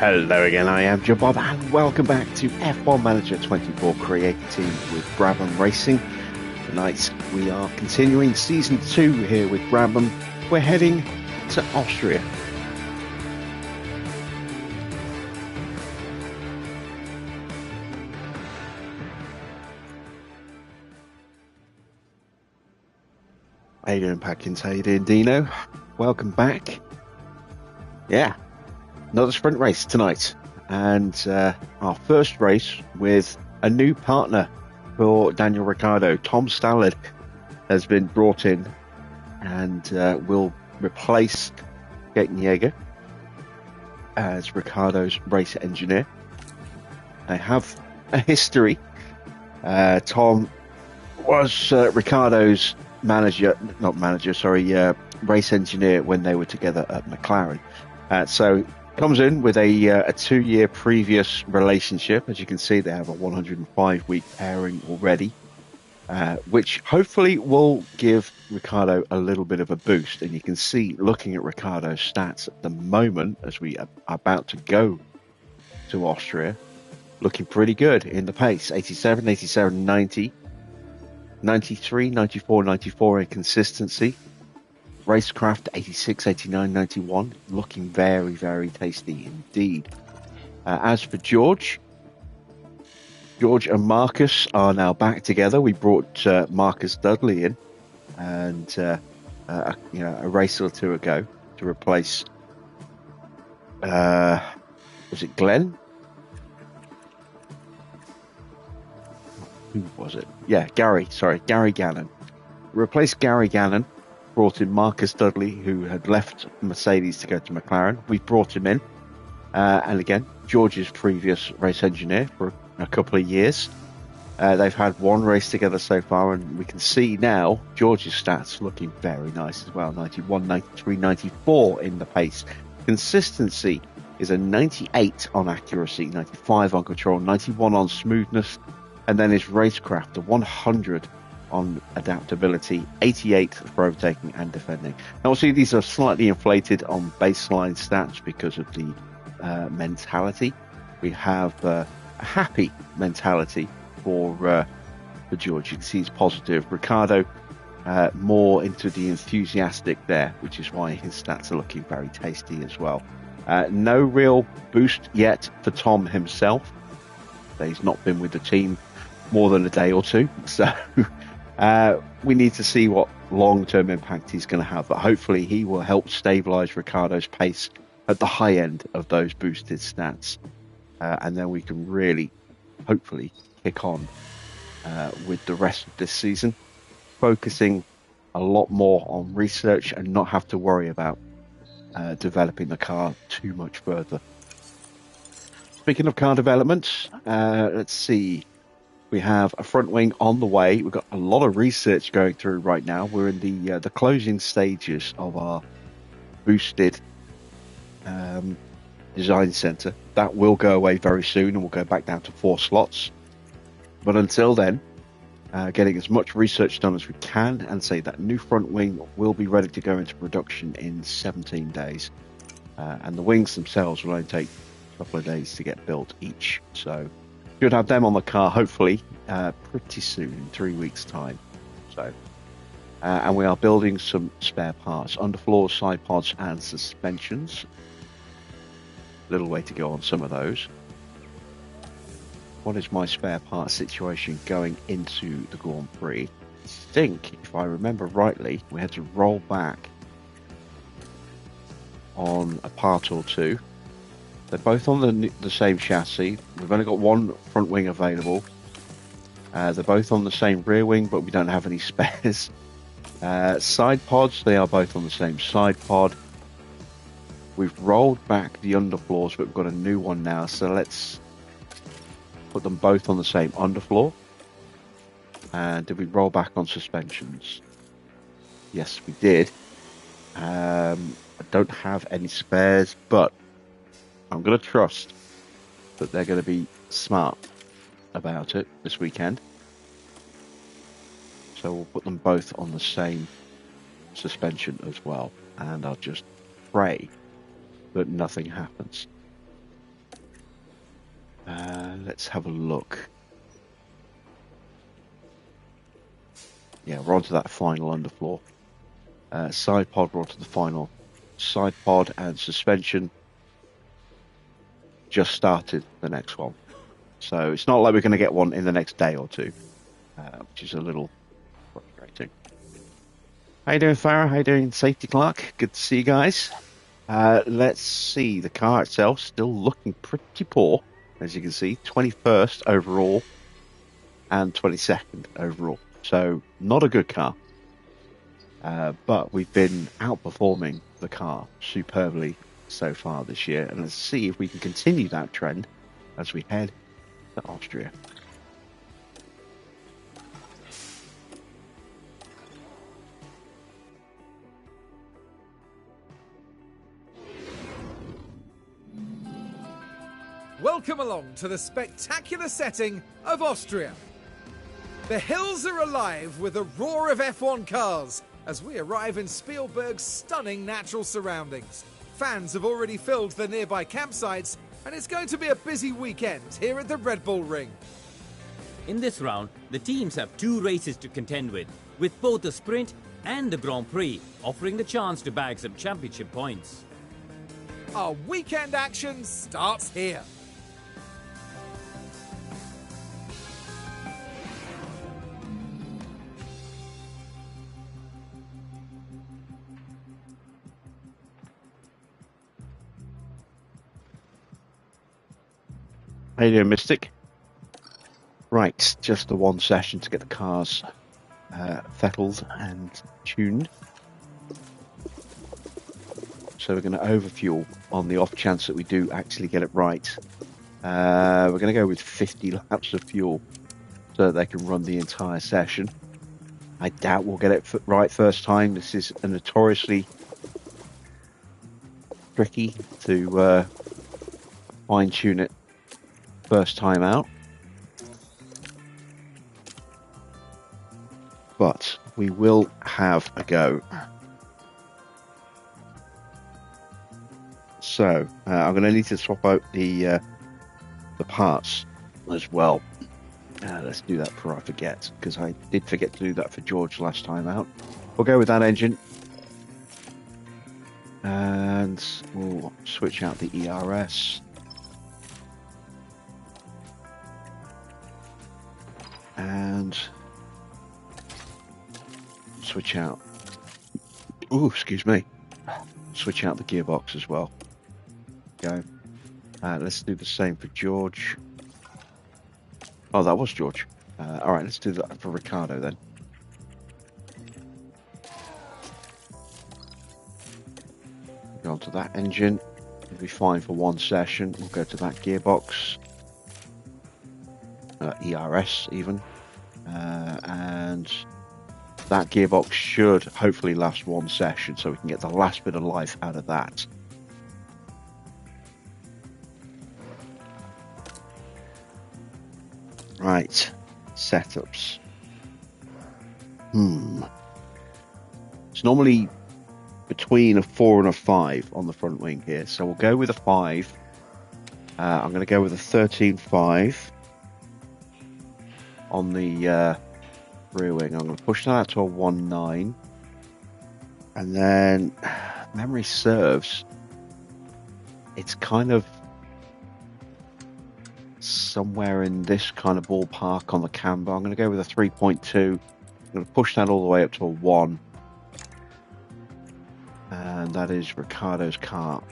Hello again, I am Joe Bob, and welcome back to F1 Manager 24 Creative Team with Brabham Racing. Tonight we are continuing Season 2 here with Brabham. We're heading to Austria. How you doing, Packins? How you doing, Dino? Welcome back. Yeah, another sprint race tonight. And our first race with a new partner for Daniel Ricciardo. Tom Stallard has been brought in and will replace Gaten Yeager as Ricciardo's race engineer. They have a history. Tom was Ricciardo's race engineer when they were together at McLaren. So comes in with a 2-year previous relationship. As you can see, they have a 105-week pairing already, which hopefully will give Ricciardo a little bit of a boost. And you can see, looking at Ricciardo's stats at the moment, as we are about to go to Austria, looking pretty good in the pace. 87, 87, 90, 93, 94, 94 in consistency. Racecraft 86, 89, 91, looking very, very tasty indeed. As for George and Marcus are now back together. We brought Marcus Dudley in, and a race or two ago to replace. Was it Glenn? Who was it? Yeah, Gary. Sorry, Gary Gannon. Replaced Gary Gannon. Brought in Marcus Dudley, who had left Mercedes to go to McLaren. We brought him in. And again, George's previous race engineer for a couple of years. They've had one race together so far, and we can see now George's stats looking very nice as well. 91, 93, 94 in the pace. Consistency is a 98 on accuracy, 95 on control, 91 on smoothness, and then his racecraft, a 100 on adaptability, 88 for overtaking and defending. Now, obviously, these are slightly inflated on baseline stats because of the mentality. We have a happy mentality for George. You can see he's positive. Ricciardo more into the enthusiastic there, which is why his stats are looking very tasty as well. No real boost yet for Tom himself. He's not been with the team more than a day or two, so we need to see what long-term impact he's going to have, but hopefully he will help stabilise Ricciardo's pace at the high end of those boosted stats, and then we can really, hopefully, kick on with the rest of this season, focusing a lot more on research and not have to worry about developing the car too much further. Speaking of car development, let's see. We have a front wing on the way. We've got a lot of research going through right now. We're in the closing stages of our boosted design center. That will go away very soon, and we'll go back down to 4 slots. But until then, getting as much research done as we can, and say that new front wing will be ready to go into production in 17 days. And the wings themselves will only take a couple of days to get built each. So should have them on the car hopefully pretty soon, in 3 weeks time. So and we are building some spare parts, underfloors, side pods and suspensions. Little way to go on some of those. What is my spare part situation going into the Grand Prix? I think, if I remember rightly, we had to roll back on a part or two. They're both on the same chassis. We've only got one front wing available. They're both on the same rear wing, but we don't have any spares. Side pods, they are both on the same side pod. We've rolled back the underfloors, but we've got a new one now. So let's put them both on the same underfloor. And did we roll back on suspensions? Yes, we did. I don't have any spares, but I'm going to trust that they're going to be smart about it this weekend. So we'll put them both on the same suspension as well. And I'll just pray that nothing happens. Let's have a look. Yeah, we're on to that final underfloor. Side pod, we're on to the final. Side pod and suspension just started the next one. So it's not like we're going to get one in the next day or two, which is a little frustrating. How you doing, Farah? How you doing, Safety Clerk? Good to see you guys. Let's see. The car itself still looking pretty poor, as you can see. 21st overall and 22nd overall. So not a good car. But we've been outperforming the car superbly so far this year. And let's see if we can continue that trend as we head to Austria. Welcome along to the spectacular setting of Austria. The hills are alive with the roar of F1 cars as we arrive in Spielberg's stunning natural surroundings. Fans have already filled the nearby campsites, and it's going to be a busy weekend here at the Red Bull Ring. In this round, the teams have 2 races to contend with both the Sprint and the Grand Prix offering the chance to bag some championship points. Our weekend action starts here. How you doing, Mystic? Right, just the one session to get the cars fettled and tuned. So we're going to overfuel on the off chance that we do actually get it right. We're going to go with 50 laps of fuel so that they can run the entire session. I doubt we'll get it right first time. This is a notoriously tricky to fine-tune it first time out. But we will have a go. So I'm going to need to swap out the parts as well. Let's do that before I forget, because I did forget to do that for George last time out. We'll go with that engine. And we'll switch out the ERS. And switch out. Ooh, excuse me. Switch out the gearbox as well. Go. Let's do the same for George. Oh, that was George. All right, let's do that for Ricciardo then. Go on to that engine. It'll be fine for one session. We'll go to that gearbox. ERS even. And that gearbox should hopefully last one session so we can get the last bit of life out of that. Right, setups. It's normally between a 4 and a 5 on the front wing here, so we'll go with a 5. I'm going to go with a 13.5 on the rear wing. I'm going to push that out to a 1.9, and then memory serves, it's kind of somewhere in this kind of ballpark on the camber. I'm going to go with a 3.2. I'm going to push that all the way up to a 1, and that is Ricciardo's car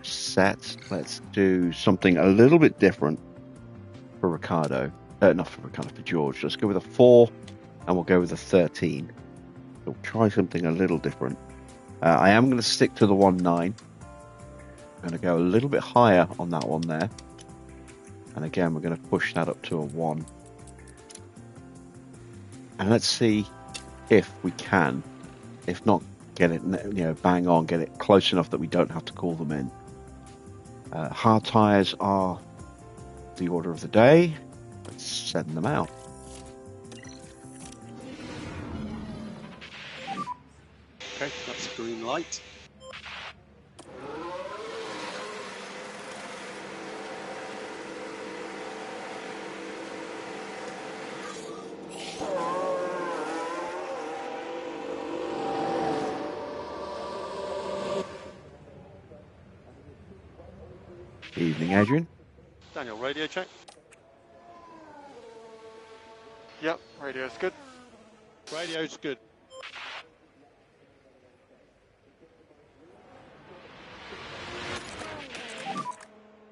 set. Let's do something a little bit different for Ricciardo. Not for Ricciardo, for George. Let's go with a 4, and we'll go with a 13. We'll try something a little different. I am going to stick to the 1.9. I'm going to go a little bit higher on that one there. And again, we're going to push that up to a 1. And let's see if we can, if not, get it, bang on, get it close enough that we don't have to call them in. Hard tyres are the order of the day. Let's send them out. Okay, that's green light. Evening, Adrian. Daniel, radio check. Yep, radio's good. Radio's good.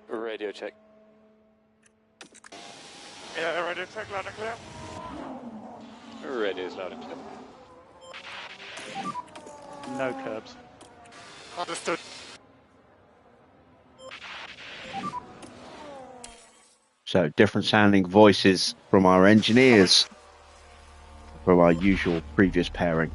Radio check. Yeah, radio check, loud and clear. Radio's loud and clear. No curbs. Understood. So different sounding voices from our engineers from our usual previous pairing.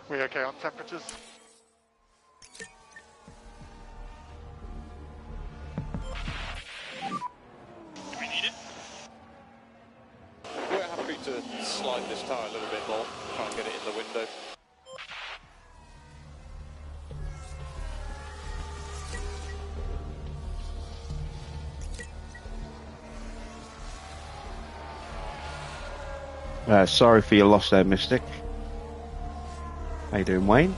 We okay on temperatures? Do we need it? We're happy to slide this tire a little bit more, try and get it in the window. Sorry for your loss there, Mystic. How you doing, Wayne?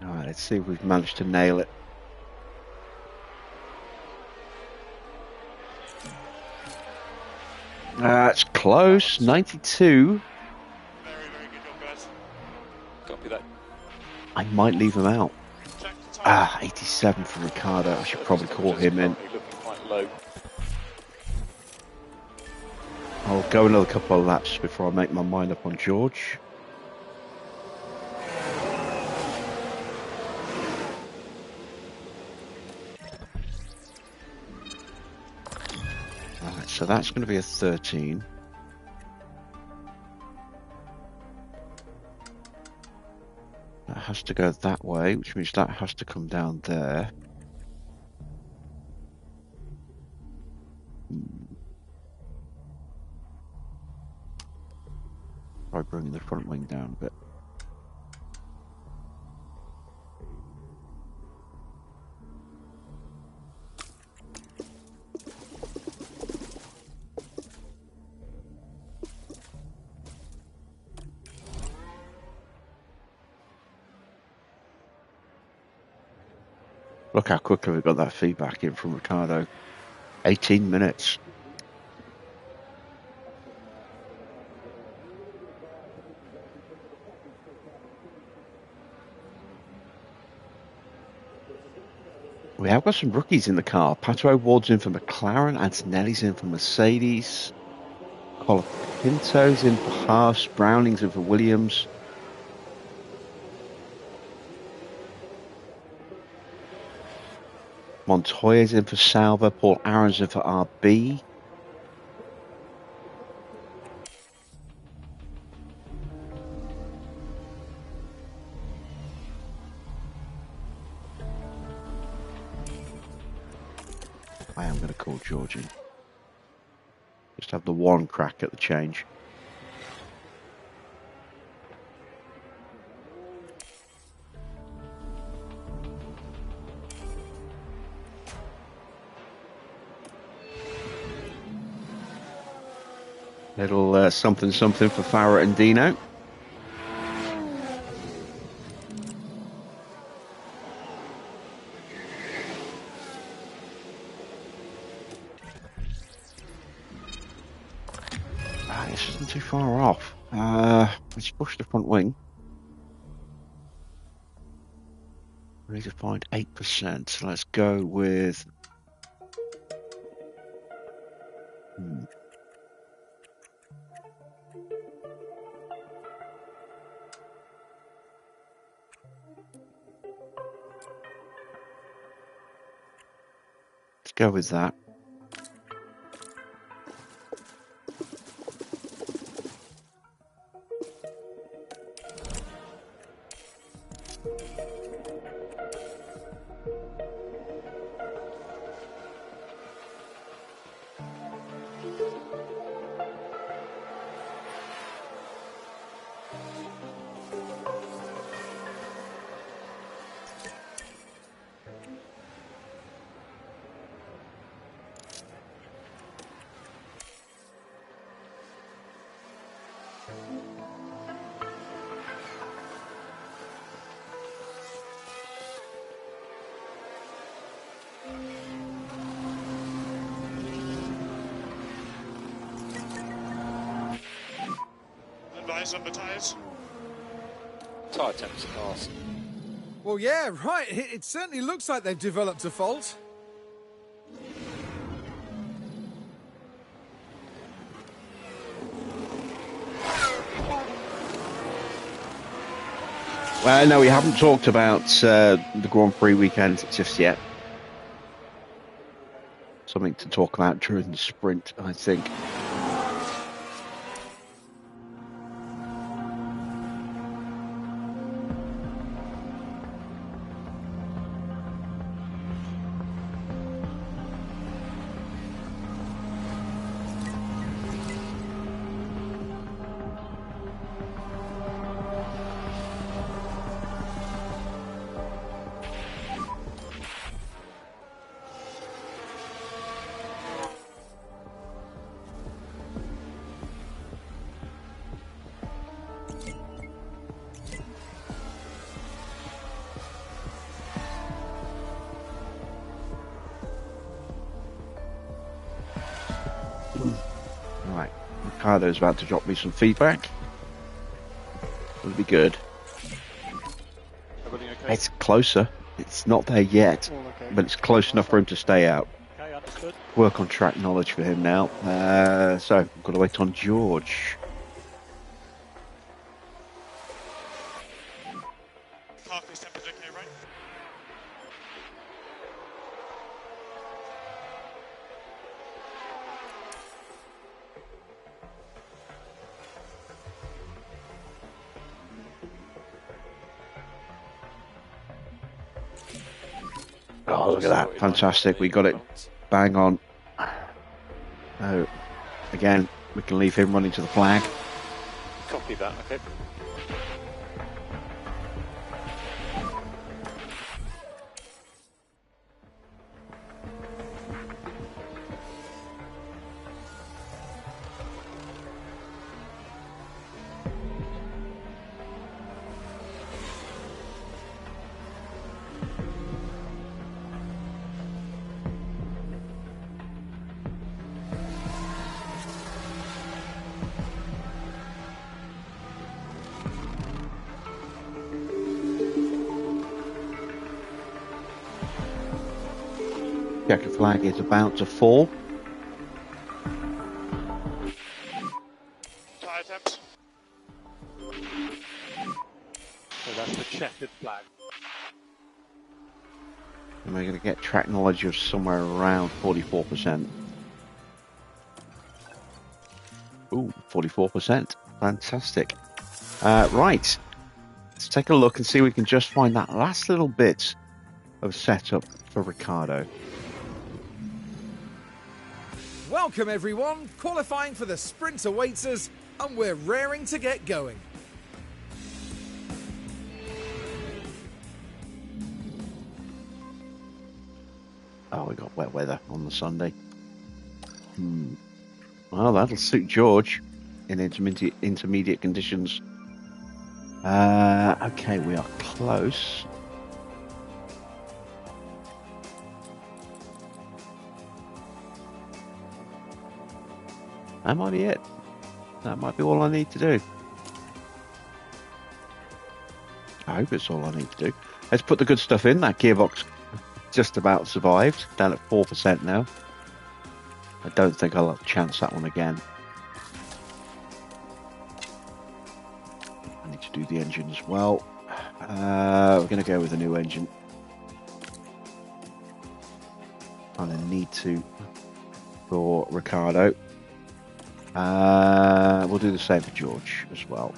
Alright, let's see if we've managed to nail it. It's close, 92. Very, very good job, guys. Copy that. I might leave him out. Check the tire. 87 for Ricciardo. I should probably call him in. Looking quite low. I'll go another couple of laps before I make my mind up on George. Alright, so that's going to be a 13. That has to go that way, which means that has to come down there. Try bringing the front wing down a bit. Look how quickly we got that feedback in from Ricciardo. 18 minutes. We have got some rookies in the car. Pato Ward's in for McLaren, Antonelli's in for Mercedes, Colapinto's in for Haas, Browning's in for Williams. Montoya's in for Sauber, Paul Aaron's in for RB. I am going to call George in. Just have the one crack at the change. Little something for Farah and Dino. This isn't too far off. Let's push the front wing. We need to find 8%. So let's go with. go with that. Advise on the tyres. Tyre temps are last. Well, yeah, right. It certainly looks like they've developed a fault. Well, no, we haven't talked about the Grand Prix weekend just yet. Something to talk about during the sprint, I think. Right, Ricciardo's about to drop me some feedback. It'll be good. Everything okay? It's closer. It's not there yet, All okay. but it's close enough for him to stay out. Okay, understood. Work on track knowledge for him now. So, I've got to wait on George. Car face temperature okay, right? Oh, look at that. Fantastic. We got it bang on. Oh, again, we can leave him running to the flag. Copy that, okay. Checker flag is about to fall. Tyre temps. So that's the checkered flag. And we're going to get track knowledge of somewhere around 44%. Ooh, 44%. Fantastic. Right. Let's take a look and see if we can just find that last little bit of setup for Ricciardo. Welcome, everyone. Qualifying for the sprint awaits us, and we're raring to get going. Oh, we got wet weather on the Sunday. Well, that'll suit George in intermediate conditions. Okay, we are close. That might be it. That might be all I need to do. I hope it's all I need to do. Let's put the good stuff in. That gearbox just about survived. Down at 4% now. I don't think I'll chance that one again. I need to do the engine as well. We're going to go with a new engine. kind of need to for Ricciardo. We'll do the same for George as well.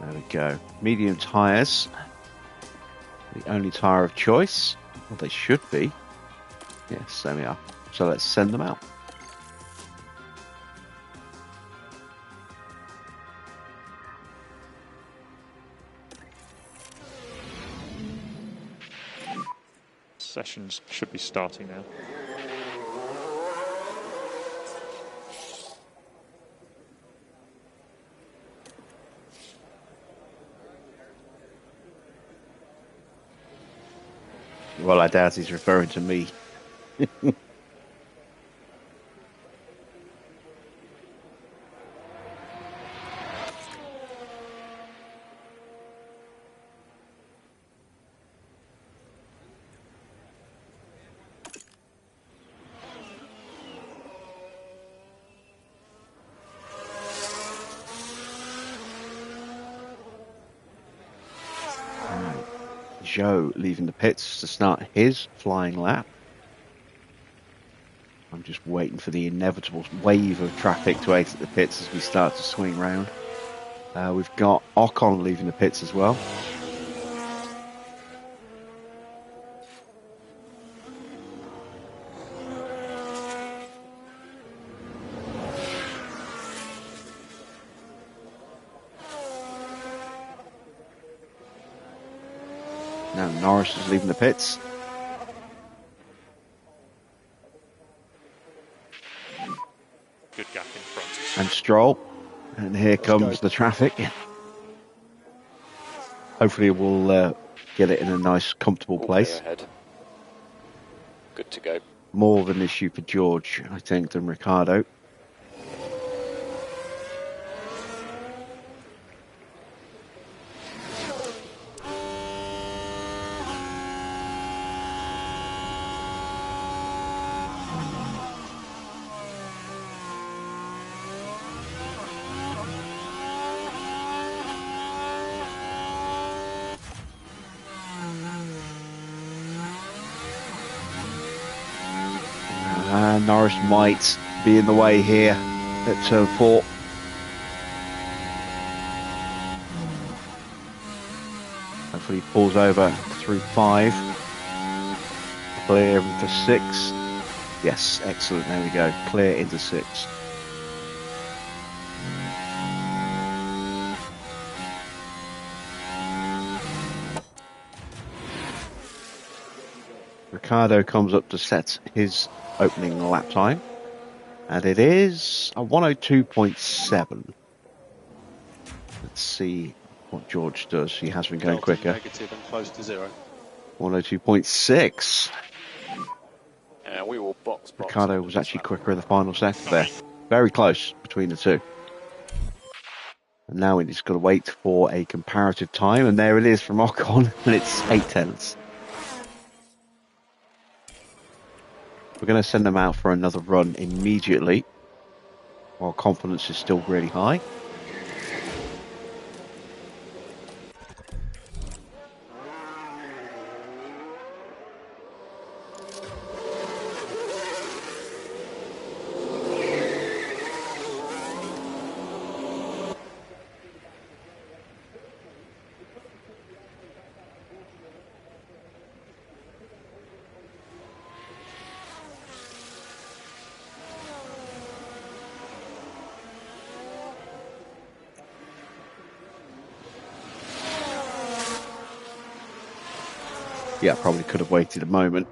There we go. Medium tyres. The only tyre of choice. Well, they should be. Yes, there we are. So let's send them out. Sessions should be starting now. Well, I doubt he's referring to me. Joe leaving the pits to start his flying lap. I'm just waiting for the inevitable wave of traffic to exit the pits as we start to swing round. We've got Ocon leaving the pits as well. Now Norris is leaving the pits. Good gap in front. And Stroll. And here comes the traffic. Hopefully we'll get it in a nice, comfortable place. Ahead. Good to go. More of an issue for George, I think, than Ricciardo. Norris might be in the way here at turn 4. Hopefully he pulls over through 5. Clear into 6. Yes, excellent. There we go. Clear into 6. Ricciardo comes up to set his opening lap time, and it is a 102.7. Let's see what George does. He has been going quicker. Negative and close to 0. 102.6. And we will box. Ricciardo was actually quicker in the final sector there. Very close between the two. And now we just got to wait for a comparative time, and there it is from Ocon, and it's 8/10. We're going to send them out for another run immediately, while confidence is still really high. Yeah, probably could have waited a moment.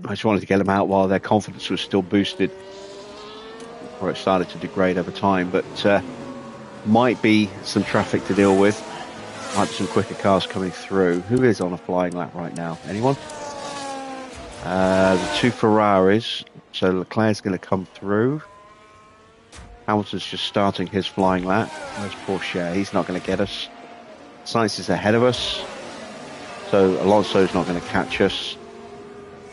I just wanted to get them out while their confidence was still boosted, before it started to degrade over time. But might be some traffic to deal with. Might be some quicker cars coming through. Who is on a flying lap right now? Anyone? The 2 Ferraris. So Leclerc's going to come through. Hamilton's just starting his flying lap. There's Porsche. He's not going to get us. Sainz is ahead of us. So Alonso's not going to catch us.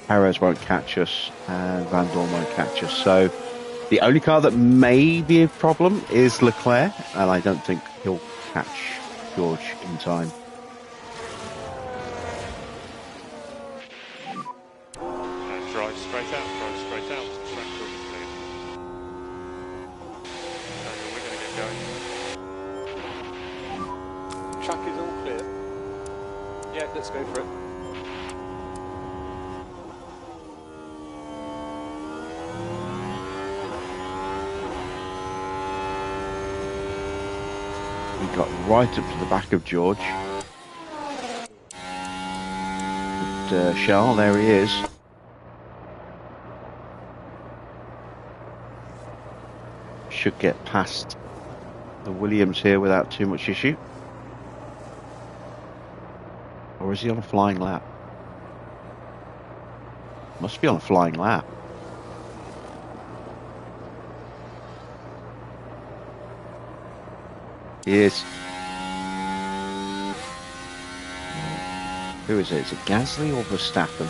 Perez won't catch us, and Van Dorn won't catch us. So the only car that may be a problem is Leclerc, and I don't think he'll catch George in time. Drive straight out, drive straight out. Track will be clear. We're going to get going. Track is all clear. Yeah, let's go for it. He got right up to the back of George. But, Charles, there he is. Should get past the Williams here without too much issue. Or is he on a flying lap? Must be on a flying lap. He is. Who is it? Is it Gasly or Verstappen?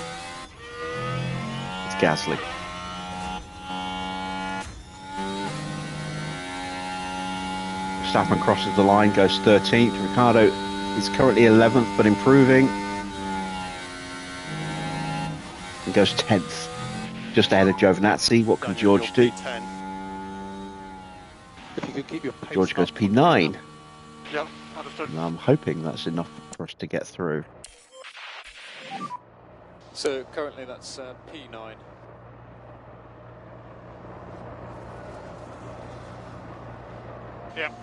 It's Gasly. Verstappen crosses the line, goes 13th. Ricciardo is currently 11th, but improving. And goes 10th. Just ahead of Giovinazzi. What can George do? If you could keep your pace George goes up. P9. Yep, understood. And I'm hoping that's enough for us to get through. So currently that's P9. Yep.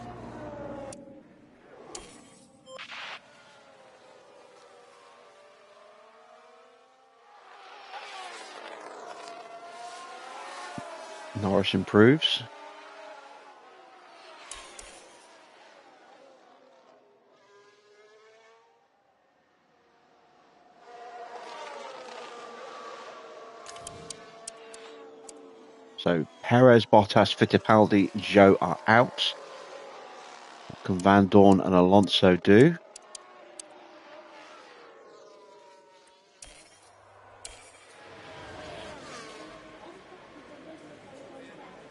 Norris improves. So Perez, Bottas, Fittipaldi, Zhou are out. What can Van Dorn and Alonso do?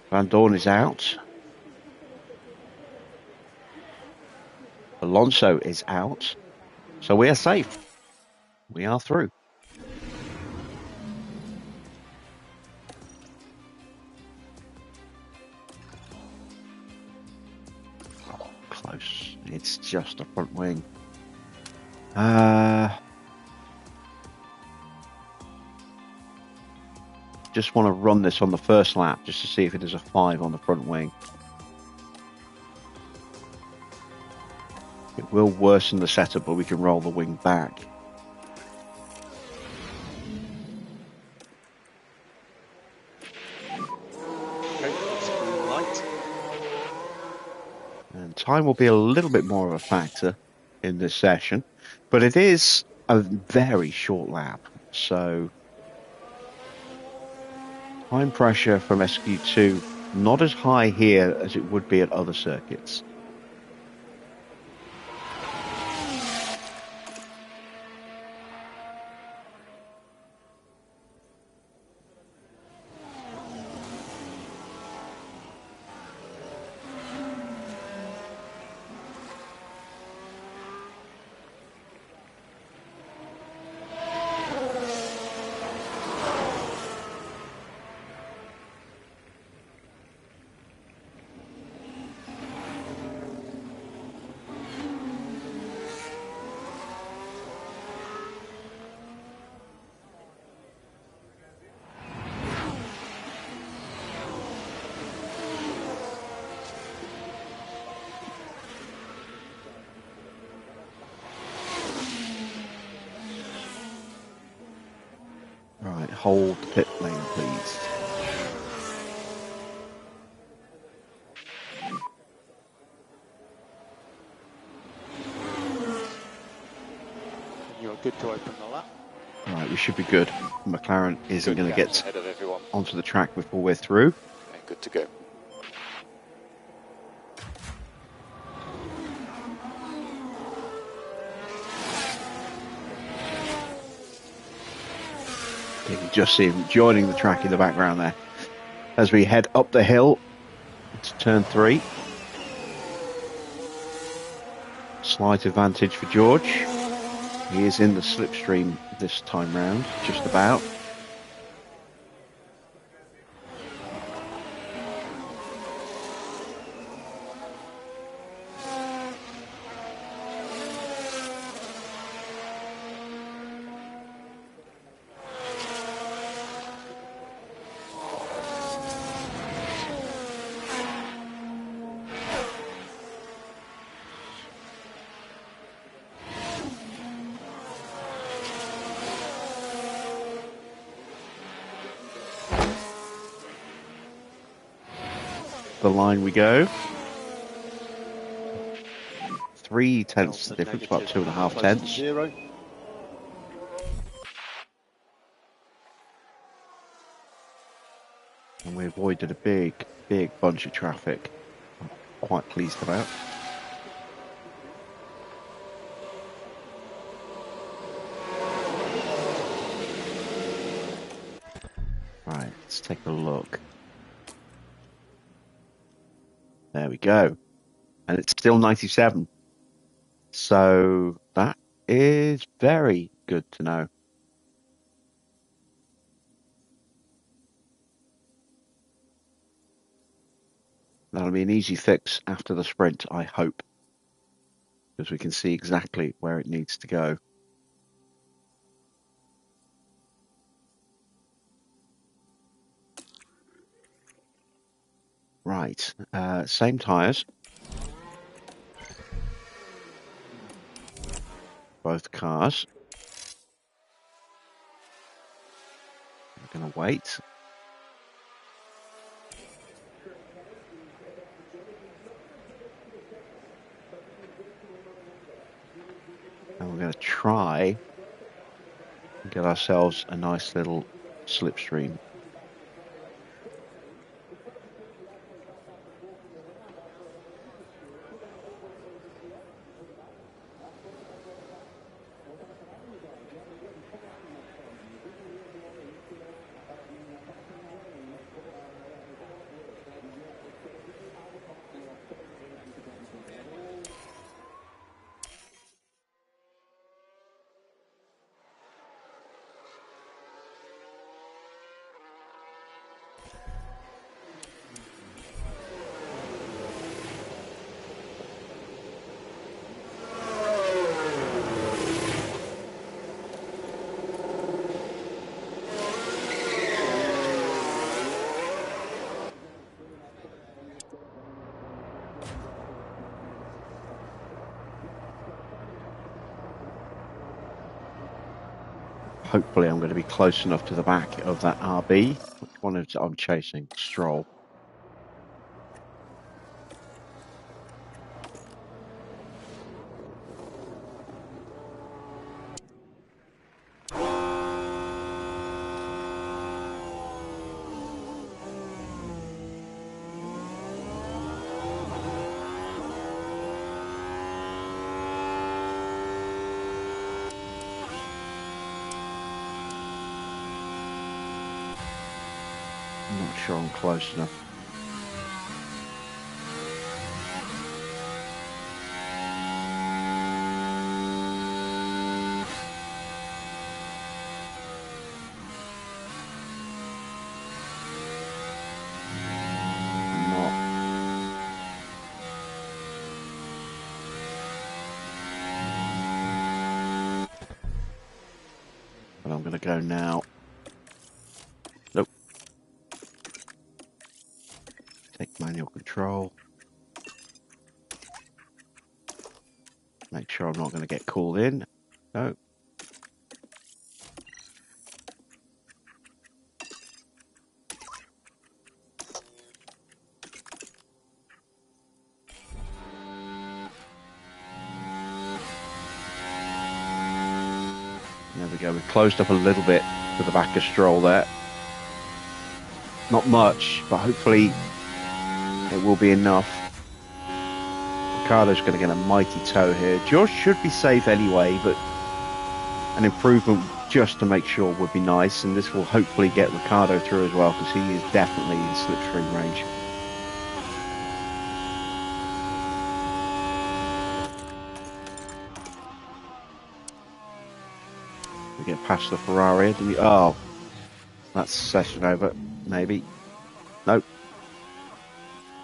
Van Dorn is out. Alonso is out. So we are safe. We are through. Oh, close. It's just a front wing. Just want to run this on the first lap just to see if it is a 5 on the front wing. It will worsen the setup, but we can roll the wing back. Okay, that's green light. And time will be a little bit more of a factor in this session, but it is a very short lap, so time pressure from SQ2 not as high here as it would be at other circuits. Right, hold pit lane, please. You're good to open the lap. Right, we should be good. McLaren isn't going to Gaps get ahead of everyone. onto the track before we're through. Okay, good to go. You can just see him joining the track in the background there. As we head up the hill to turn 3. Slight advantage for George. He is in the slipstream this time round, just about. The line we go. 3 tenths difference, about 2.5 tenths. And we avoided a big bunch of traffic. I'm quite pleased about. Right, let's take a look. There we go. And it's still 97. So that is very good to know. That'll be an easy fix after the sprint, I hope. Because we can see exactly where it needs to go. Right, same tyres. Both cars. We're going to wait. And we're going to try and get ourselves a nice little slipstream. Hopefully I'm going to be close enough to the back of that RB. Which one is I'm chasing? Stroll. Not sure I'm close enough. But I'm going to go now. Nope. Take manual control. Make sure I'm not going to get called in. No. There we go. We've closed up a little bit to the back of Stroll there. Not much, but hopefully it will be enough. Ricciardo's going to get a mighty tow here. George should be safe anyway, but an improvement just to make sure would be nice, and this will hopefully get Ricciardo through as well, because he is definitely in slipstream range. We get past the Ferrari. Oh, that's session over. Maybe. Nope.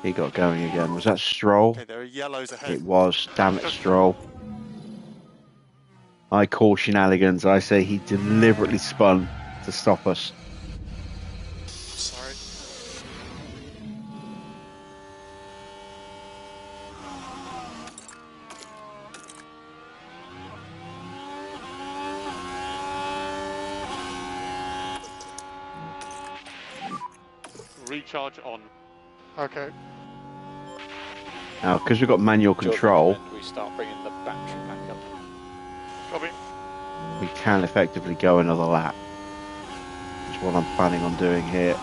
He got going again. Was that Stroll? Okay, there are yellows ahead. It was. Damn it, Stroll. I call shenanigans. I say he deliberately spun to stop us. Sorry. Recharge on. Okay. Now, because we've got manual control, We start bringing the battery back up. Copy. we can effectively go another lap. That's what I'm planning on doing here.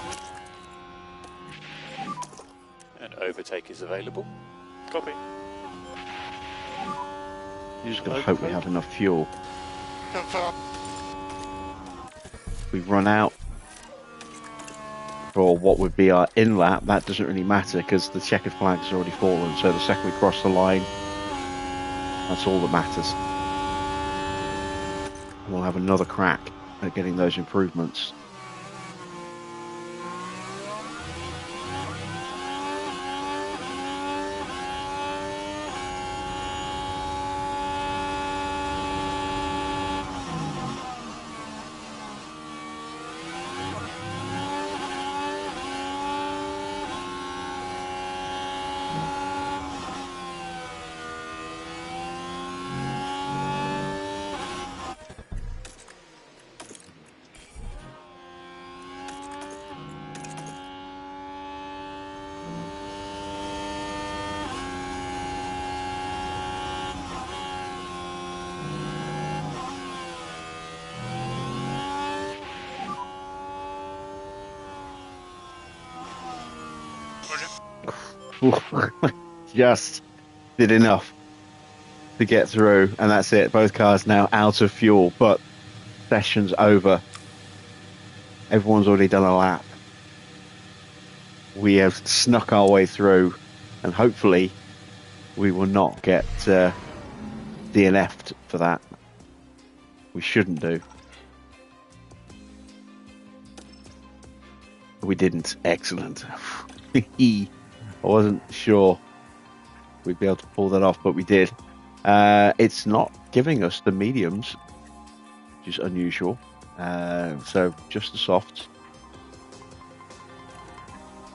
And overtake is available. Copy. You're just going to hope we have enough fuel. Confirm. If we run out for what would be our in lap, that doesn't really matter because the checkered flag has already fallen. So the second we cross the line, that's all that matters. We'll have another crack at getting those improvements. Just did enough to get through, and that's it. Both cars now out of fuel, but session's over. Everyone's already done a lap. We have snuck our way through, and hopefully we will not get DNF'd for that. We shouldn't do. We didn't. Excellent. I wasn't sure we'd be able to pull that off, but we did. It's not giving us the mediums, which is unusual. So just the softs.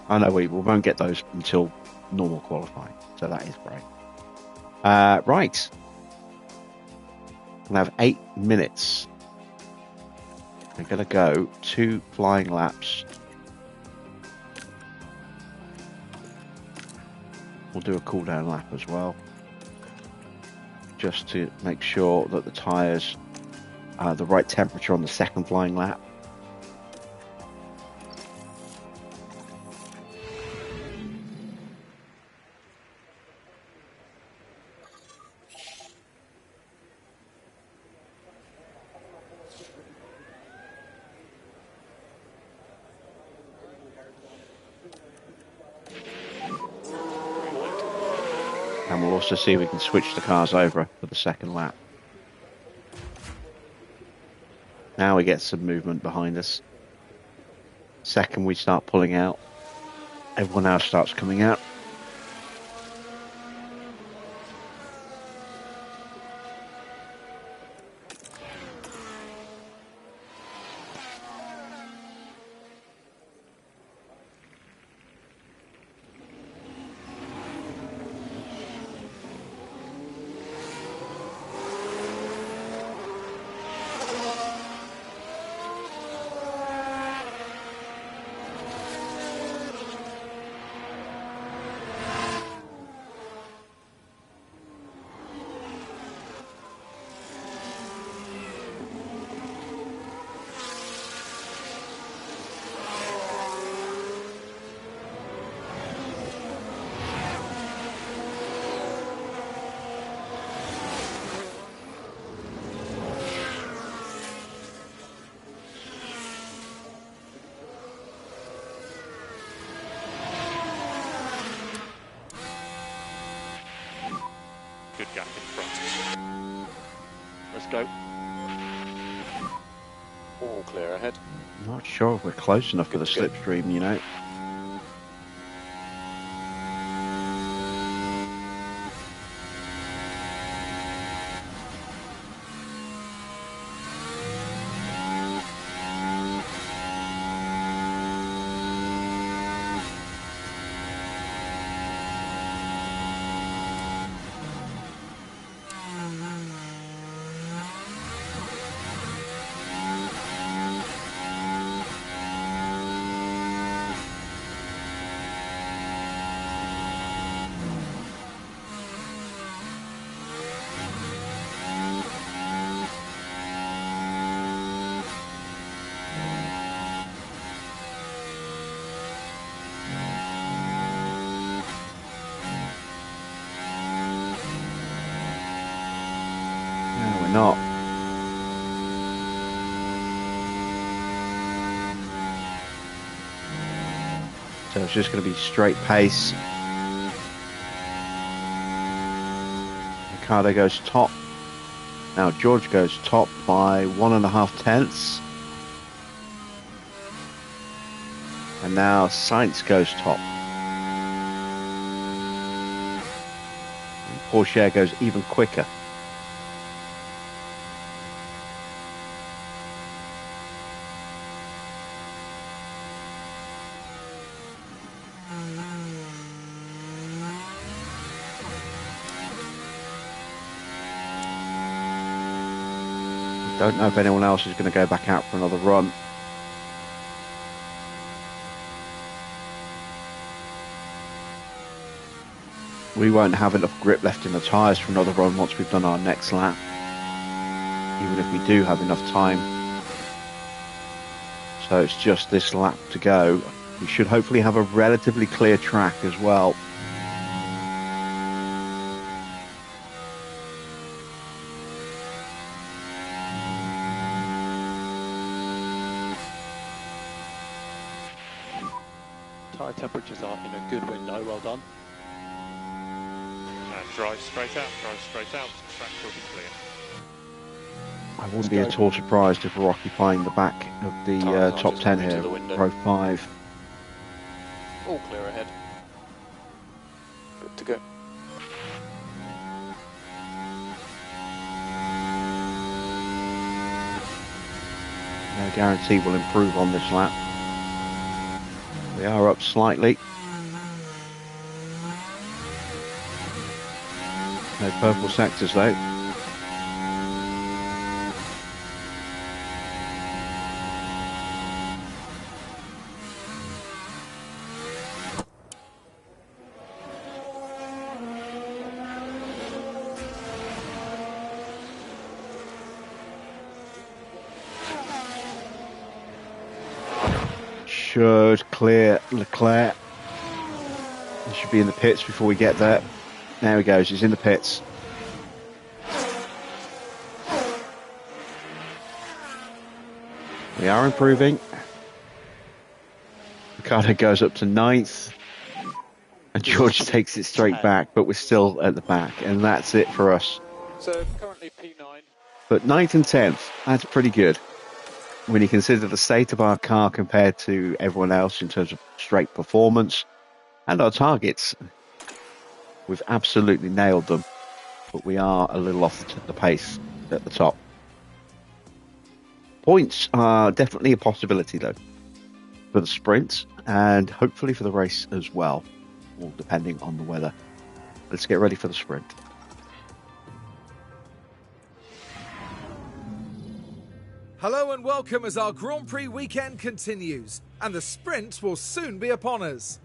I know we won't get those until normal qualifying, so that is great. Right. We'll have 8 minutes. We're going to go 2 flying laps. We'll do a cool down lap as well, just to make sure that the tyres are the right temperature on the second flying lap. And we'll also see if we can switch the cars over for the second lap. Now we get some movement behind us. Second we start pulling out, everyone else starts coming out. gap in front. Let's go. All clear ahead. I'm not sure if we're close enough for the slipstream, you know. No, we're not. So it's just going to be straight pace. Ricciardo goes top. Now George goes top by 1.5 tenths. And now Sainz goes top. And Porsche goes even quicker. Don't know if anyone else is going to go back out for another run. We won't have enough grip left in the tyres for another run once we've done our next lap. Even if we do have enough time. So it's just this lap to go. We should hopefully have a relatively clear track as well. Tyre temperatures are in a good window, well done. And drive straight out, track will be clear. I wouldn't be at all surprised if we're occupying the back of the Tyres are top just 10 coming to here, the window. row 5. All clear ahead. Good to go. No guarantee we'll improve on this lap. We are up slightly. No purple sectors though. Should clear Leclerc. He should be in the pits before we get there. There he goes, he's in the pits. We are improving. Ricciardo goes up to 9th. And George takes it straight back, but we're still at the back. And that's it for us. So currently P9. But 9th and 10th, that's pretty good. When you consider the state of our car compared to everyone else in terms of straight performance and our targets, we've absolutely nailed them, but we are a little off the pace at the top. Points are definitely a possibility though for the sprint and hopefully for the race as well, all depending on the weather. Let's get ready for the sprint. Hello and welcome as our Grand Prix weekend continues, and the sprint will soon be upon us.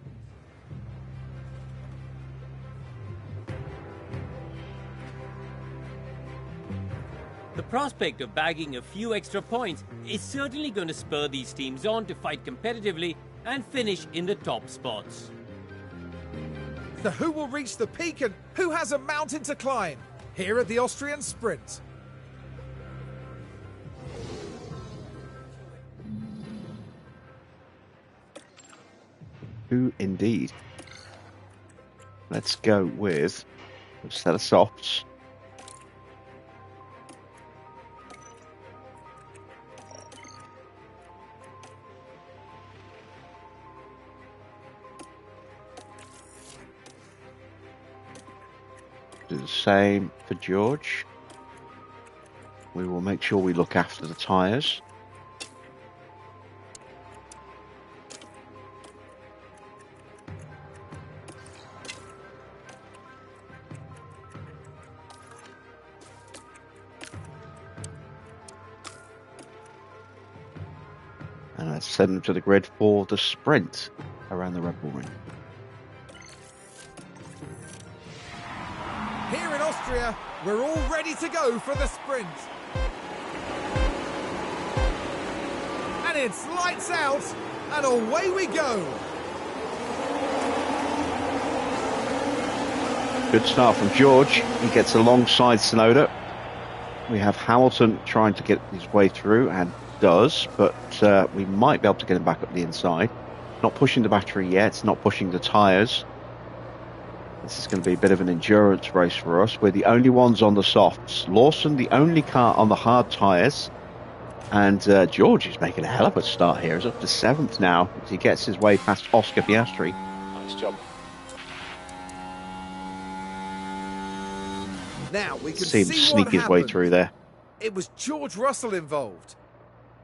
The prospect of bagging a few extra points is certainly going to spur these teams on to fight competitively and finish in the top spots. So who will reach the peak and who has a mountain to climb here at the Austrian Sprint? Who indeed? Let's go with a set of softs. Do the same for George. We will make sure we look after the tyres. And let's send them to the grid for the sprint around the Red Bull Ring. Here in Austria, we're all ready to go for the sprint. And it's lights out, and away we go. Good start from George. He gets alongside Tsunoda. We have Hamilton trying to get his way through, and does, but we might be able to get him back up the inside. Not pushing the battery yet, not pushing the tyres. This is going to be a bit of an endurance race for us. We're the only ones on the softs. Lawson, the only car on the hard tyres. And George is making a hell of a start here. He's up to 7th now as he gets his way past Oscar Piastri. Nice job. Now we can See him see sneak what his way happened. through there. It was George Russell involved.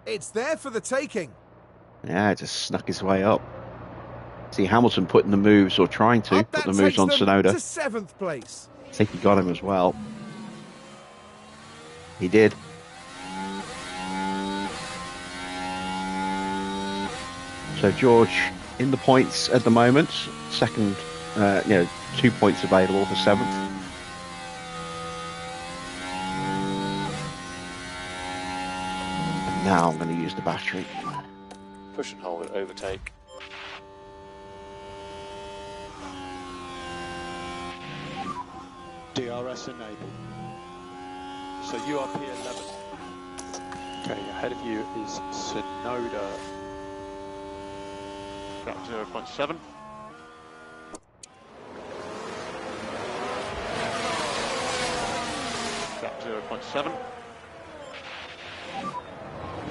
It's there for the taking. Yeah, just snuck his way up. See Hamilton putting the moves, or trying to Up put that the moves takes on them Tsunoda. to 7th place. I think he got him as well. He did. So George in the points at the moment. Second, 2 points available for 7th. And now I'm going to use the battery. Push and hold it, overtake. DRS enabled. So you are P11. Okay, ahead of you is Tsunoda. Gap 0.7. Gap 0.7.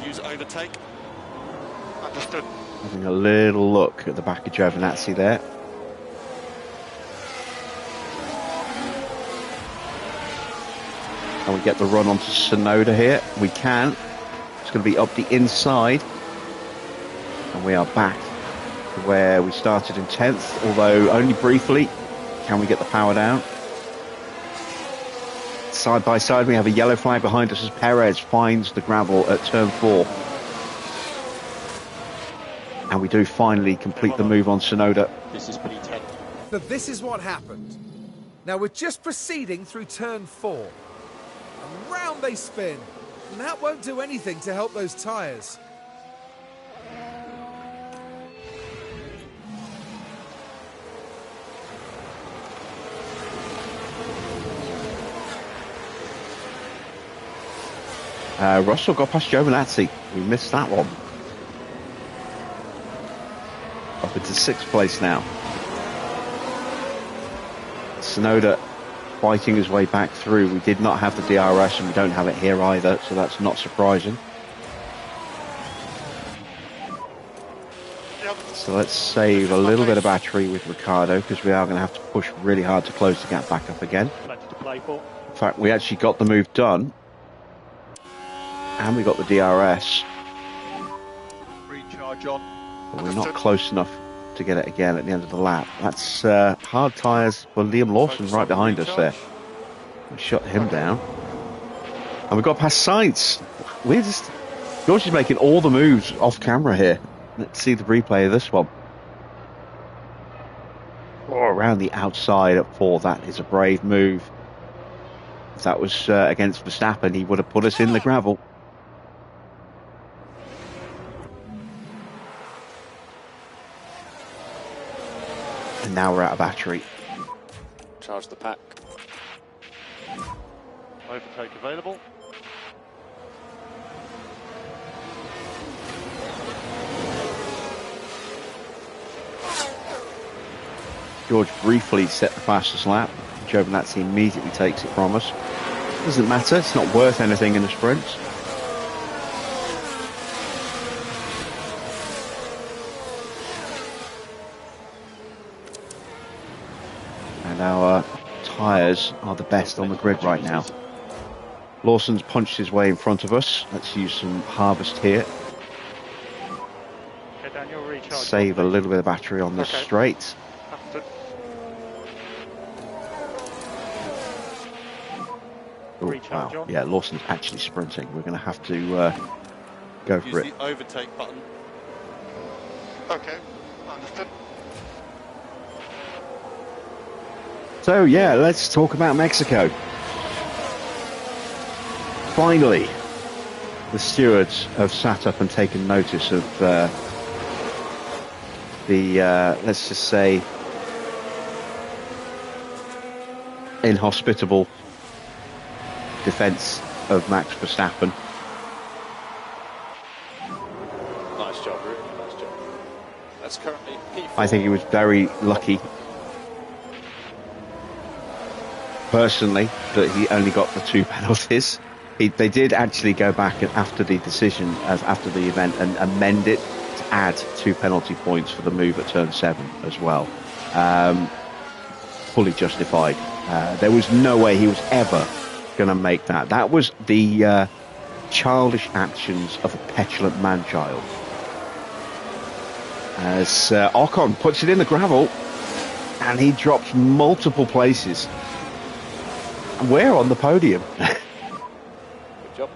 Use overtake. Understood. Having a little look at the back of Giovinazzi there. Can we get the run onto Tsunoda here? We can. It's going to be up the inside. And we are back to where we started in 10th, although only briefly. Can we get the power down? Side by side, we have a yellow flag behind us as Perez finds the gravel at turn 4. And we do finally complete the move on Tsunoda. This is P10. So this is what happened. Now we're just proceeding through turn 4. And round they spin. And that won't do anything to help those tyres. Russell got past Giovinazzi. We missed that one. Up into 6th place now. Tsunoda fighting his way back through. We did not have the DRS and we don't have it here either, so that's not surprising. Yep. So let's save a little bit of battery with Ricciardo, because we are going to have to push really hard to close the gap back up again. Plenty to play for. In fact, we actually got the move done. And we got the DRS. Recharge on. But we're not close enough to get it again at the end of the lap. That's hard tyres for Liam Lawson right behind us there. We shut him down. And we got past Sainz. George is making all the moves off camera here. Let's see the replay of this one. Around the outside at 4. That is a brave move. If that was against Verstappen, he would have put us in the gravel. And now we're out of battery. Charge the pack. Overtake available. George briefly set the fastest lap. Giovinazzi immediately takes it from us. Doesn't matter, it's not worth anything in the sprints. And our tyres are the best on the grid right now. Lawson's punched his way in front of us. Let's use some harvest here. Okay, Daniel, recharge. Save a little bit of battery on this straight. Understood. Oh, Recharge wow. on. Yeah, Lawson's actually sprinting. We're going to have to go for Use it. the overtake button. Okay, understood. So, yeah, let's talk about Mexico. Finally, the stewards have sat up and taken notice of let's just say, inhospitable defence of Max Verstappen. Nice job, really nice job. That's currently P4. I think he was very lucky, personally, that he only got the 2 penalties. They did actually go back after the decision, after the event, and amend it to add 2 penalty points for the move at turn 7 as well. Fully justified. There was no way he was ever going to make that. That was the childish actions of a petulant man-child. As Ocon puts it in the gravel, and he drops multiple places. And we're on the podium. Good job.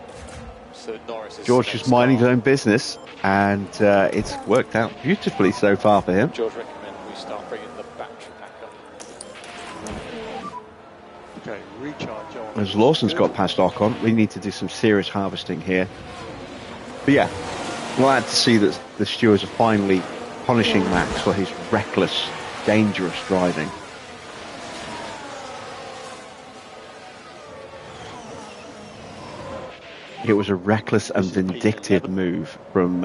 So Norris is George is minding his own business, and it's worked out beautifully so far for him. George recommend we start bringing the battery pack up. Okay, recharge on. As Lawson's got past Ocon, we need to do some serious harvesting here. But yeah, glad to see that the stewards are finally punishing Max for his reckless, dangerous driving. It was a reckless and vindictive move from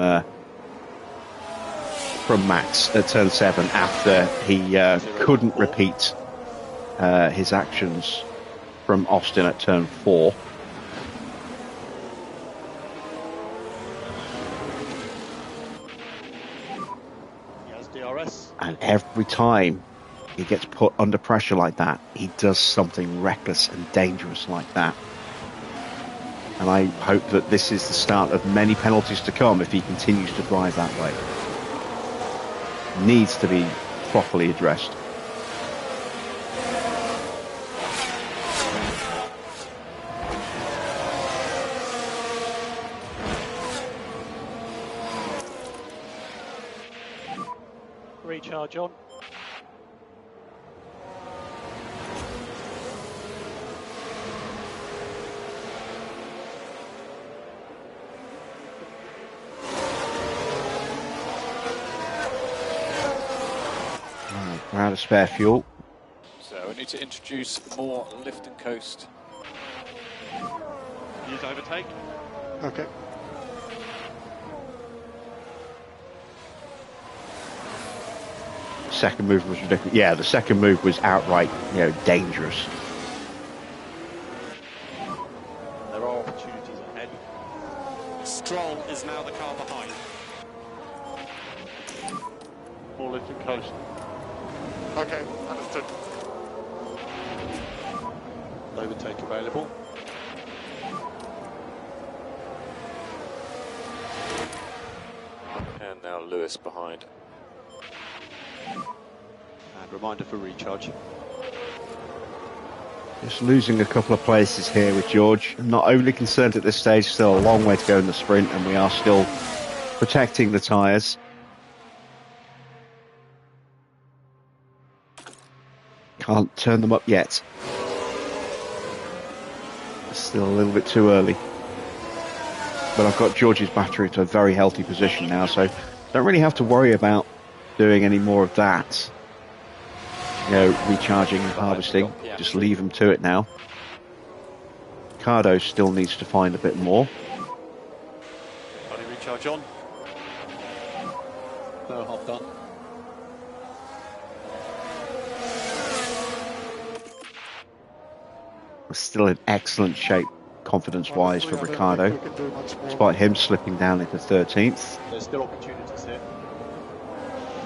Max at turn 7 after he couldn't repeat his actions from Austin at turn 4. He has DRS. And every time he gets put under pressure like that, he does something reckless and dangerous like that. And I hope that this is the start of many penalties to come if he continues to drive that way. Needs to be properly addressed. Recharge on. We're out of spare fuel. So we need to introduce more lift and coast. Use overtake. Okay. Second move was ridiculous. Yeah, the second move was outright, dangerous. There are opportunities ahead. Stroll is now the car behind. More lift and coast. Okay, understood. Overtake available. And now Lewis behind. And reminder for recharge. Just losing a couple of places here with George. I'm not overly concerned at this stage. Still a long way to go in the sprint, and we are still protecting the tyres. Can't turn them up yet. Still a little bit too early. But I've got George's battery to a very healthy position now, so don't really have to worry about doing any more of that. Recharging and harvesting. Just leave them to it now. Ricciardo still needs to find a bit more. Body recharge on. No, half done. Still in excellent shape, confidence-wise, for Ricciardo, despite him slipping down into 13th. There's still opportunities here.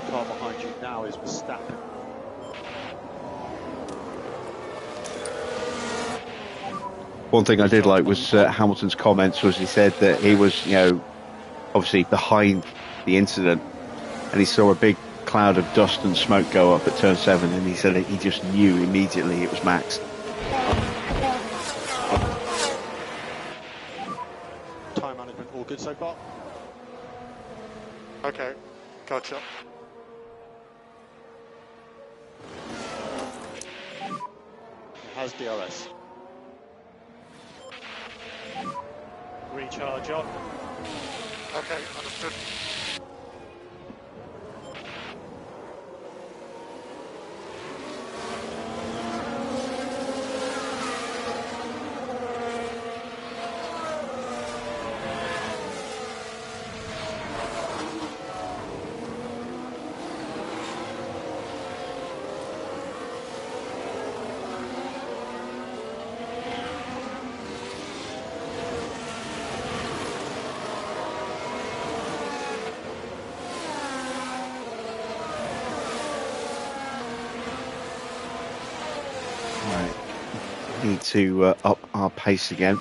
The car behind you now is Verstappen. One thing I did like was Hamilton's comments was he said that he was, you know, obviously behind the incident, and he saw a big cloud of dust and smoke go up at turn 7, and he said that he just knew immediately it was Max. Time management all good so far? Okay, gotcha. It has DRS. Recharge on. Okay, understood. Need to up our pace again.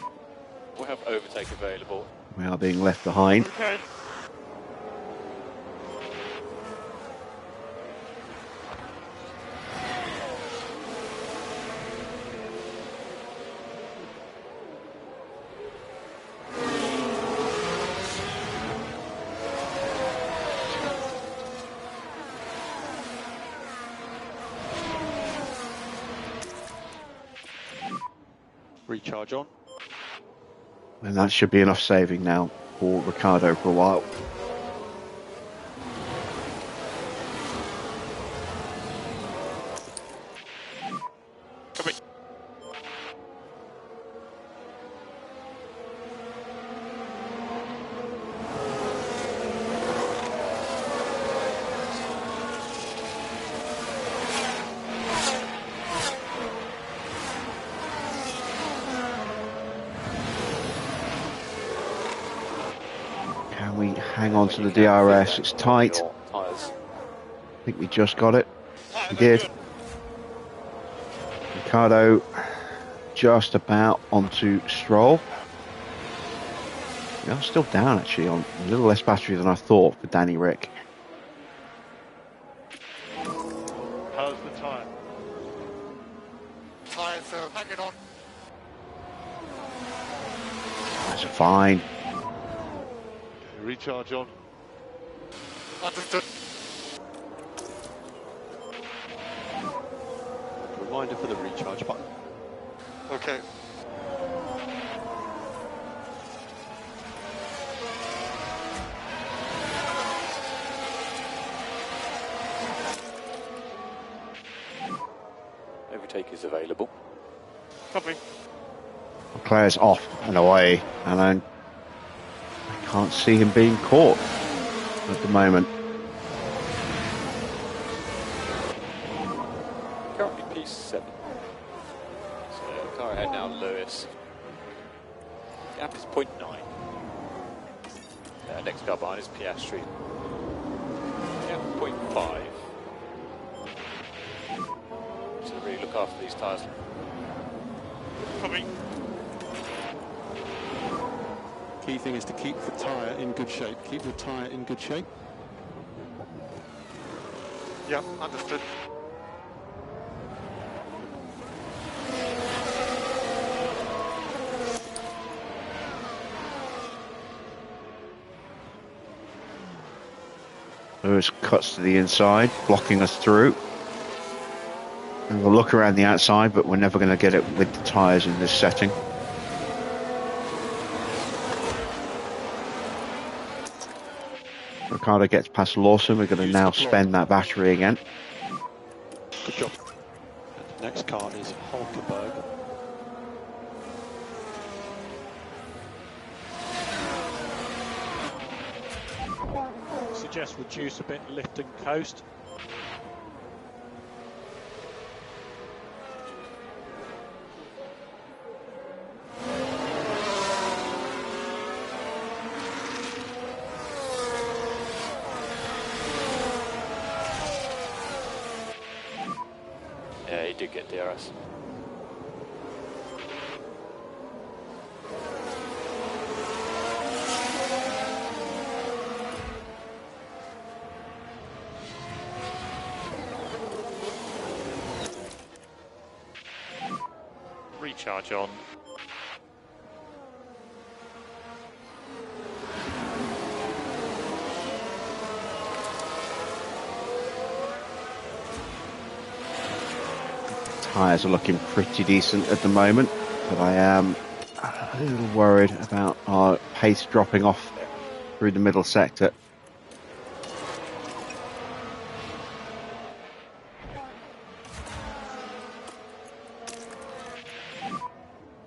We'll have overtake available. We are being left behind. Okay. Recharge on. And that should be enough saving now for Ricciardo for a while. Come in. Can we hang on to the DRS? It's tight. Your tyres. I think we just got it. We did. Ricciardo just about onto Stroll. We are still down actually on a little less battery than I thought for Danny Rick. How's the tyre? Tyres, hang it on. That's fine. Recharge on. Understood. Reminder for the recharge button. Okay. Overtake is available. Copy. Leclerc's off and away, and I can't see him being caught at the moment. Currently P7. So car ahead now, Lewis. Gap is 0.9. Next car behind is Piastri. Gap 0.5. So really look after these tyres. Copy. Key thing is to keep the tyre in good shape. Keep the tyre in good shape. Yeah, understood. Lewis cuts to the inside, blocking us through. And we'll look around the outside, but we're never going to get it with the tyres in this setting. Ricciardo gets past Lawson. We're going to now spend that battery again. Good job. And the next car is Hulkenberg. Suggest reduce a bit, lift and coast. Yeah, he did get DRS. Recharge on. Tyres are looking pretty decent at the moment, but I am a little worried about our pace dropping off through the middle sector.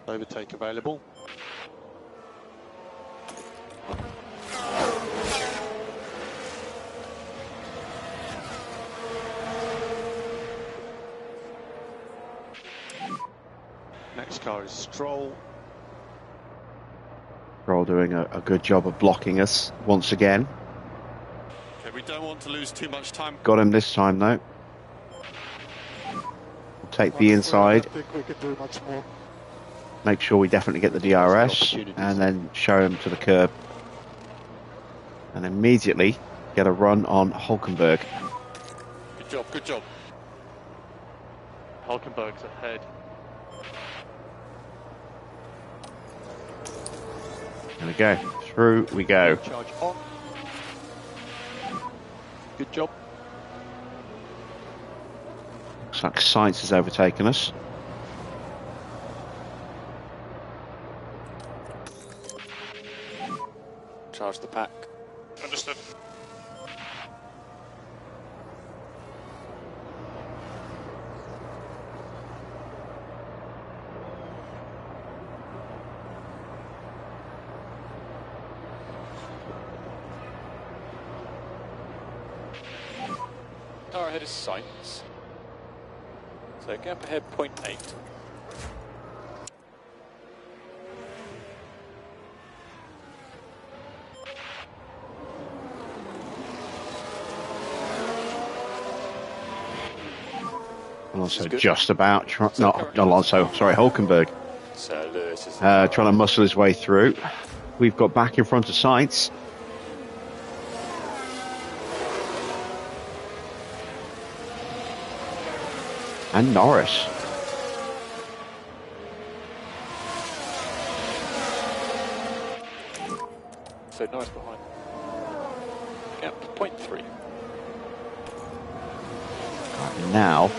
Overtake available. Next car is Stroll. Stroll doing a good job of blocking us once again. Okay, we don't want to lose too much time. Got him this time though. We'll take the inside. I think we can do much more. Make sure we definitely get the DRS and then show him to the curb. And immediately get a run on Hulkenberg. Good job, good job. Hulkenberg's ahead. There we go. Through we go. Charge on. Good job. Looks like Sainz has overtaken us. Charge the pack. Understood. Car ahead is Sainz. So gap ahead 0.8. Alonso just about, not Alonso, sorry, Hulkenberg. So Lewis is Trying to muscle his way through. We've got back in front of Sainz. And Norris. so Norris behind. Gap 0.3. Right, now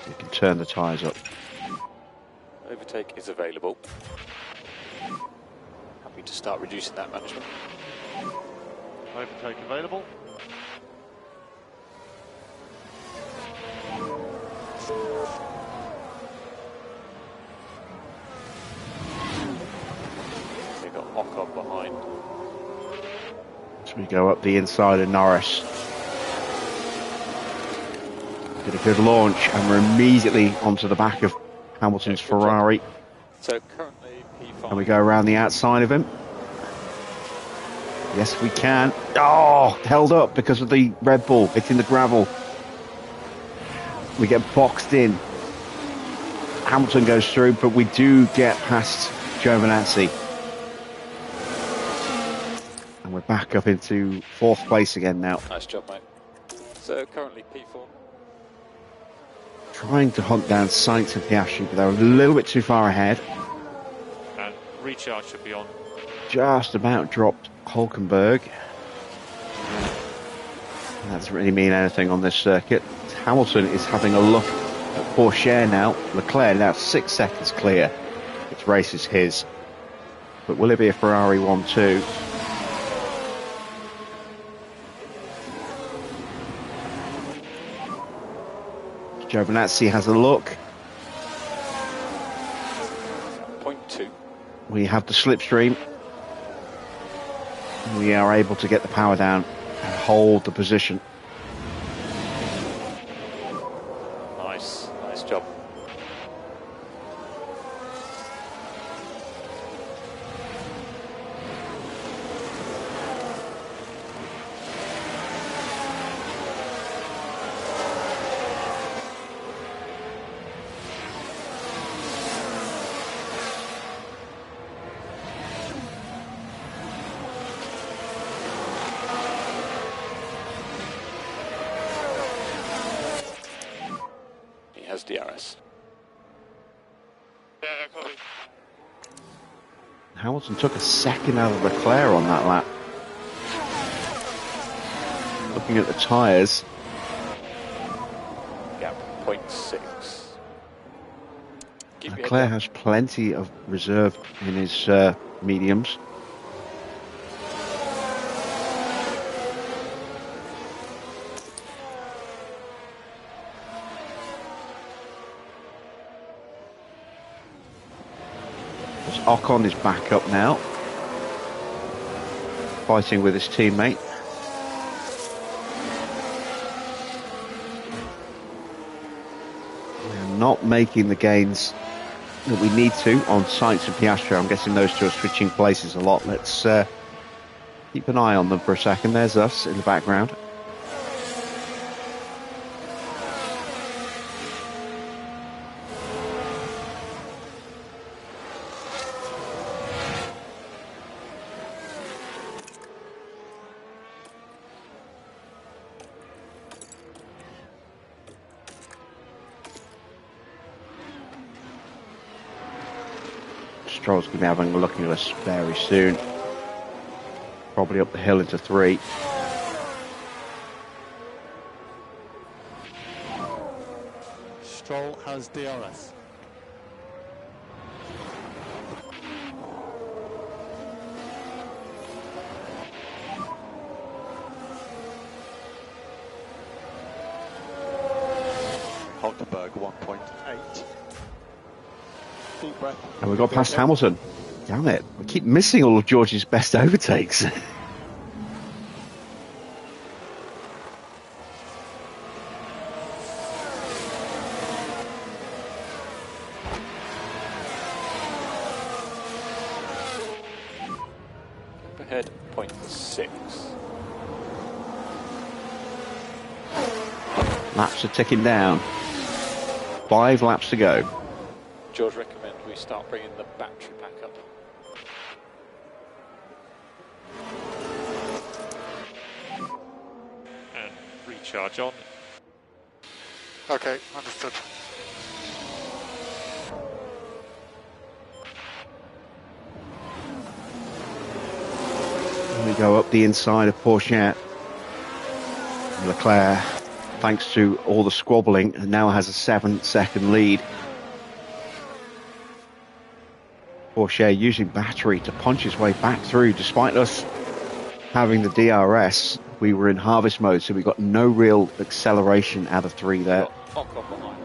we can turn the tyres up. Overtake is available. Happy to start reducing that management. Overtake available. They've got Ocon behind. So we go up the inside of Norris. Did a good launch and we're immediately onto the back of Hamilton's Ferrari. So currently P5. And we go around the outside of him. Yes, we can. Oh, held up because of the Red Bull hitting the gravel. We get boxed in. Hamilton goes through, but we do get past Giovinazzi. And we're back up into fourth place again now. Nice job, mate. So currently P4. Trying to hunt down Sainz and Piastri, but they're a little bit too far ahead. And recharge should be on. Just about dropped Hulkenberg. That doesn't really mean anything on this circuit. Hamilton is having a look at Porsche now. Leclerc now 6 seconds clear. Its race is his. But will it be a Ferrari 1-2? Giovinazzi has a look. 0.2. We have the slipstream. We are able to get the power down and hold the position. Nice job. He has DRS. Hamilton took a second out of Leclerc on that lap. Looking at the tyres. Gap 0.6. Leclerc has plenty of reserve in his mediums. Ocon is back up now, fighting with his teammate. We are not making the gains that we need to on Sainz and Piastri. I'm guessing those two are switching places a lot. Let's keep an eye on them for a second. There's us in the background. Stroll's going to be having a look at us very soon. Probably up the hill into 3. Stroll has DRS. Hulkenberg 1.8. Deep breath. And we got past Hamilton. Damn it. We keep missing all of George's best overtakes. Ahead 0.6. Laps are ticking down. 5 laps to go. George recommend we start bringing the battery back up. And recharge on. Okay, understood. We go up the inside of Porsche. Leclerc, thanks to all the squabbling, now has a 7-second lead. Porsche using battery to punch his way back through. Despite us having the DRS, we were in harvest mode, so we got no real acceleration out of 3 there. Ocon behind.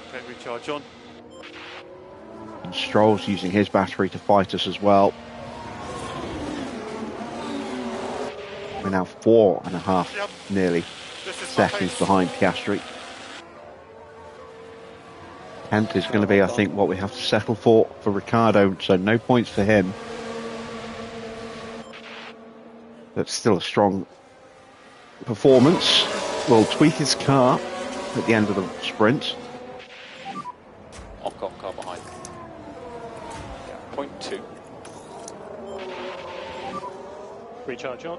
Okay, recharge on. And Stroll's using his battery to fight us as well. We're now 4.5 nearly seconds behind Piastri. 10th is going to be, I think, what we have to settle for Ricciardo, so no points for him. But still a strong performance. Will tweak his car at the end of the sprint. Ocon car behind. Yeah, 0.2. Recharge on.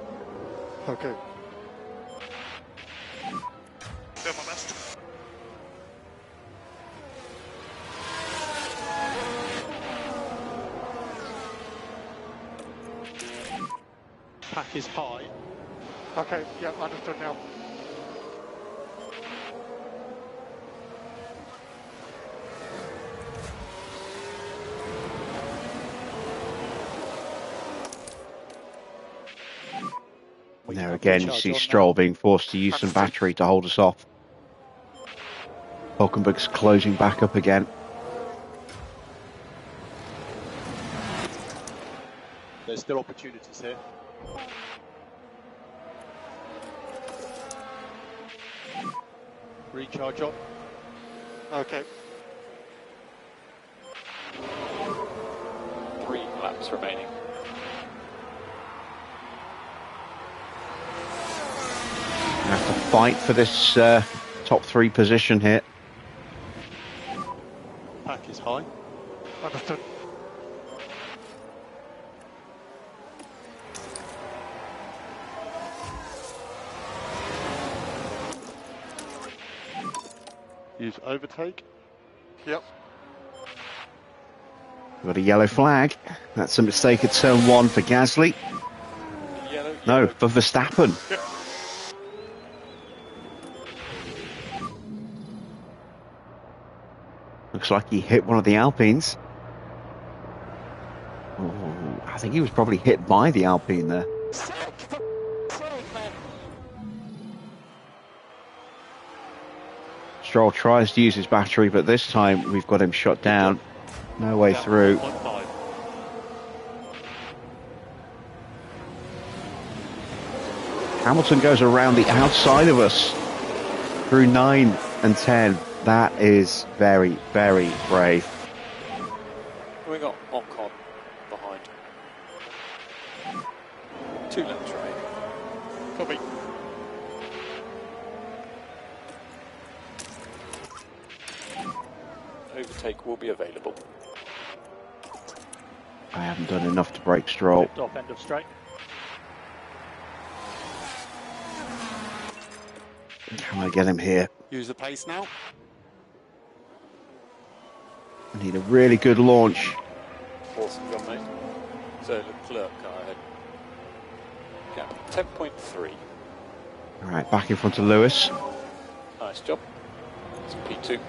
Okay. Do my best. Pack is high. Okay, yeah, understood now. Now again, you see Stroll being forced to use some battery to hold us off. Hulkenberg's closing back up again. There's still opportunities here. Recharge on. Okay. 3 laps remaining. We have to fight for this top 3 position here. Pack is high. Understood. Use overtake. Yep. Got a yellow flag. That's a mistake at turn 1 for Gasly. Yellow. No, for Verstappen. Looks like he hit one of the Alpines. Oh, I think he was probably hit by the Alpine there. Stroll tries to use his battery, but this time we've got him shut down. No way through. 1.5. Hamilton goes around the outside of us through 9 and 10. That is very, very brave. We got Ocon behind. 2 laps remaining. Copy. Overtake will be available. I haven't done enough to break Stroll. Top end of straight. Can I get him here? Use the pace now. I need a really good launch. Awesome job, mate. So Leclerc car ahead. Gap 10.3. All right, back in front of Lewis. Nice job. It's P2.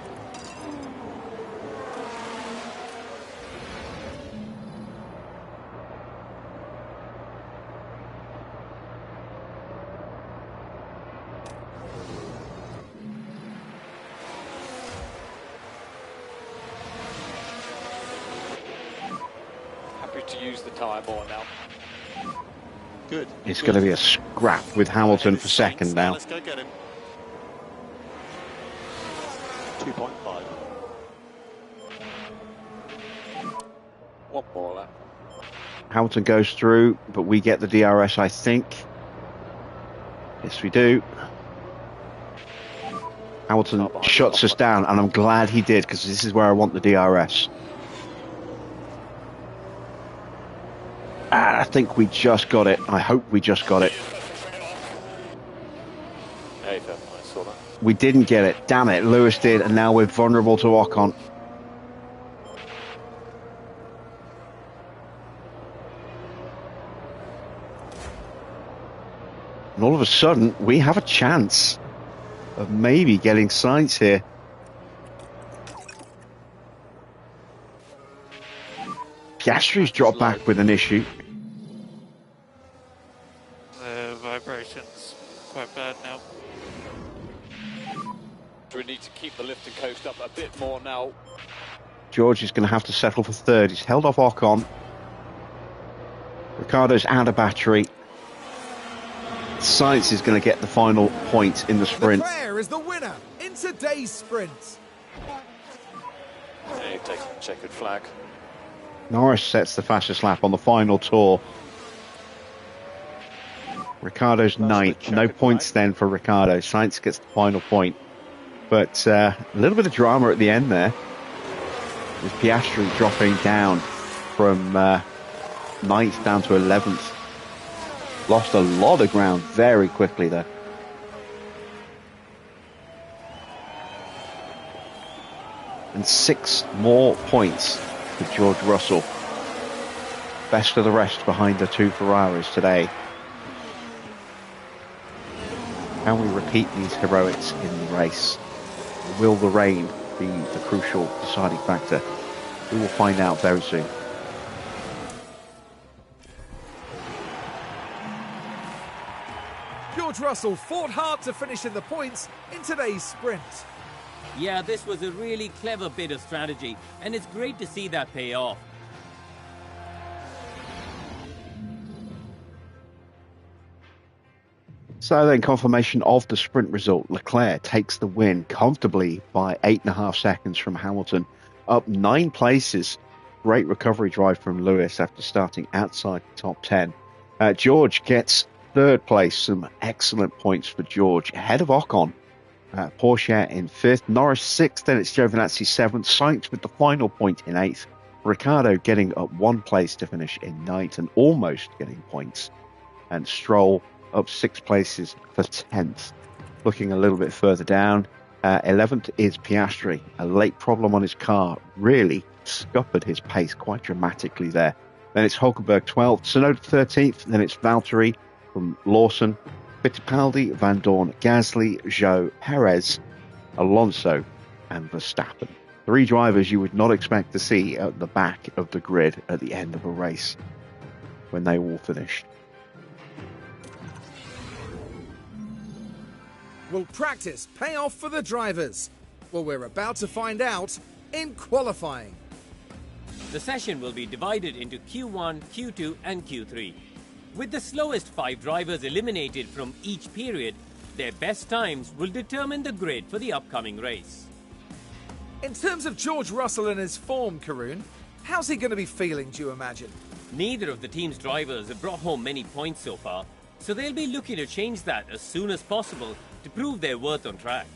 To use the tyre more now. Good. It's going to be a scrap with Hamilton for second now. Let's go get him. 2.5. One more lap. Hamilton goes through, but we get the DRS, I think. Yes, we do. Hamilton shuts us down, and I'm glad he did, because this is where I want the DRS. I think we just got it. I hope we just got it. Hey, I saw that. We didn't get it. Damn it. Lewis did, and now we're vulnerable to Ocon. And all of a sudden, we have a chance of maybe getting Sainz here. Piastri's dropped back with an issue. The vibrations quite bad now. Do we need to keep the lift and coast up a bit more now? George is going to have to settle for third. He's held off Ocon. Ricciardo's out of battery. Sainz is going to get the final point in the sprint. Leclerc is the winner in today's sprint. Hey, take a checkered flag. Norris sets the fastest lap on the final tour. Ricciardo's ninth. No points then for Ricciardo. Sainz gets the final point. But a little bit of drama at the end there. With Piastri dropping down from 9th down to 11th. Lost a lot of ground very quickly there. And 6 more points for George Russell. Best of the rest behind the 2 Ferraris today. Can we repeat these heroics in the race? Will the rain be the crucial deciding factor? We will find out very soon. George Russell fought hard to finish in the points in today's sprint. Yeah, this was a really clever bit of strategy, and it's great to see that pay off. So then, confirmation of the sprint result. Leclerc takes the win comfortably by 8.5 seconds from Hamilton, up 9 places. Great recovery drive from Lewis after starting outside the top 10. George gets 3rd place, some excellent points for George, ahead of Ocon. Porsche in 5th, Norris 6th, then it's Giovinazzi 7th, Sainz with the final point in 8th. Ricciardo getting up 1 place to finish in 9th and almost getting points. And Stroll up 6 places for 10th. Looking a little bit further down, 11th is Piastri. A late problem on his car really scuppered his pace quite dramatically there. Then it's Hulkenberg 12th, Tsunoda 13th, then it's Valtteri from Lawson, Fittipaldi, Van Dorn, Gasly, Zhou, Perez, Alonso, and Verstappen. 3 drivers you would not expect to see at the back of the grid at the end of a race when they all finished. Will practice pay off for the drivers? Well, we're about to find out in qualifying. The session will be divided into Q1, Q2 and Q3. With the slowest 5 drivers eliminated from each period, their best times will determine the grid for the upcoming race. In terms of George Russell and his form, Karun, how's he going to be feeling, do you imagine? Neither of the team's drivers have brought home many points so far, so they'll be looking to change that as soon as possible to prove their worth on track.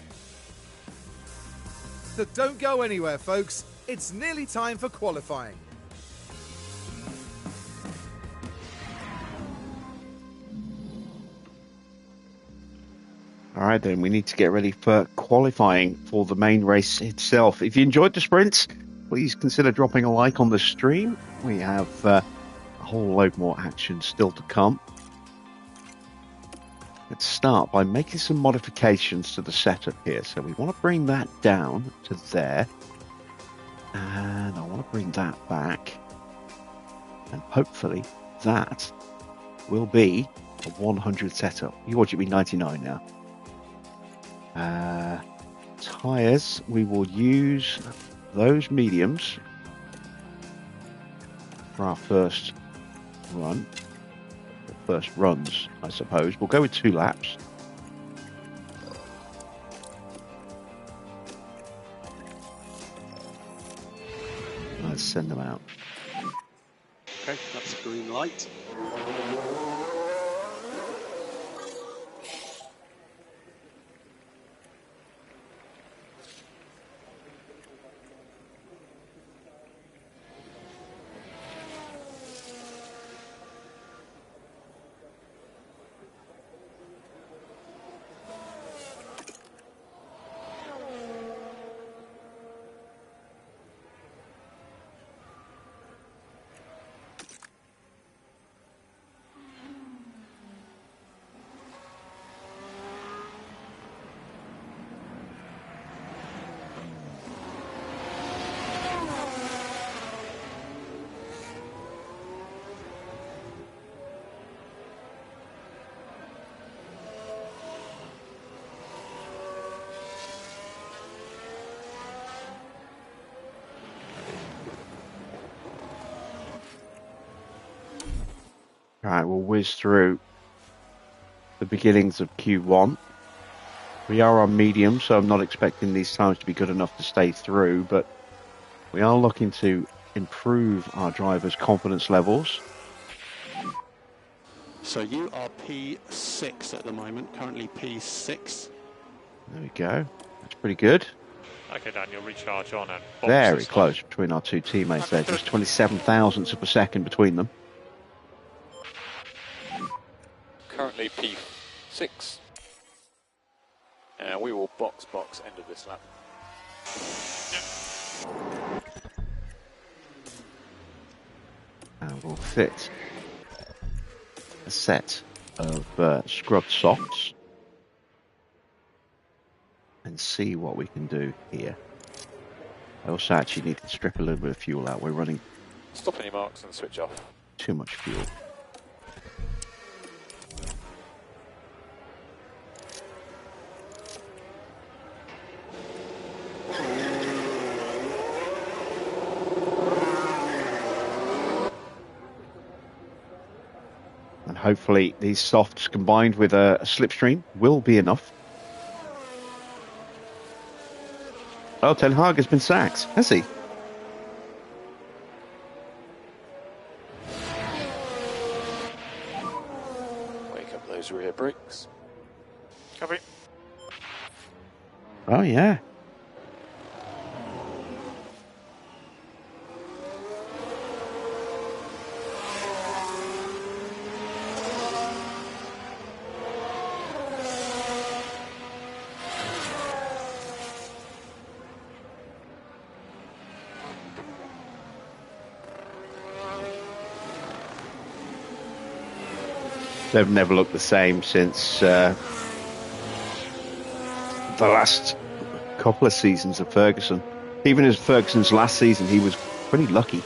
So don't go anywhere, folks. It's nearly time for qualifying. All right, then we need to get ready for qualifying for the main race itself. If you enjoyed the sprints, please consider dropping a like on the stream. We have a whole load more action still to come. Let's start by making some modifications to the setup here. So we want to bring that down to there. And I want to bring that back. And hopefully that will be a 100 setup. You watch it be 99 now. Tyres, we will use those mediums for our first run. First runs, I suppose. We'll go with 2 laps. Let's send them out. Okay, that's a green light. Alright, we'll whiz through the beginnings of Q1. We are on medium, so I'm not expecting these times to be good enough to stay through, but we are looking to improve our drivers' confidence levels. So you are P6 at the moment, currently P6. There we go. That's pretty good. Okay, Daniel, recharge on and box Very this close between our 2 teammates there. Just 27 thousandths of a second between them. Currently P6. And we will box end of this lap. And we'll fit a set of scrubbed softs and see what we can do here. I also actually need to strip a little bit of fuel out. We're running Stop any marks and switch off. too much fuel. And hopefully these softs combined with a slipstream will be enough. Oh, Ten Hag has been sacked, has he? Wake up those rear brakes. Copy. Oh, yeah. They've never looked the same since the last couple of seasons of Ferguson. Even as Ferguson's last season, he was pretty lucky.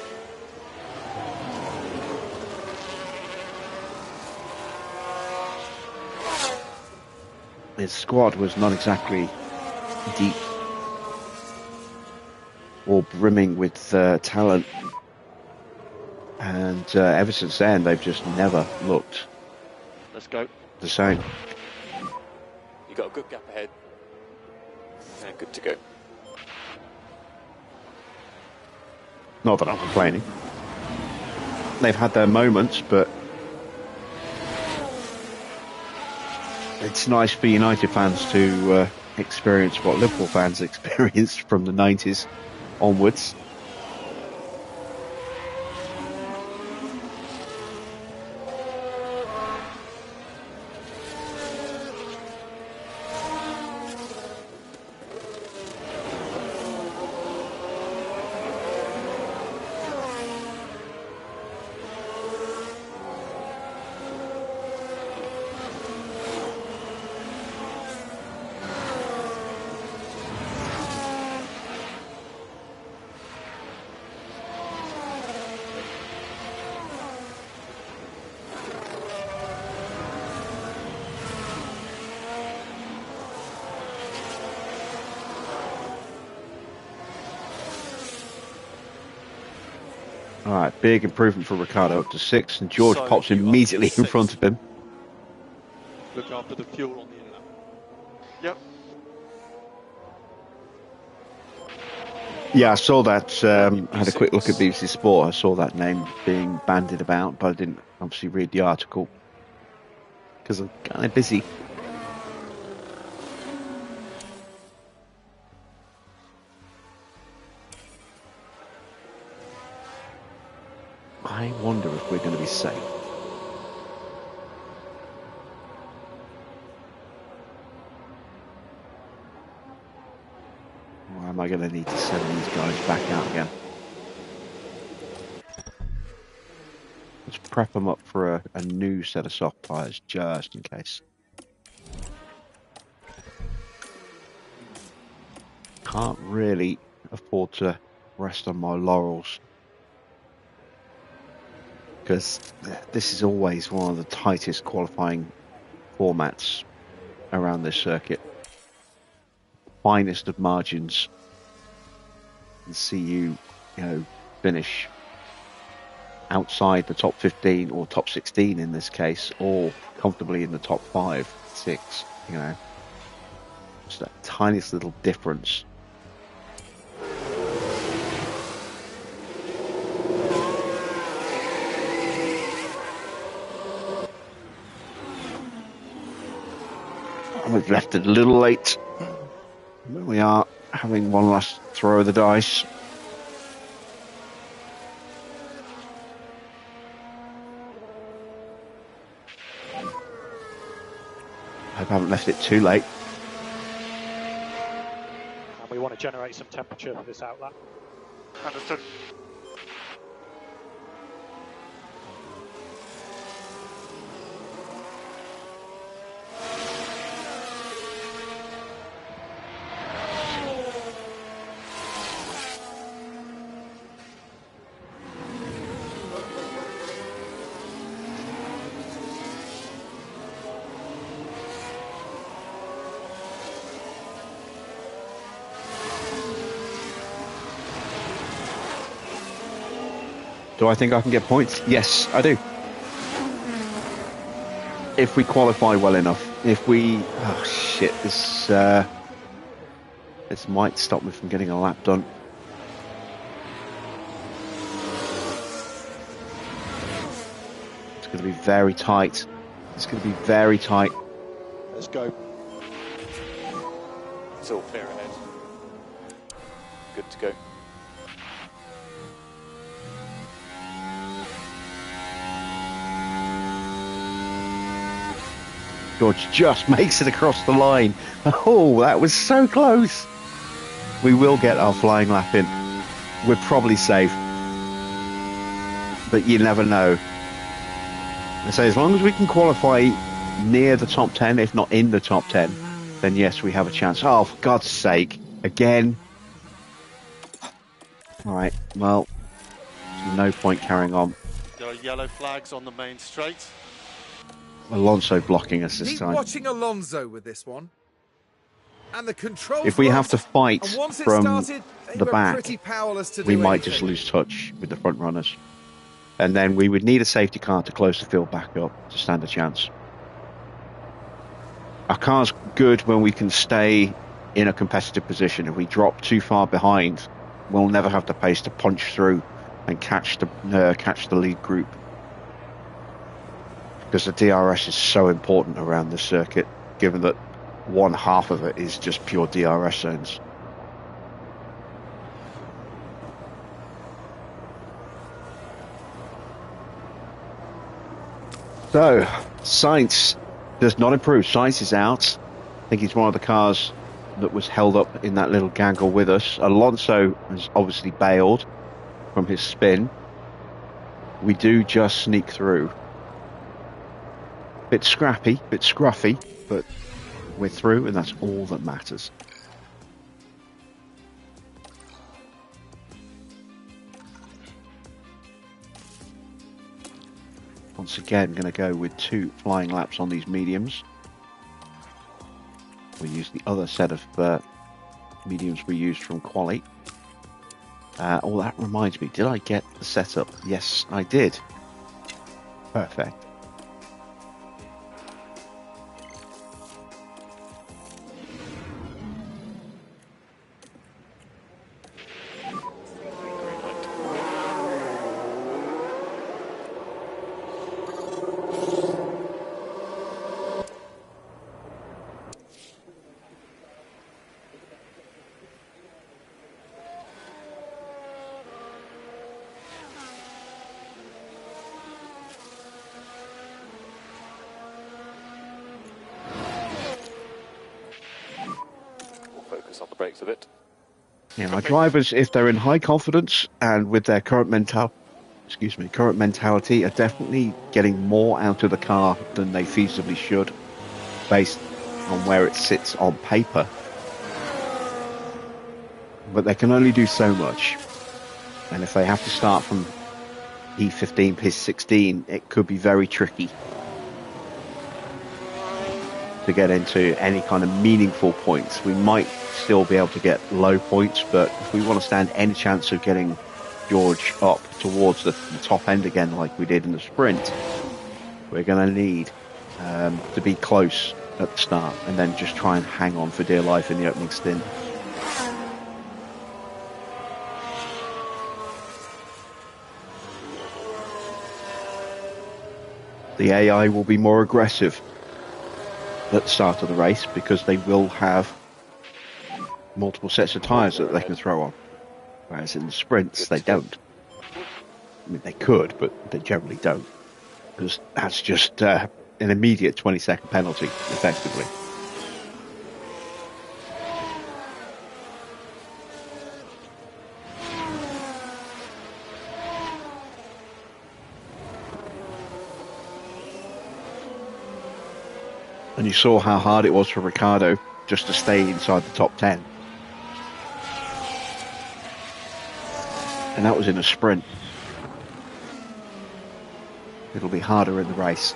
His squad was not exactly deep or brimming with talent, and ever since then they've just never looked the same. You got a good gap ahead. Yeah, good to go. Not that I'm complaining. They've had their moments, but it's nice for United fans to experience what Liverpool fans experienced from the 90s onwards. Alright, big improvement for Ricciardo up to 6, and George pops immediately in front of him. Look after the fuel on the inlet. Yep. Yeah, I saw that. I had a quick look at BBC Sport. I saw that name being bandied about, but I didn't obviously read the article because I'm kind of busy. I wonder if we're going to be safe. Or am I going to need to send these guys back out again? Let's prep them up for a new set of soft tyres, just in case. Can't really afford to rest on my laurels, because this is always one of the tightest qualifying formats around this circuit. Finest of margins, and see you know, finish outside the top 15 or top 16 in this case, or comfortably in the top 5, 6, you know. Just that tiniest little difference. We've left it a little late, but we are having one last throw of the dice. I hope I haven't left it too late. And we want to generate some temperature for this outlet. Understood. Do I think I can get points? Yes, I do. If we qualify well enough. If we... Oh, shit. This might stop me from getting a lap done. It's going to be very tight. It's going to be very tight. Let's go. It's all clear ahead. Good to go. George just makes it across the line. Oh, that was so close. We will get our flying lap in. We're probably safe, but you never know. I say as long as we can qualify near the top 10, if not in the top 10, then yes, we have a chance. Oh, for God's sake, again. All right, well, no point carrying on. There are yellow flags on the main straight. Alonso blocking us this Keep time. watching Alonso with this one. And the controls If we have worked, to fight and once it from started, they the were back, pretty powerless to we do might anything. just lose touch with the front runners. And then we would need a safety car to close the field back up to stand a chance. Our car's good when we can stay in a competitive position. If we drop too far behind, we'll never have the pace to punch through and catch the lead group. Because the DRS is so important around this circuit, given that one half of it is just pure DRS zones. So, Sainz does not improve. Sainz is out. I think he's one of the cars that was held up in that little gaggle with us. Alonso has obviously bailed from his spin. We do just sneak through. Bit scrappy, bit scruffy, but we're through, and that's all that matters. Once again, going to go with 2 flying laps on these mediums. We use the other set of mediums we used from Quali. Oh, that reminds me, did I get the setup? Yes, I did. Perfect. Focus on the brakes a bit. Yeah, our drivers, if they're in high confidence and with their current mentality, are definitely getting more out of the car than they feasibly should, based on where it sits on paper. But they can only do so much, and if they have to start from P15, P16, it could be very tricky to get into any kind of meaningful points. We might still be able to get low points, but if we want to stand any chance of getting George up towards the top end again like we did in the sprint, we're going to need to be close at the start and then just try and hang on for dear life in the opening stint. The AI will be more aggressive at the start of the race because they will have multiple sets of tyres that they can throw on, whereas in the sprints they don't. I mean, they could, but they generally don't, because that's just an immediate 20-second penalty, effectively. And you saw how hard it was for Ricciardo just to stay inside the top 10. And that was in a sprint. It'll be harder in the race.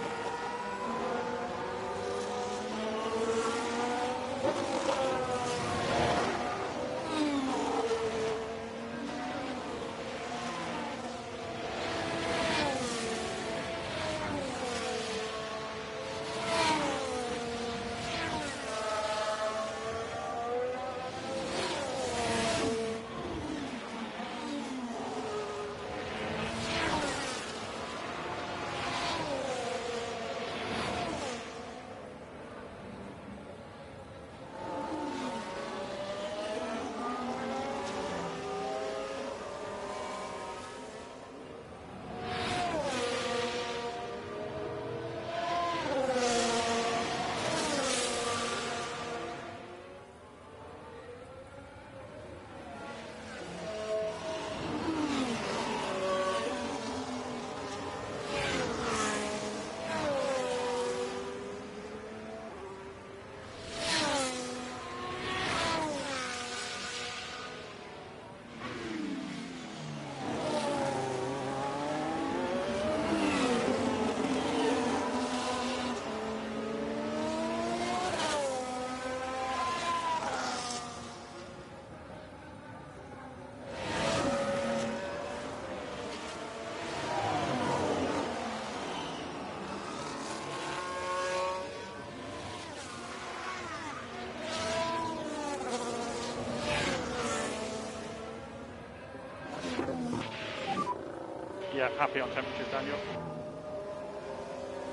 Yeah, happy on temperatures, Daniel.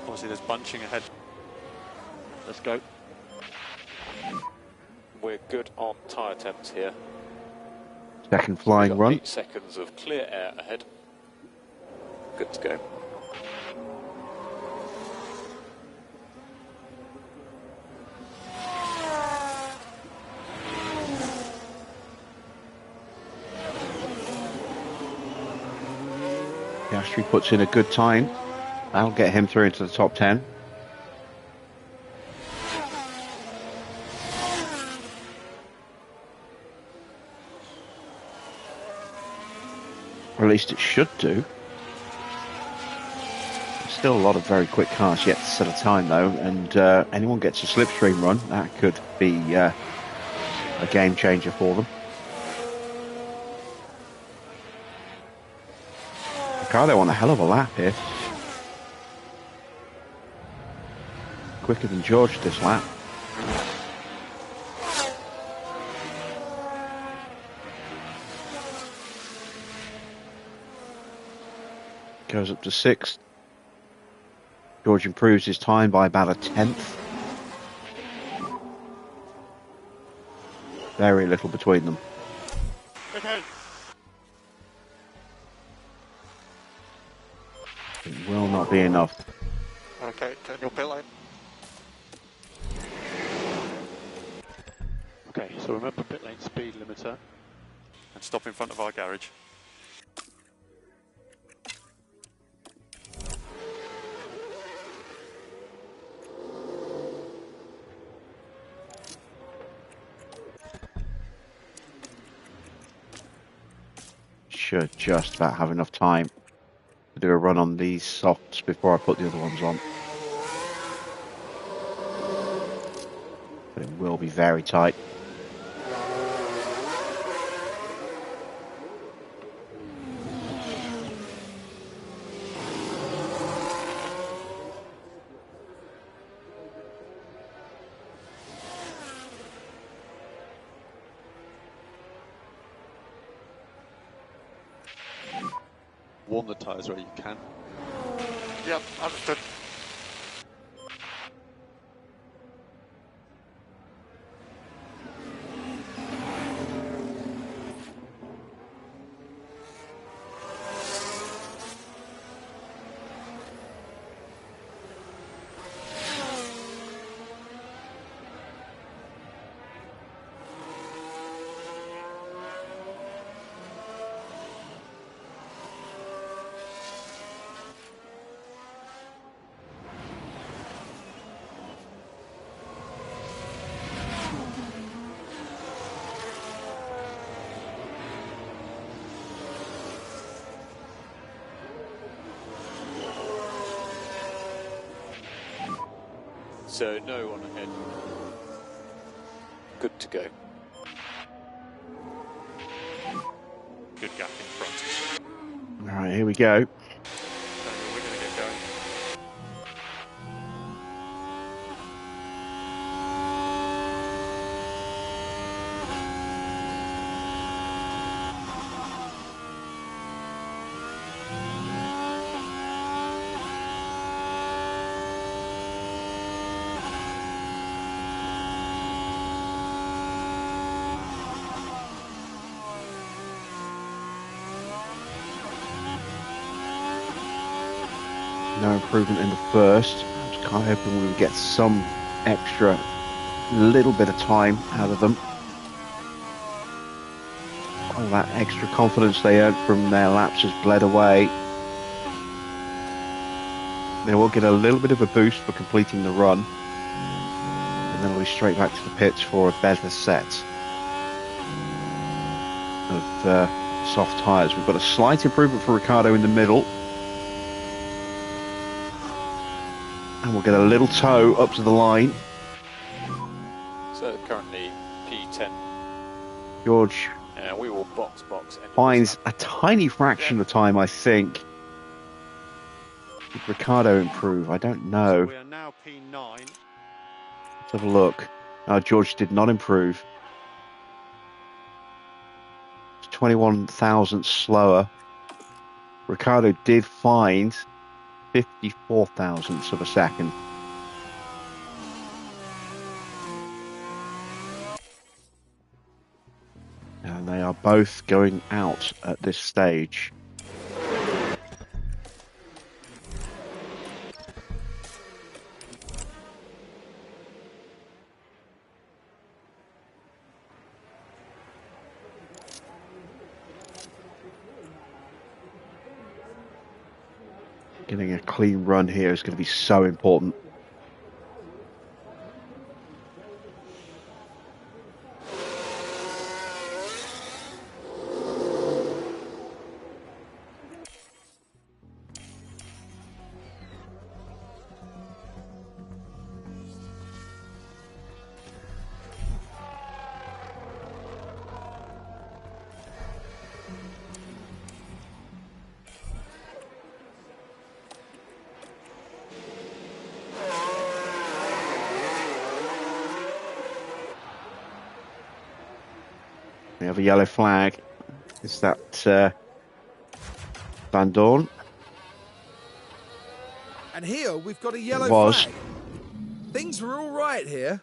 Obviously, there's bunching ahead. Let's go. We're good on tyre temps here. Second We've flying got run. 8 seconds of clear air ahead. Good to go. Piastri puts in a good time. That'll get him through into the top 10. Or at least it should do. Still a lot of very quick cars yet to set a time though, and anyone gets a slipstream run, that could be a game changer for them. Ricciardo on a hell of a lap here. Quicker than George this lap. Goes up to 6th. George improves his time by about a 10th. Very little between them. Okay. It will not be enough. Okay, turn your pit lane. Okay, so remember pit lane speed limiter. And stop in front of our garage. Should just about have enough time to do a run on these softs before I put the other ones on. But it will be very tight. Warm the tyres where you can. Yep, understood. So no one ahead. Good to go. Good gap in front. Alright, here we go. Daniel, we're going to get going. No improvement in the first. I was kind of hoping we would get some extra little bit of time out of them. All that extra confidence they earned from their laps has bled away. They will get a little bit of a boost for completing the run, and then we'll be straight back to the pits for a better set of soft tyres. We've got a slight improvement for Ricciardo in the middle. And we'll get a little toe up to the line. So currently P10. George We will box. finds a tiny fraction of the time, I think. Did Ricciardo improve? I don't know. So we are now P9. Let's have a look. George did not improve. It's 21 thousandths slower. Ricciardo did find 54 thousandths of a second. And they are both going out at this stage. Getting a clean run here is going to be so important. We have a yellow flag. Is that Van Dorn? And here we've got a yellow flag. Things were all right here.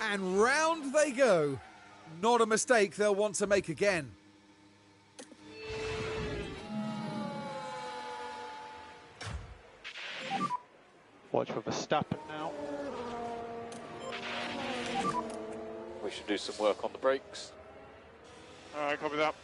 And round they go. Not a mistake they'll want to make again. Watch for Verstappen now. We should do some work on the brakes. Alright, copy that.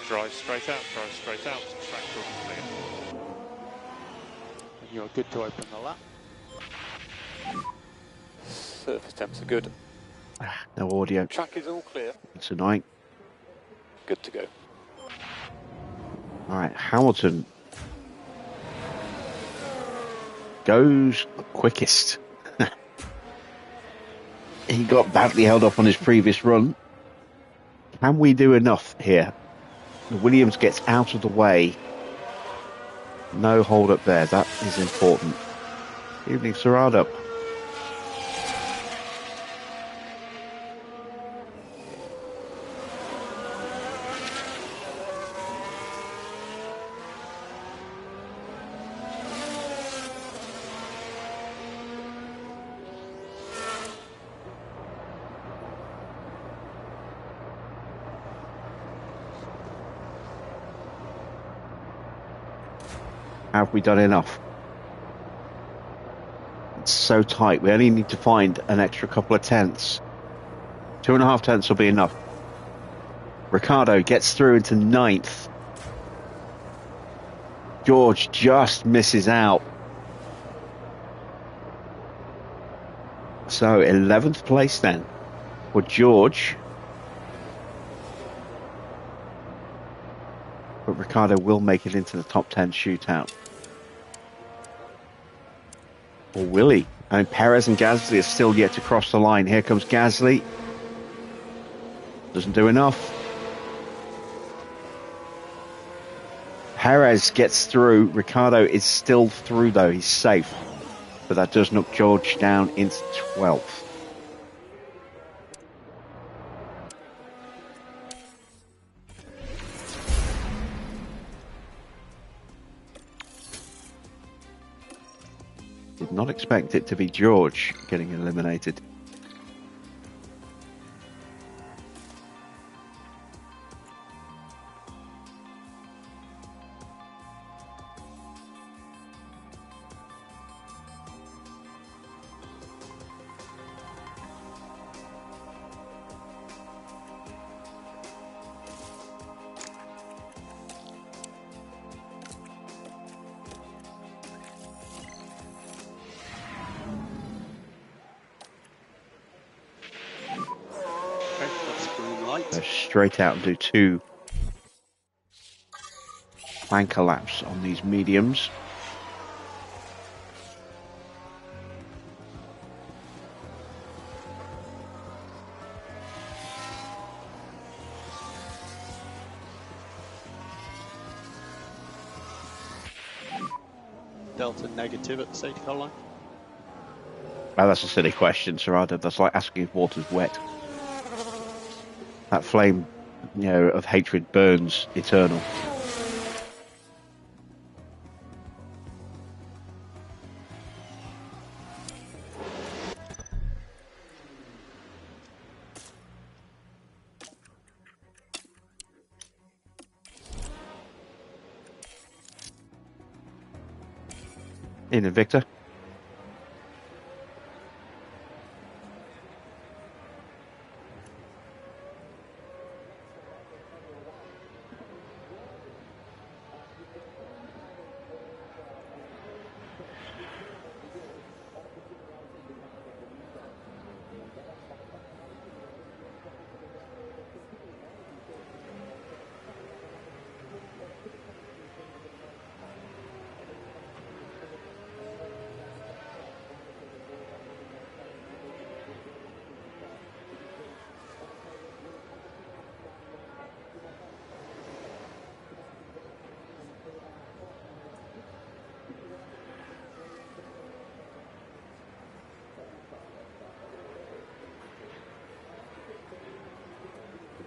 Drive straight out, track will be clear. And you're good to open the lap. Surface temps are good. No audio. Track is all clear. It's annoying. Good to go. All right, Hamilton goes quickest. He got badly held up on his previous run. Can we do enough here? Williams gets out of the way. No hold up there. That is important. Evening, Ricciardo. Have we done enough? It's so tight. We only need to find an extra couple of tenths. 2.5 tenths will be enough. Ricciardo gets through into 9th. George just misses out. So 11th place then for George. But Ricciardo will make it into the top 10 shootout. Or will he? And Perez and Gasly are still yet to cross the line. Here comes Gasly. Doesn't do enough. Perez gets through. Ricciardo is still through though. He's safe. But that does knock George down into 12th. Did not expect it to be George getting eliminated. Green light. Go straight out and do 2 flanker laps on these mediums. Delta negative at the safety car line. Oh, that's a silly question, Ricciardo. That's like asking if water's wet. That flame, of hatred burns eternal. In Victor.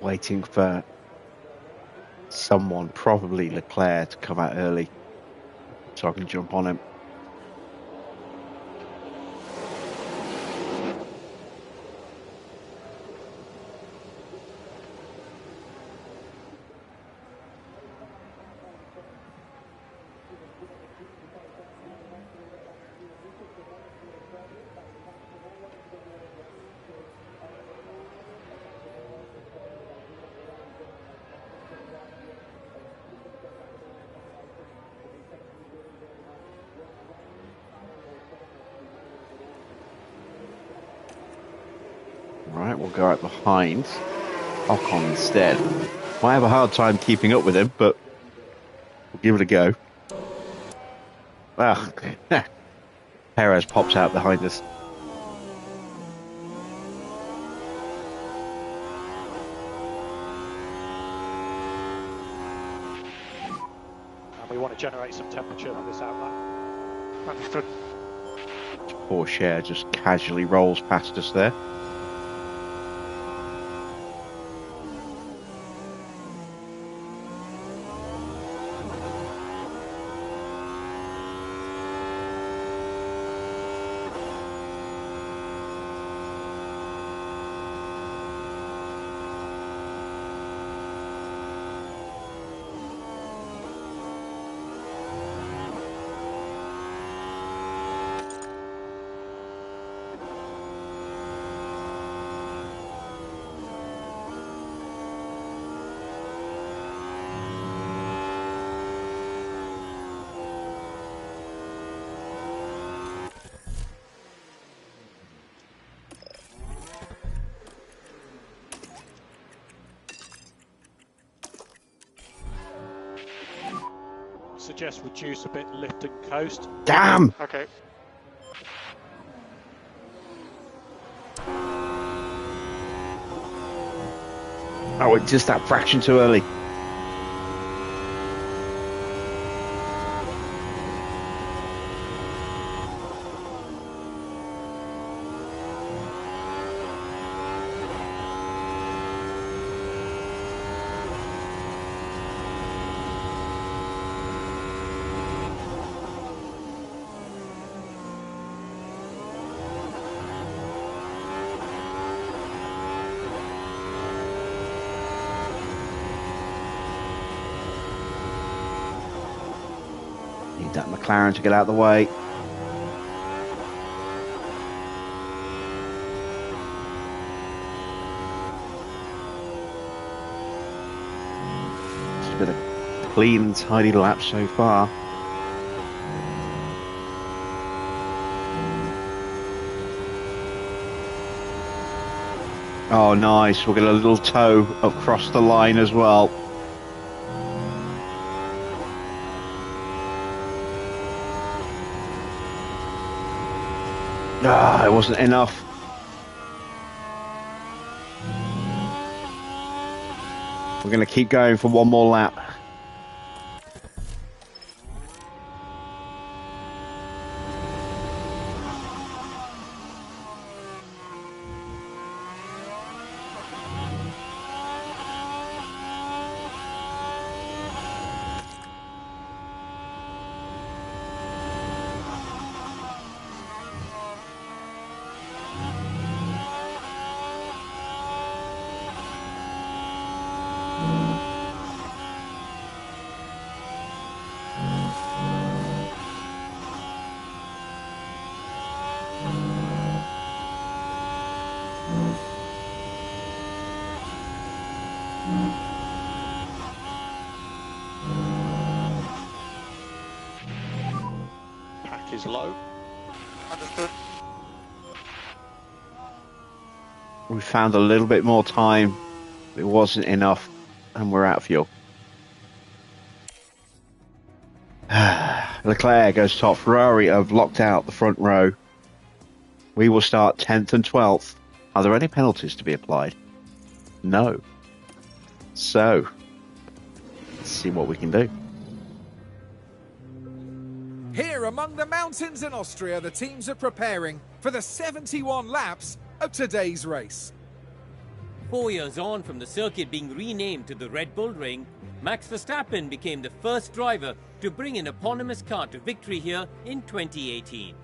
Waiting for someone, probably Leclerc, to come out early so I can jump on him. Right, we'll go out behind Ocon instead. Might have a hard time keeping up with him, but we'll give it a go. Ah, Perez pops out behind us. And we want to generate some temperature on this outlet. Understood. Poor Cher just casually rolls past us there. Suggest reduce a bit, lift and coast. Damn! Okay. Oh, it's just that fraction too early. Need that McLaren to get out of the way. Just been a clean and tidy lap so far. Oh, nice. We'll get a little toe across the line as well. Ah, it wasn't enough. We're going to keep going for one more lap. Pack is low. Understood. We found a little bit more time. It wasn't enough, and we're out of fuel. Leclerc goes top. Ferrari have locked out the front row. We will start 10th and 12th. Are there any penalties to be applied? No. So, let's see what we can do. Here among the mountains in Austria, the teams are preparing for the 71 laps of today's race. 4 years on from the circuit being renamed to the Red Bull Ring, Max Verstappen became the first driver to bring an eponymous car to victory here in 2018.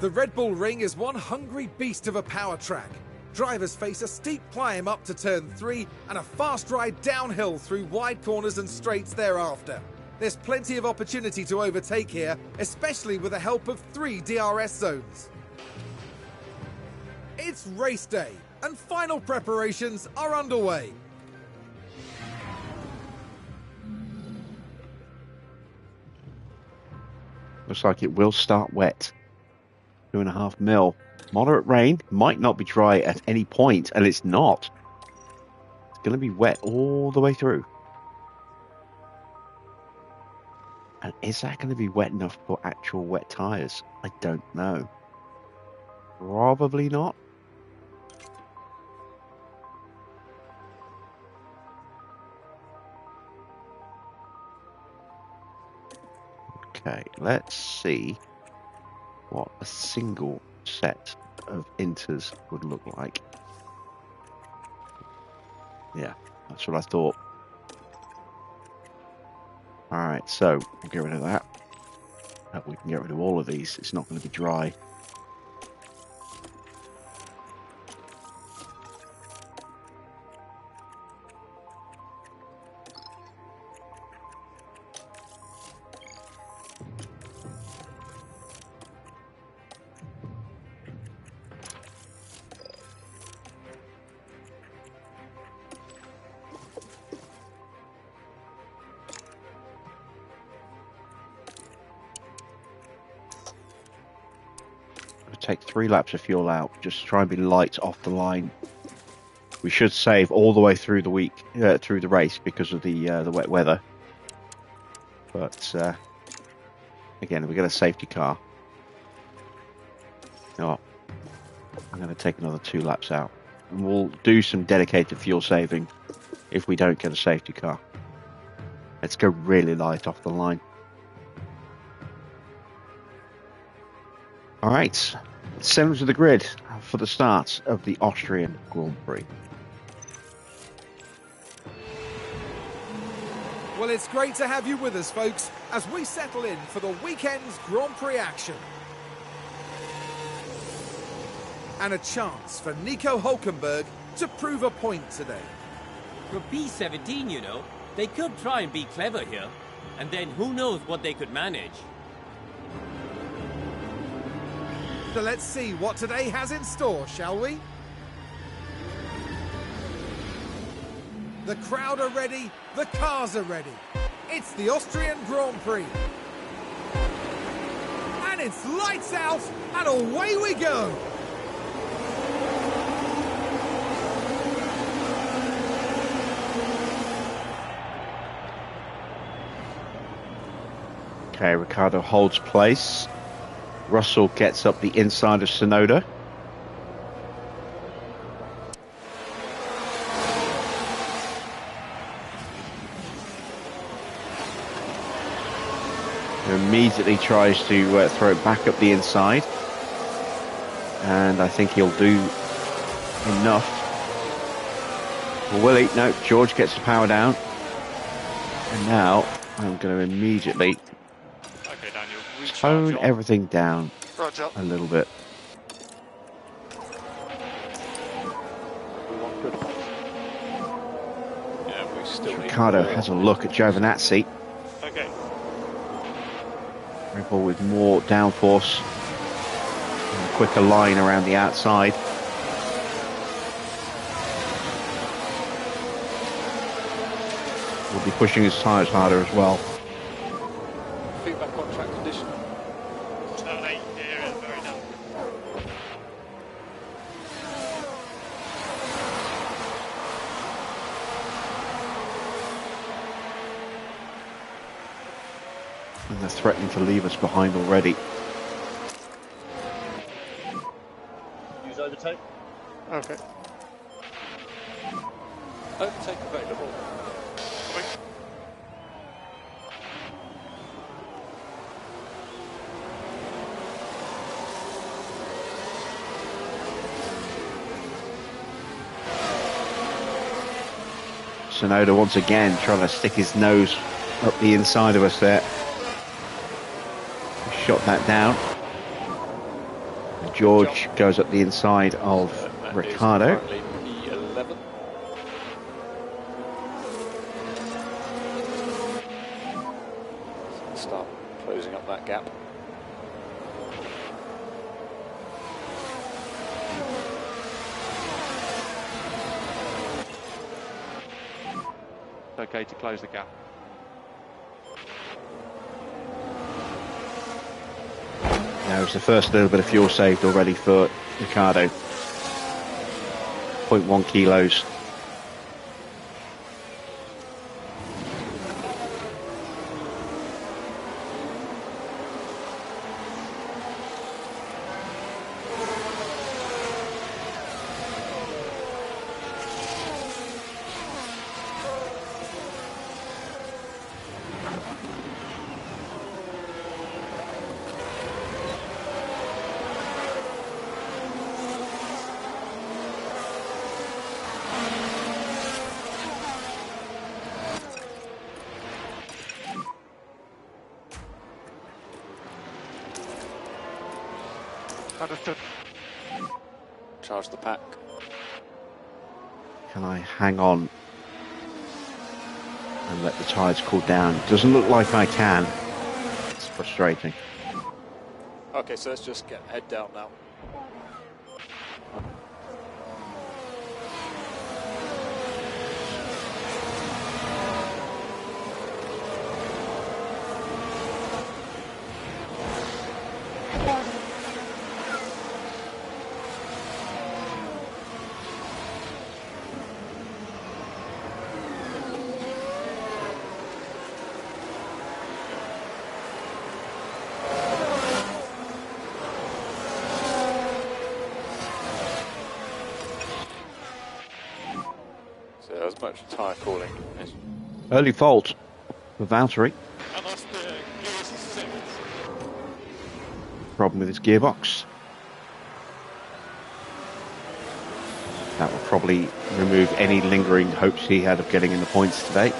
The Red Bull Ring is one hungry beast of a power track. Drivers face a steep climb up to turn 3 and a fast ride downhill through wide corners and straights thereafter. There's plenty of opportunity to overtake here, especially with the help of 3 DRS zones. It's race day, and final preparations are underway. Looks like it will start wet. 2.5 mil. Moderate rain. Might not be dry at any point, and it's not. It's going to be wet all the way through. And is that going to be wet enough for actual wet tyres? I don't know. Probably not. Okay, let's see what a single set of inters would look like. Yeah, that's what I thought. Alright, so we'll get rid of that. We can get rid of all of these. It's not going to be dry. Take 3 laps of fuel out. Just try and be light off the line. We should save all the way through the week, through the race, because of the wet weather. But again, we get a safety car. You know what? I'm going to take another 2 laps out, and we'll do some dedicated fuel saving if we don't get a safety car. Let's go really light off the line. All right. 7th of the grid for the start of the Austrian Grand Prix. Well, it's great to have you with us, folks, as we settle in for the weekend's Grand Prix action. And a chance for Nico Hülkenberg to prove a point today. For P17, you know, they could try and be clever here, and then who knows what they could manage. So let's see what today has in store, shall we? The crowd are ready, the cars are ready. It's the Austrian Grand Prix. And it's lights out, and away we go. Okay, Ricciardo holds place. Russell gets up the inside of Sonoda. Who immediately tries to throw it back up the inside. And I think he'll do enough. Or will he? No, George gets the power down. And now I'm going to immediately Okay, Daniel. Recharge tone on. everything down Roger. a little bit. We want good pace. Yeah, we still need Ricciardo more. has a look at Giovinazzi. Okay. Red Bull with more downforce. And a quicker line around the outside. Will be pushing his tyres harder as well. Feedback on track condition. Turn 8 here and very down. And they're threatening to leave us behind already. Use overtake. Okay. Overtake available. Sonoda once again trying to stick his nose up the inside of us there. Shot that down. George goes up the inside of That Ricciardo. is currently P11. So start closing up that gap. Okay to close the gap. Now it's the first little bit of fuel saved already for Ricciardo. 0.1 kilos. Understood. Charge the pack. Can I hang on and let the tyres cool down? Doesn't look like I can. It's frustrating. Okay, so let's just get head down now. So as much tyre cooling as Early fault for Valtteri. And that's the gears set. Problem with his gearbox. That will probably remove any lingering hopes he had of getting in the points today.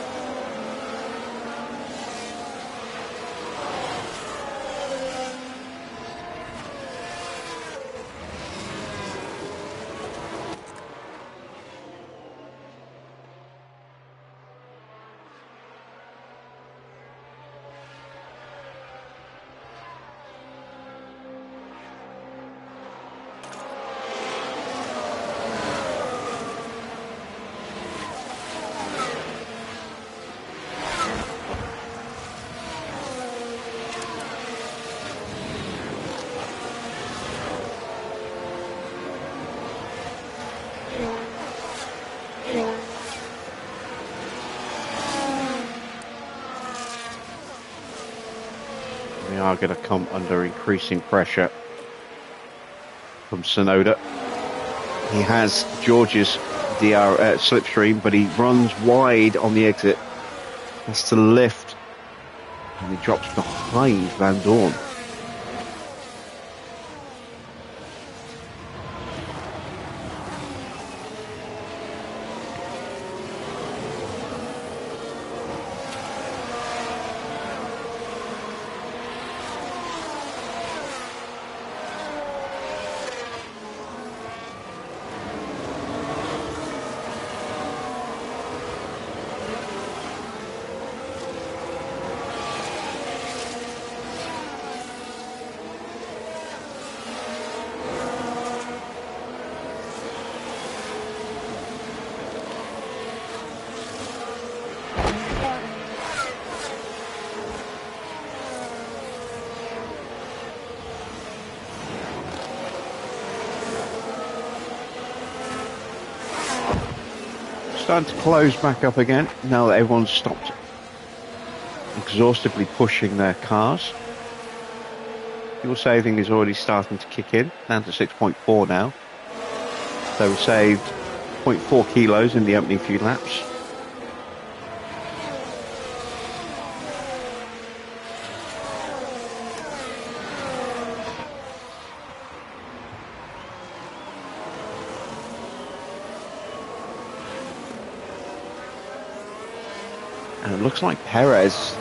are going to come under increasing pressure from Sonoda. He has George's slipstream, but he runs wide on the exit. Has to lift, and he drops behind Van Dorn. Starting to close back up again now that everyone's stopped exhaustively pushing their cars. Fuel saving is already starting to kick in, down to 6.4 now. So we saved 0.4 kilos in the opening few laps. And it looks like Perez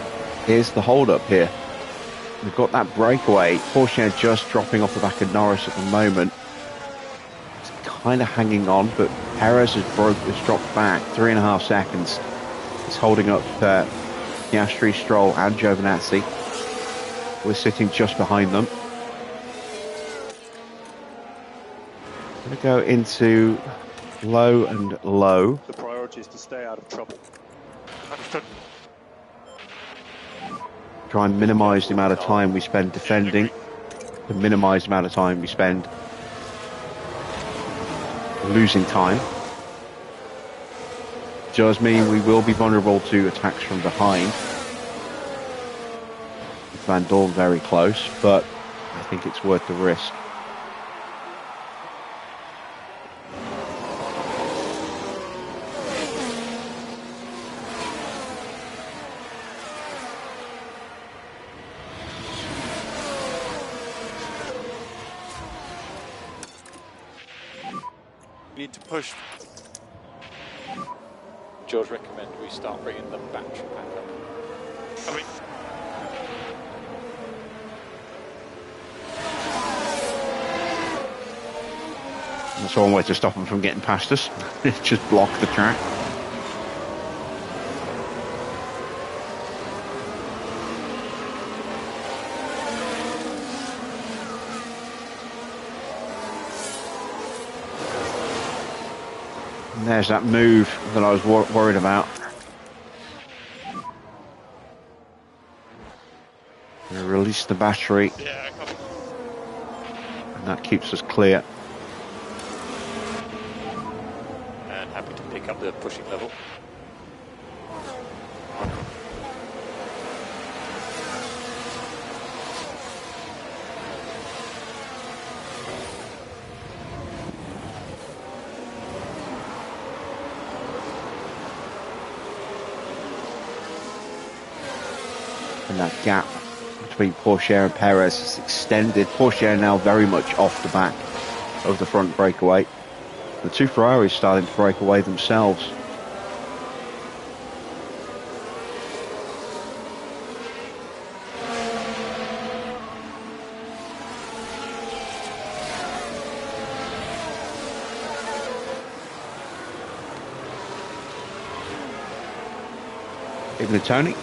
is the hold-up here. We've got that breakaway. Porsche just dropping off the back of Norris at the moment. It's kind of hanging on, but Perez has dropped back 3.5 seconds. It's holding up Piastri, Stroll and Giovinazzi. We're sitting just behind them. Going to go into low and low. The priority is to stay out of trouble. Try and minimise the amount of time we spend defending, to minimise the amount of time we spend losing time. Does mean we will be vulnerable to attacks from behind. Van Dorn very close, but I think it's worth the risk. Need to push. George recommend we start bringing the battery back up. I mean, That's one way to stop them from getting past us. Just block the track. And there's that move that I was worried about. Release the battery. yeah, I can't. And that keeps us clear. And happy to pick up the pushing level. And that gap between Porsche and Perez is extended. Porsche now very much off the back of the front breakaway. The two Ferraris starting to break away themselves. Even Tony.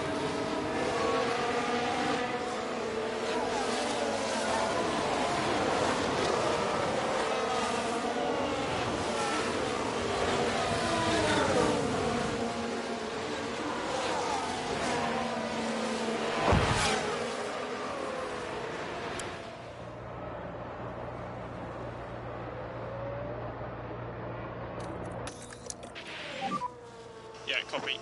Yeah, copy.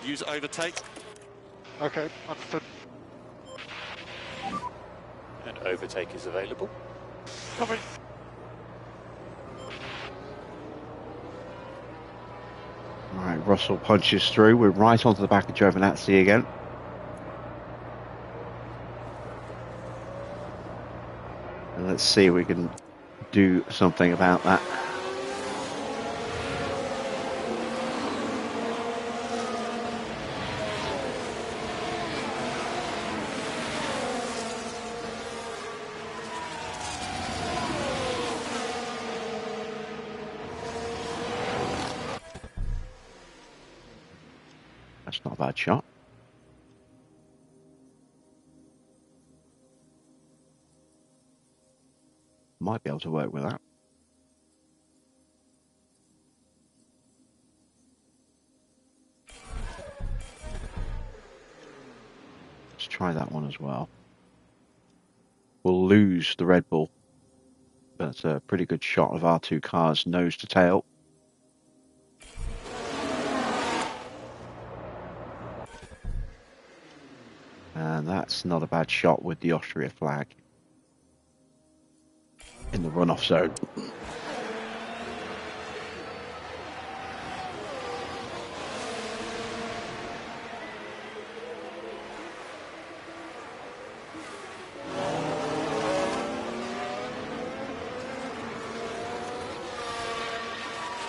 use overtake. Okay, understood. And overtake is available. Coming. Right, Russell punches through. We're right onto the back of Giovinazzi again. And let's see if we can do something about that. That's not a bad shot. Might be able to work with that. Let's try that one as well. We'll lose the Red Bull. That's a pretty good shot of our two cars nose to tail. And that's not a bad shot with the Austria flag in the runoff zone.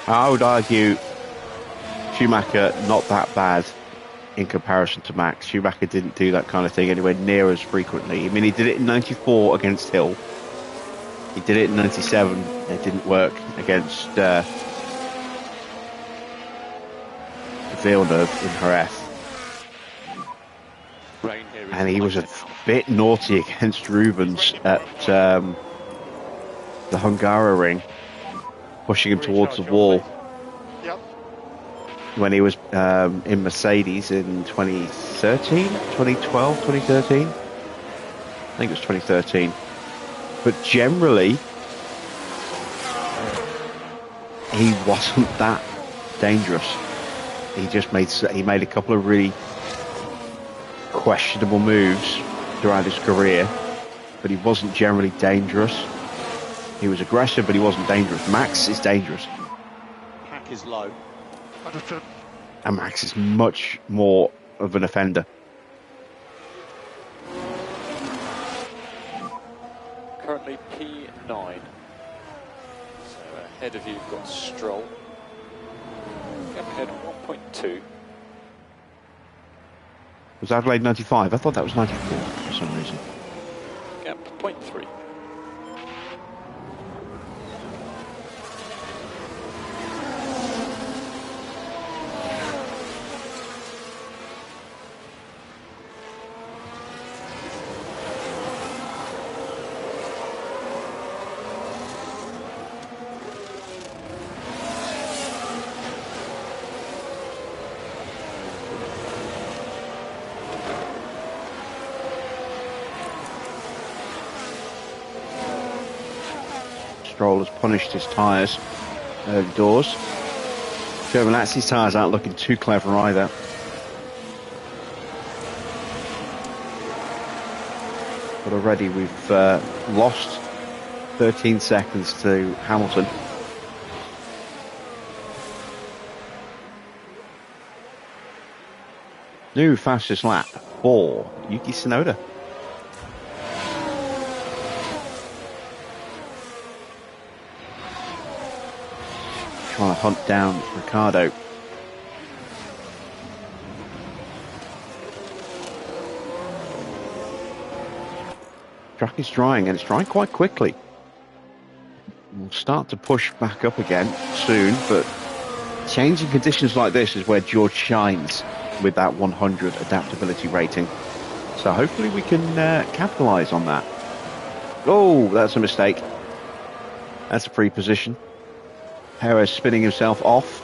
I would argue Schumacher not that bad in comparison to Max. Schumacher didn't do that kind of thing anywhere near as frequently. I mean, he did it in 94 against Hill. He did it in 97. It didn't work against Villeneuve in Jerez. And he was a bit naughty against Rubens at the Hungaroring, pushing him towards the wall. Yep. When he was in Mercedes in 2013, 2012, 2013. I think it was 2013. But generally, he wasn't that dangerous. He just made a couple of really questionable moves throughout his career, but he wasn't generally dangerous. He was aggressive, but he wasn't dangerous. Max is dangerous. Pack is low. Understood. And Max is much more of an offender. Currently P9. So ahead of you, you've got Stroll. Gap ahead 1.2. Was Adelaide 95? I thought that was 94 for some reason. Gap 0.3. Stroll has punished his tyres early doors. Giovinazzi's tyres aren't looking too clever either. But already we've lost 13 seconds to Hamilton. New fastest lap for Yuki Tsunoda. Trying to hunt down Ricciardo. Track is drying, and it's drying quite quickly. We'll start to push back up again soon, but changing conditions like this is where George shines with that 100 adaptability rating. So hopefully we can capitalise on that. Oh, that's a mistake. That's a free position. Perez spinning himself off.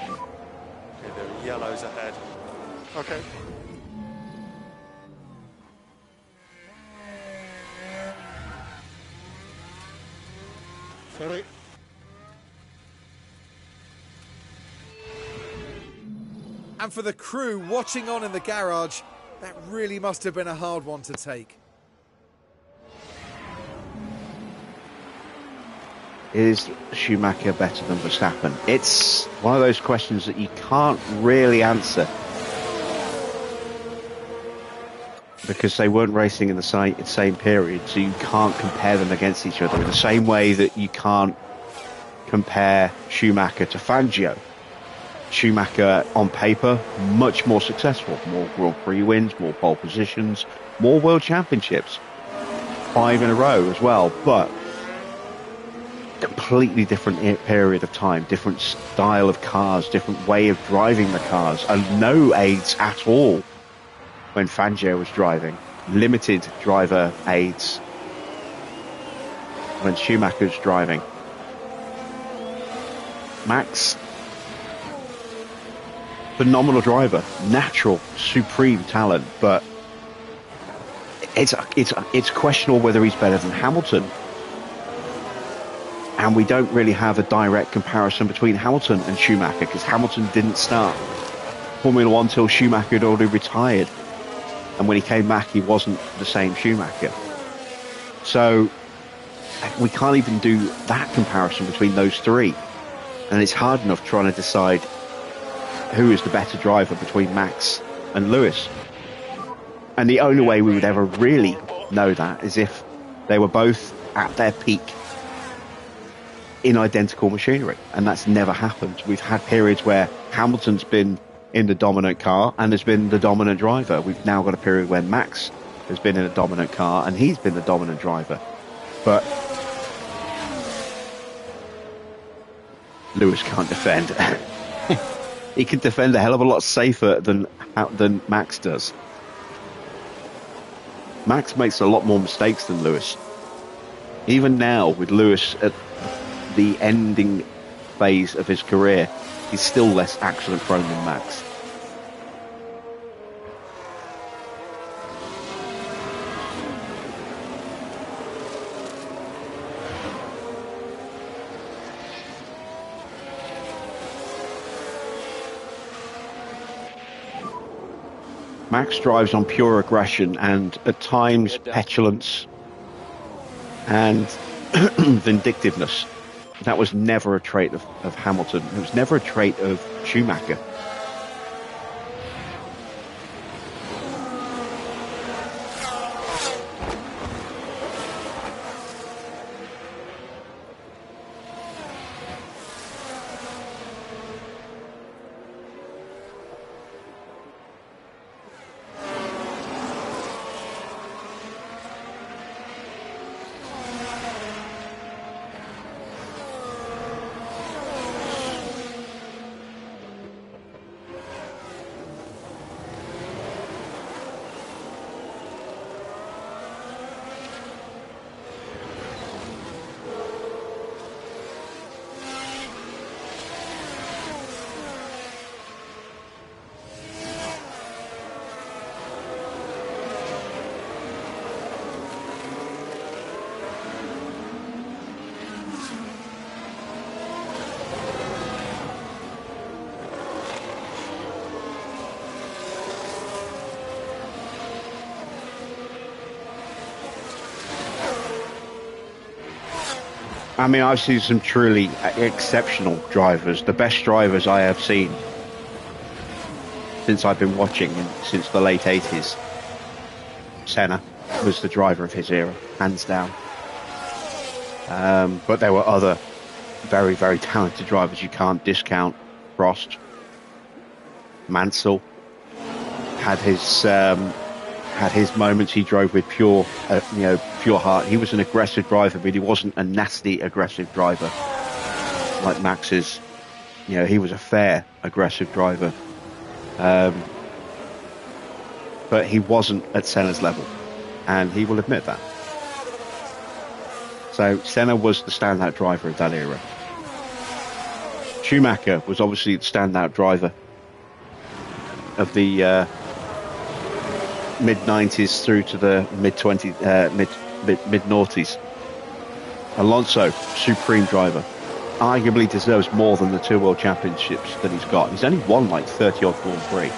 Okay, there are yellows ahead. Okay. Sorry. And for the crew watching on in the garage, that really must have been a hard one to take. Is Schumacher better than Verstappen? It's one of those questions that you can't really answer because they weren't racing in the same period, so you can't compare them against each other in the same way that you can't compare Schumacher to Fangio. Schumacher, on paper, much more successful. More Grand Prix wins, more pole positions, more World Championships. 5 in a row as well, but completely different period of time, different style of cars, different way of driving the cars, and no aids at all when Fangio was driving. Limited driver aids when Schumacher's driving. Max, phenomenal driver, natural, supreme talent, but it's questionable whether he's better than Hamilton. And we don't really have a direct comparison between Hamilton and Schumacher because Hamilton didn't start Formula One till Schumacher had already retired. And when he came back, he wasn't the same Schumacher. So we can't even do that comparison between those three. And it's hard enough trying to decide who is the better driver between Max and Lewis. And the only way we would ever really know that is if they were both at their peak in identical machinery, and that's never happened. We've had periods where Hamilton's been in the dominant car and has been the dominant driver. We've now got a period where Max has been in a dominant car and he's been the dominant driver. But Lewis can't defend. He can defend a hell of a lot safer than Max does. Max makes a lot more mistakes than Lewis. Even now, with Lewis at the ending phase of his career, he's still less accident prone than Max. Max drives on pure aggression and at times petulance and vindictiveness. That was never a trait of Hamilton. It was never a trait of Schumacher. I mean, I've seen some truly exceptional drivers, the best drivers I have seen since I've been watching, since the late 80s. Senna was the driver of his era, hands down. But there were other very, very talented drivers you can't discount. Prost, Mansell had his moments. He drove with pure heart. He was an aggressive driver, but he wasn't a nasty aggressive driver like Max is. He was a fair aggressive driver, but he wasn't at Senna's level, and he will admit that. So Senna was the standout driver of that era. Schumacher was obviously the standout driver of the mid-90s through to the mid-noughties. Alonso, supreme driver. arguably deserves more than the 2 World Championships that he's got. He's only won like 30 odd Grand Prix.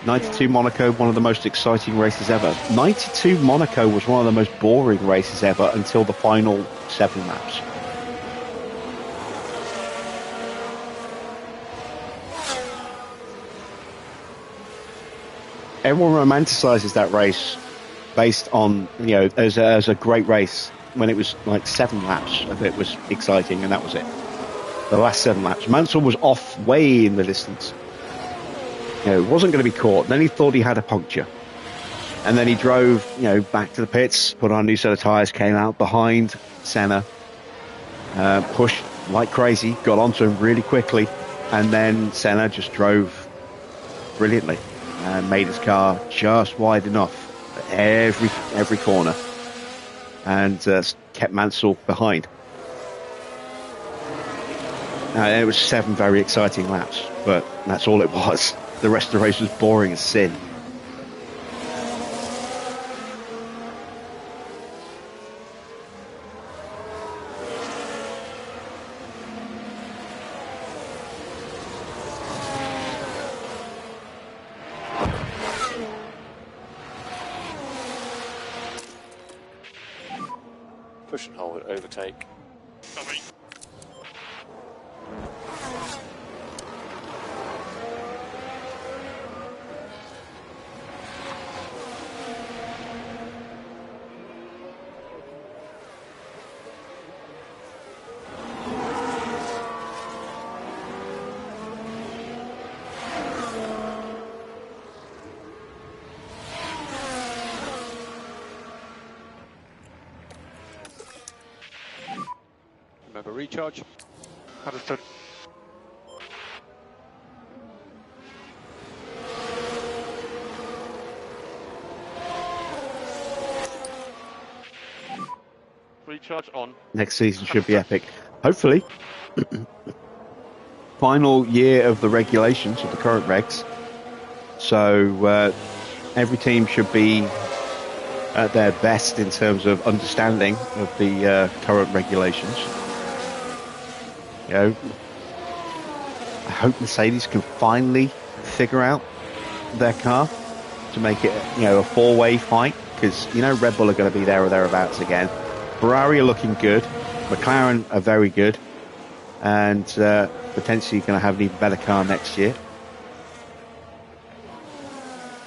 '92 Monaco, one of the most exciting races ever. '92 Monaco was one of the most boring races ever until the final 7 laps. Everyone romanticizes that race based on, as a great race when it was like 7 laps of it was exciting, and that was it. The last 7 laps. Mansell was off way in the distance. Wasn't going to be caught. Then he thought he had a puncture. And then he drove, back to the pits, put on a new set of tyres, came out behind Senna, pushed like crazy, got onto him really quickly, and then Senna just drove brilliantly and made his car just wide enough for every corner, and kept Mansell behind. It was 7 very exciting laps, but that's all it was. The rest of the race was boring as sin. Push and hold, overtake. Copy. Remember, recharge. Understood. Recharge on. Next season should be epic. Hopefully. Final year of the regulations, of the current regs. So every team should be at their best in terms of understanding of the current regulations. I hope Mercedes can finally figure out their car to make it, a 4-way fight, because Red Bull are going to be there or thereabouts again. Ferrari are looking good. McLaren are very good, and potentially going to have an even better car next year.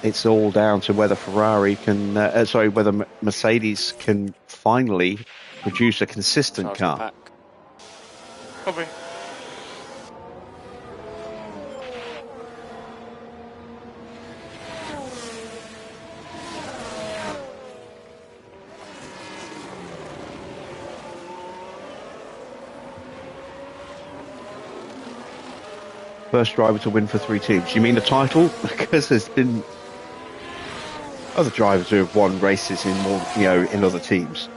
It's all down to whether whether Mercedes can finally produce a consistent car. Copy. First driver to win for 3 teams. You mean the title? Because there's been other drivers who have won races in more, in other teams.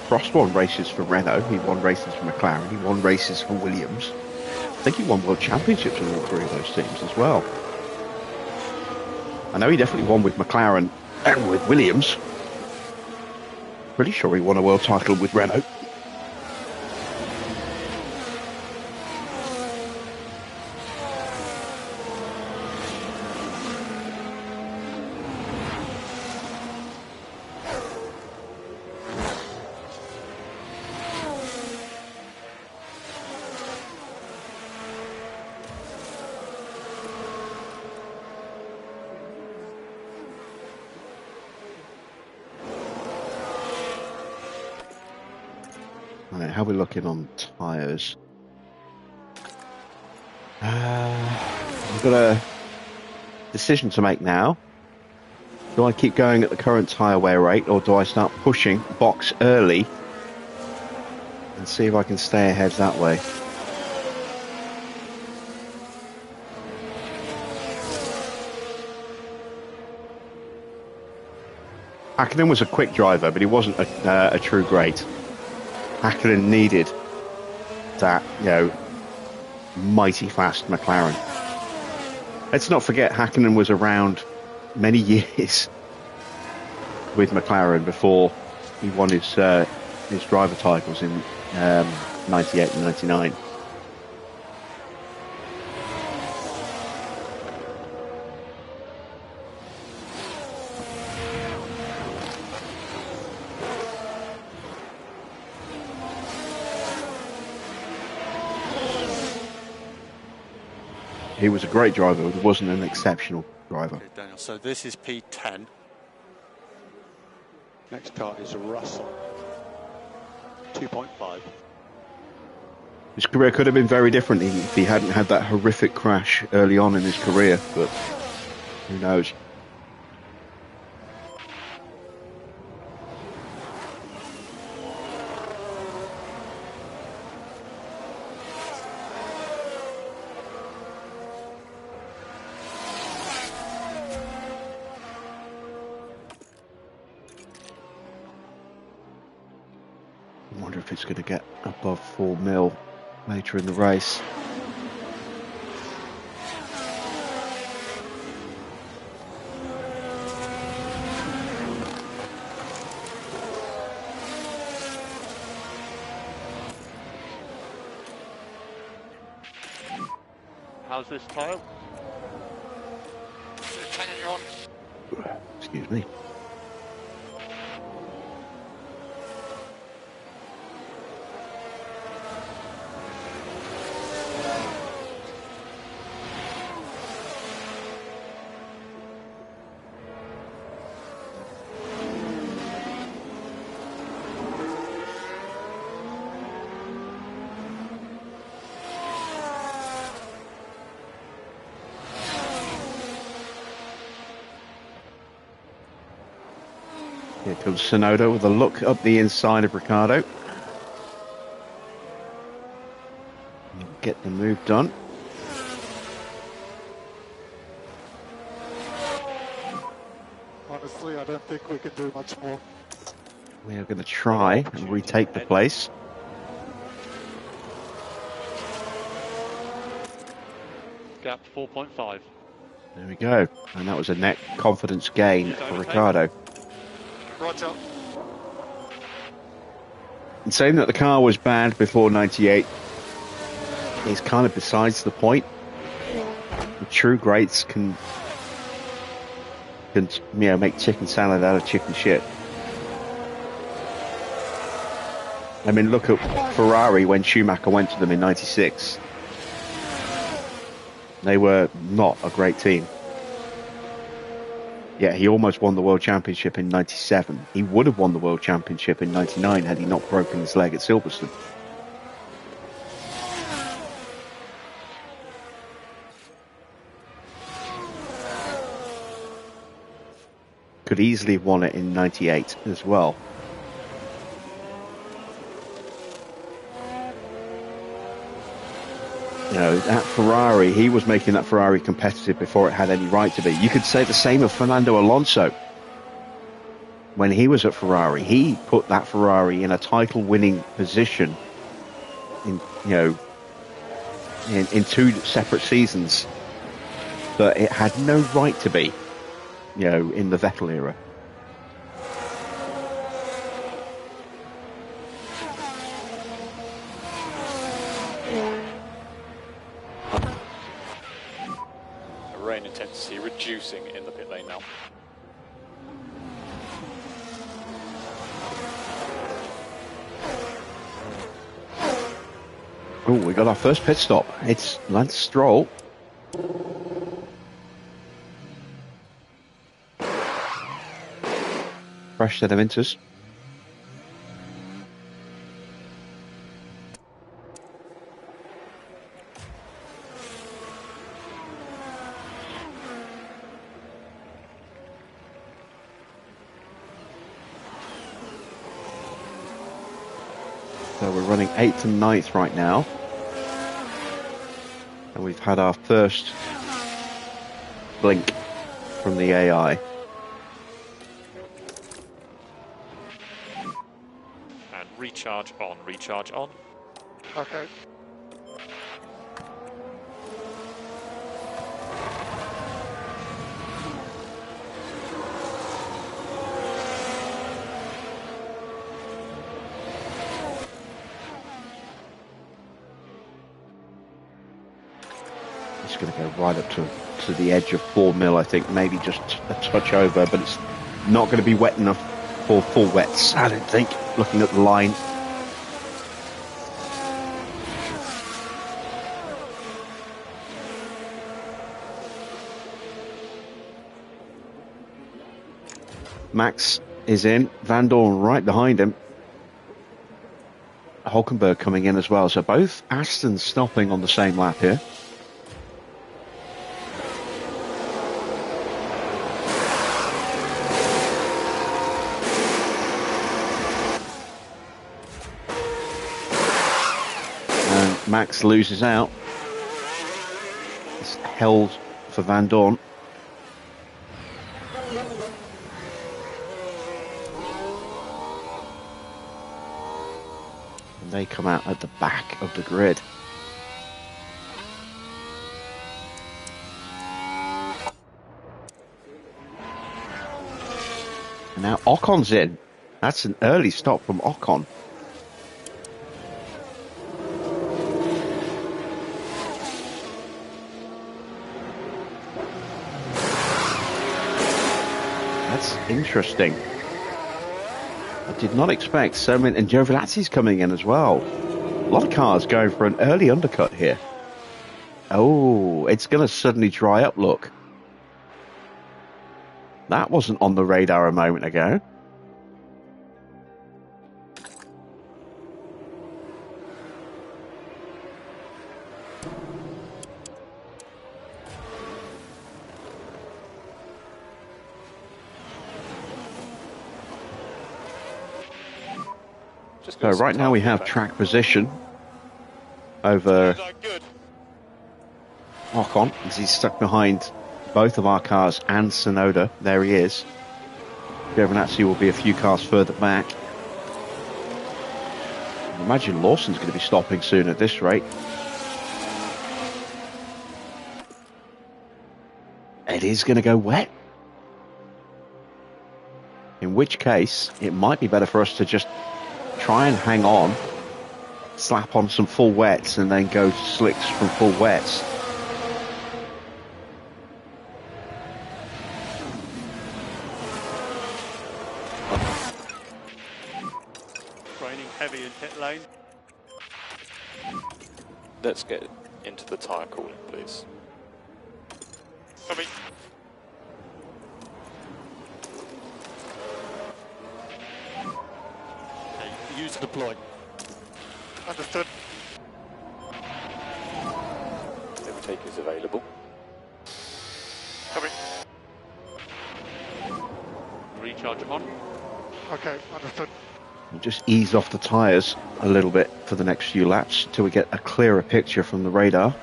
Prost won races for Renault. He won races for McLaren. He won races for Williams. I think he won world championships with all 3 of those teams as well. I know he definitely won with McLaren and with Williams. Pretty sure he won a world title with Renault. Right, how are we looking on tyres? I've got a decision to make now. Do I keep going at the current tyre wear rate, or do I start pushing box early and see if I can stay ahead that way? Hakkinen was a quick driver, but he wasn't a true great. Hakkinen needed that, mighty fast McLaren. Let's not forget Hakkinen was around many years with McLaren before he won his driver titles in 98 and 99. He was a great driver, but he wasn't an exceptional driver. Okay, Daniel, so this is P10. Next car is Russell. 2.5. His career could have been very different if he hadn't had that horrific crash early on in his career, but who knows? I wonder if it's going to get above 4 mil later in the race. How's this tyre? Excuse me. Here comes Tsunoda with a look up the inside of Ricciardo. Get the move done. Honestly, I don't think we can do much more. We are going to try and retake the place. Gap 4.5. There we go. And that was a net confidence gain for Ricciardo. Roger. And saying that the car was bad before 98 is kind of besides the point. The true greats can make chicken salad out of chicken shit. I mean, look at Ferrari when Schumacher went to them in 96. They were not a great team. Yeah, he almost won the World Championship in 97. He would have won the World Championship in 99 had he not broken his leg at Silverstone. Could easily have won it in 98 as well. You know, at Ferrari, he was making that Ferrari competitive before it had any right to be. You could say the same of Fernando Alonso. When he was at Ferrari, he put that Ferrari in a title-winning position in, you know, in two separate seasons that it had no right to be, you know, in the Vettel era. Rain intensity reducing in the pit lane now. Oh, we got our first pit stop. It's Lance Stroll. Fresh set of inters. So we're running 8th and 9th right now. And we've had our first blink from the AI. And recharge on, recharge on. Okay. It's going to go right up to the edge of 4 mil, I think, maybe just a touch over, but it's not going to be wet enough for full wets, I don't think, looking at the line. Max is in, Van Dorn right behind him. Hulkenberg coming in as well, so both Astons stopping on the same lap here. And Max loses out. It's held for Van Dorn. They come out at the back of the grid. And now Ocon's in. That's an early stop from Ocon. That's interesting. I did not expect so many, and Giovinazzi's coming in as well. A lot of cars going for an early undercut here. Oh, it's going to suddenly dry up, look. That wasn't on the radar a moment ago. So right now we have track position over Ocon, as he's stuck behind both of our cars and Tsunoda. There he is. Giovinazzi will be a few cars further back. I imagine Lawson's going to be stopping soon at this rate. It is going to go wet. In which case, it might be better for us to just try and hang on, slap on some full wets, and then go slicks from full wets. Raining heavy in pit lane. Let's get into the tyre cooling, please. Coming. Use deploy. Understood. Overtake is available. Coming. Recharge on. Okay, understood. We'll just ease off the tyres a little bit for the next few laps till we get a clearer picture from the radar.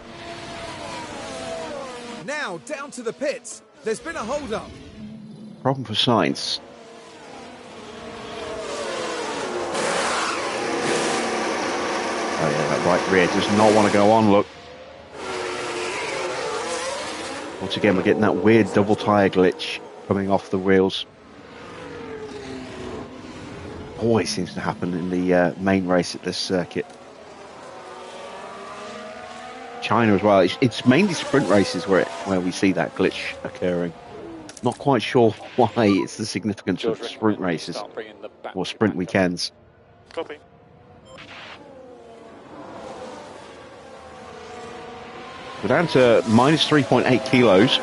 Now down to the pits. There's been a hold-up. Problem for Sainz. Oh yeah, that right rear does not want to go on, look. Once again, we're getting that weird double tyre glitch coming off the wheels. Always seems to happen in the main race at this circuit. China as well. It's mainly sprint races where we see that glitch occurring. Not quite sure why it's the significance of sprint races or sprint weekends. Copy. We're down to minus 3.8 kilos.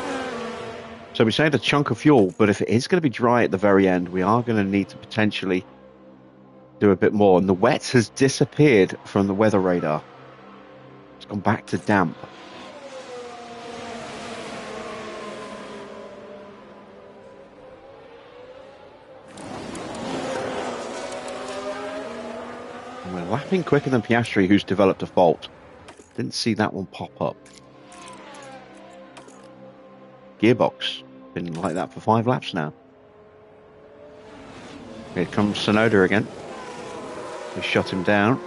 So we saved a chunk of fuel, but if it is going to be dry at the very end, we are going to need to potentially do a bit more. And the wet has disappeared from the weather radar. It's gone back to damp. And we're lapping quicker than Piastri, who's developed a fault. Didn't see that one pop up. Gearbox. Been like that for 5 laps now. Here comes Tsunoda again. We shut him down.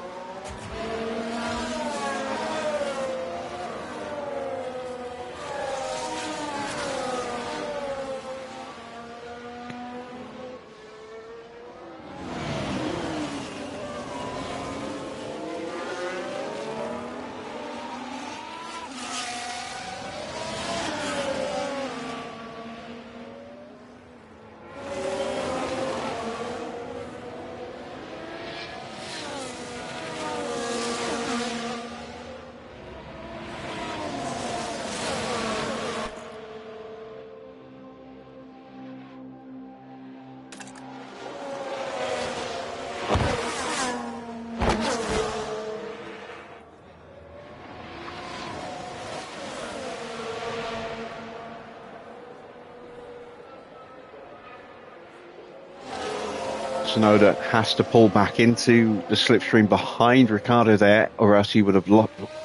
Tsunoda has to pull back into the slipstream behind Ricciardo there, or else he would have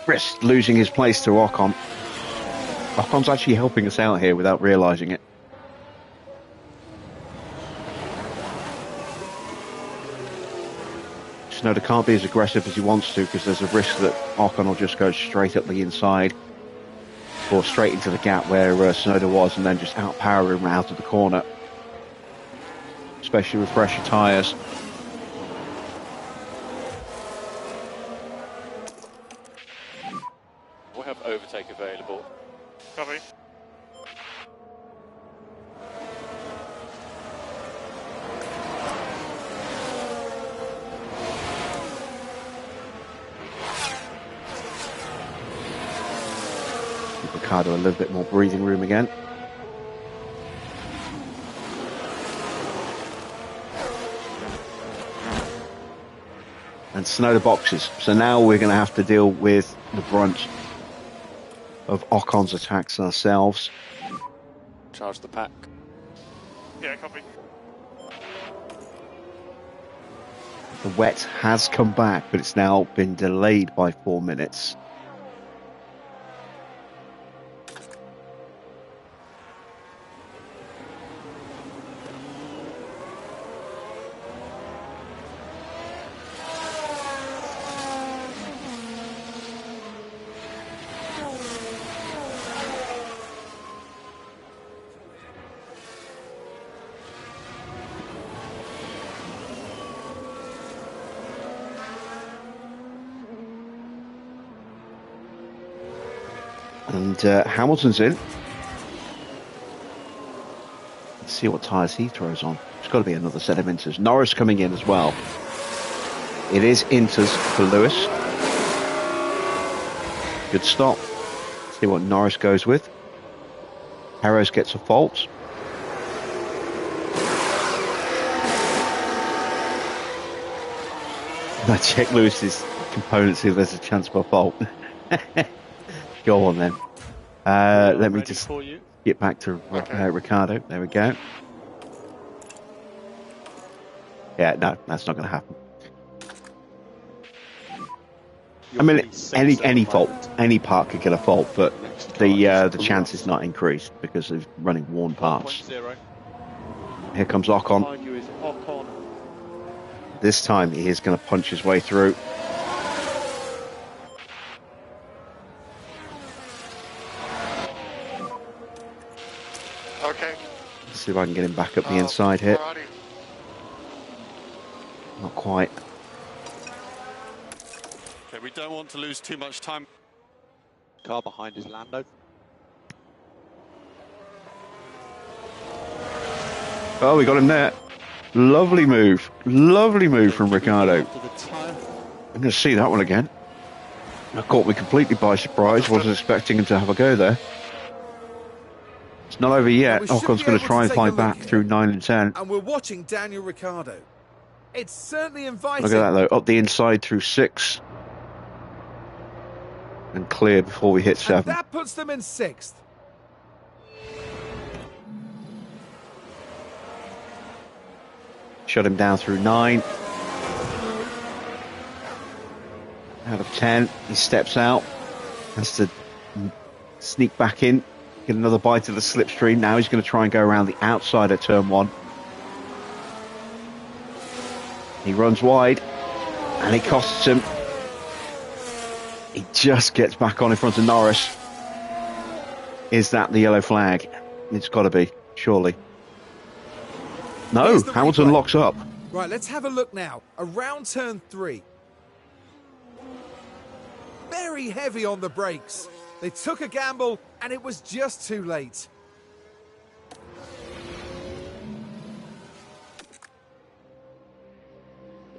risked losing his place to Ocon. Ocon's actually helping us out here without realising it. Tsunoda can't be as aggressive as he wants to because there's a risk that Ocon will just go straight up the inside or straight into the gap where Tsunoda was and then just outpower him out of the corner. Especially with fresher tyres. We'll have overtake available. Copy. Give Ricciardo a little bit more breathing room again. And Tsunoda boxes. So now we're going to have to deal with the brunt of Ocon's attacks ourselves. Charge the pack. Yeah, copy. The wet has come back, but it's now been delayed by 4 minutes. And Hamilton's in. Let's see what tyres he throws on. It's got to be another set of inters. Norris coming in as well. It is inters for Lewis. Good stop. See what Norris goes with. Harrows gets a fault. I check Lewis's components, see if there's a chance for a fault. Go on then. Let me just get back to Ricciardo. There we go. Yeah, no, that's not going to happen. I mean, any fault, any part could get a fault, but the chance is not increased because of running worn parts. Here comes Ocon. This time he is going to punch his way through. Okay. Let's see if I can get him back up the inside here. Alrighty. Not quite. Okay, we don't want to lose too much time. Car behind is Lando. Oh, we got him there. Lovely move. Lovely move from Ricciardo. I'm going to see that one again. That caught me completely by surprise. Wasn't expecting him to have a go there. It's not over yet. Ocon's going to try and fight back through 9 and 10. And we're watching Daniel Ricciardo. It's certainly inviting. Look at that though. Up the inside through 6. And clear before we hit 7. And that puts them in 6th. Shut him down through 9. Out of 10. He steps out. Has to sneak back in. Get another bite of the slipstream. Now he's going to try and go around the outside of turn 1. He runs wide. And it costs him. He just gets back on in front of Norris. Is that the yellow flag? It's got to be, surely. No, Hamilton replay. locks up. Right, let's have a look now. Around turn 3. Very heavy on the brakes. They took a gamble, and it was just too late.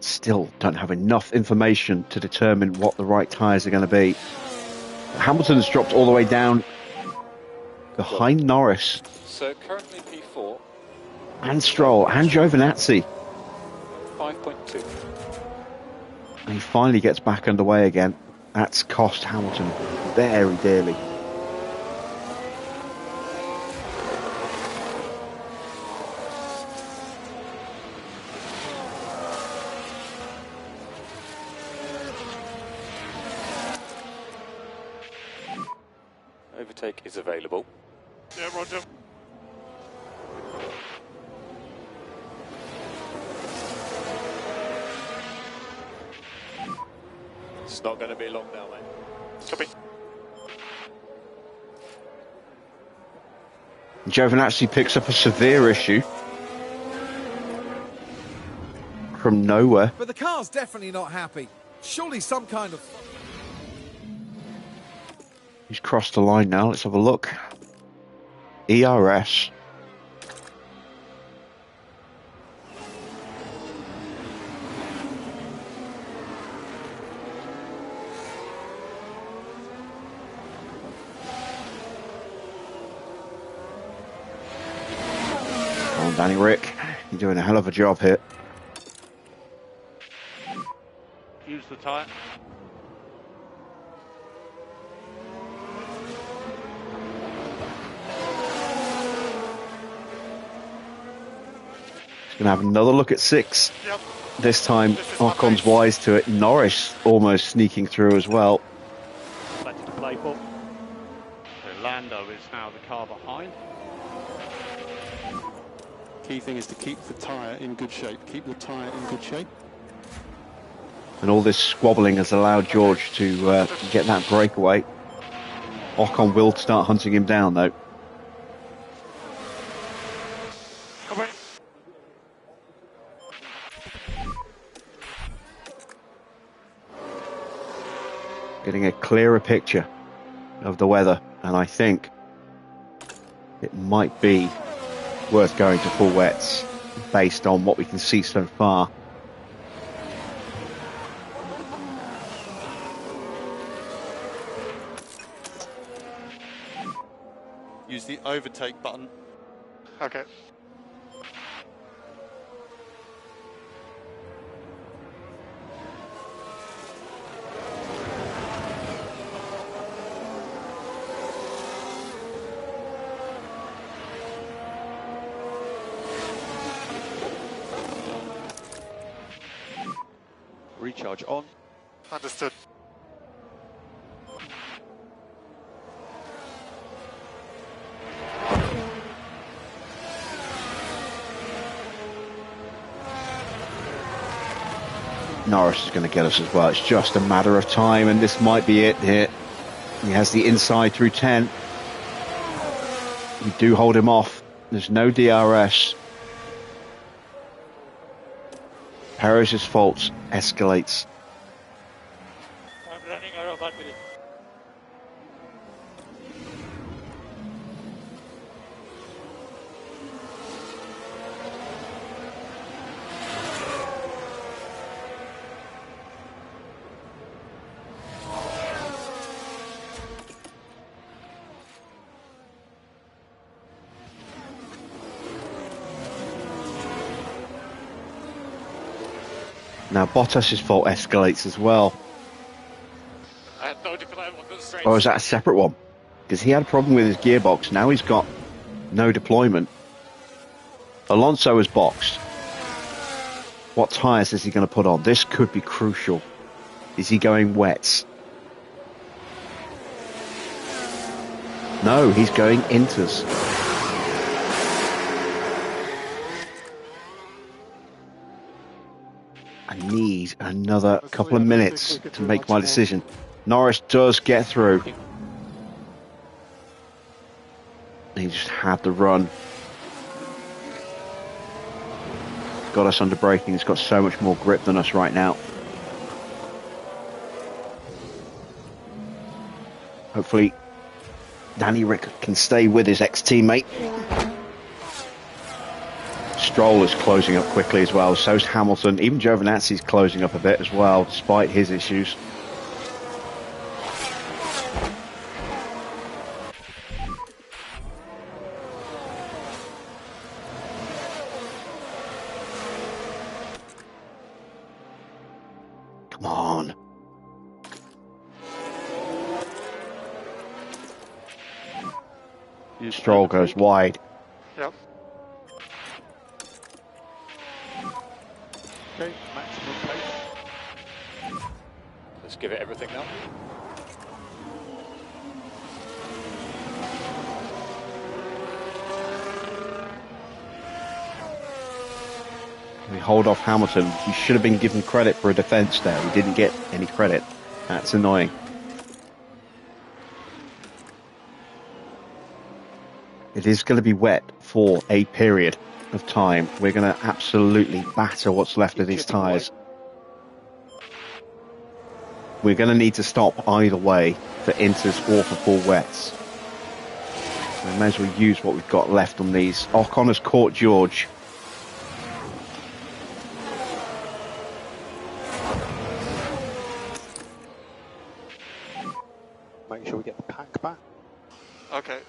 Still don't have enough information to determine what the right tyres are going to be. Hamilton's dropped all the way down behind Norris. So currently P4. And Stroll and Giovinazzi. 5.2. And he finally gets back underway again. That's cost Hamilton very dearly. overtake is available. Yeah, roger. It's not going to be long now, mate. Copy. Giovinazzi picks up a severe issue from nowhere. But the car's definitely not happy. Surely some kind of... He's crossed the line now. Let's have a look. ERS. Come on, Danny Rick. You're doing a hell of a job here. Use the tyre. He's going to have another look at 6. Yep. This time, This is my Ocon's pace. wise to it. Norris almost sneaking through as well. Plenty to play for. So Lando is now the car behind. Key thing is to keep the tyre in good shape. Keep the tyre in good shape. And all this squabbling has allowed George to get that breakaway. Ocon will start hunting him down, though. Copy. Getting a clearer picture of the weather, and I think it might be worth going to full wets based on what we can see so far. Use the overtake button. Okay. Recharge on. Understood. Norris is going to get us as well. It's just a matter of time, and this might be it here. He has the inside through 10. We do hold him off. There's no DRS. Perez's fault escalates. I'm running out of battery. Now Bottas's fault escalates as well. I had no deployment constraints. Or is that a separate one? Because he had a problem with his gearbox. Now he's got no deployment. Alonso is boxed. What tyres is he going to put on? This could be crucial. Is he going wets? No, he's going inters. I need another couple of minutes to make my decision. Norris does get through. He just had the run. Got us under braking. He's got so much more grip than us right now. Hopefully Danny Rick can stay with his ex-teammate. Stroll is closing up quickly as well. So's Hamilton. Even Giovinazzi's closing up a bit as well, despite his issues. Come on. Stroll goes wide. Yep. Okay, maximum pace. Let's give it everything now. hold off Hamilton. He should have been given credit for a defence there. He didn't get any credit. That's annoying. It is going to be wet for a period of time. We're going to absolutely batter what's left of these tyres. We're going to need to stop either way for inters or for full wets. We may as well use what we've got left on these. O'Connor's caught George. Make sure we get the pack back. Okay.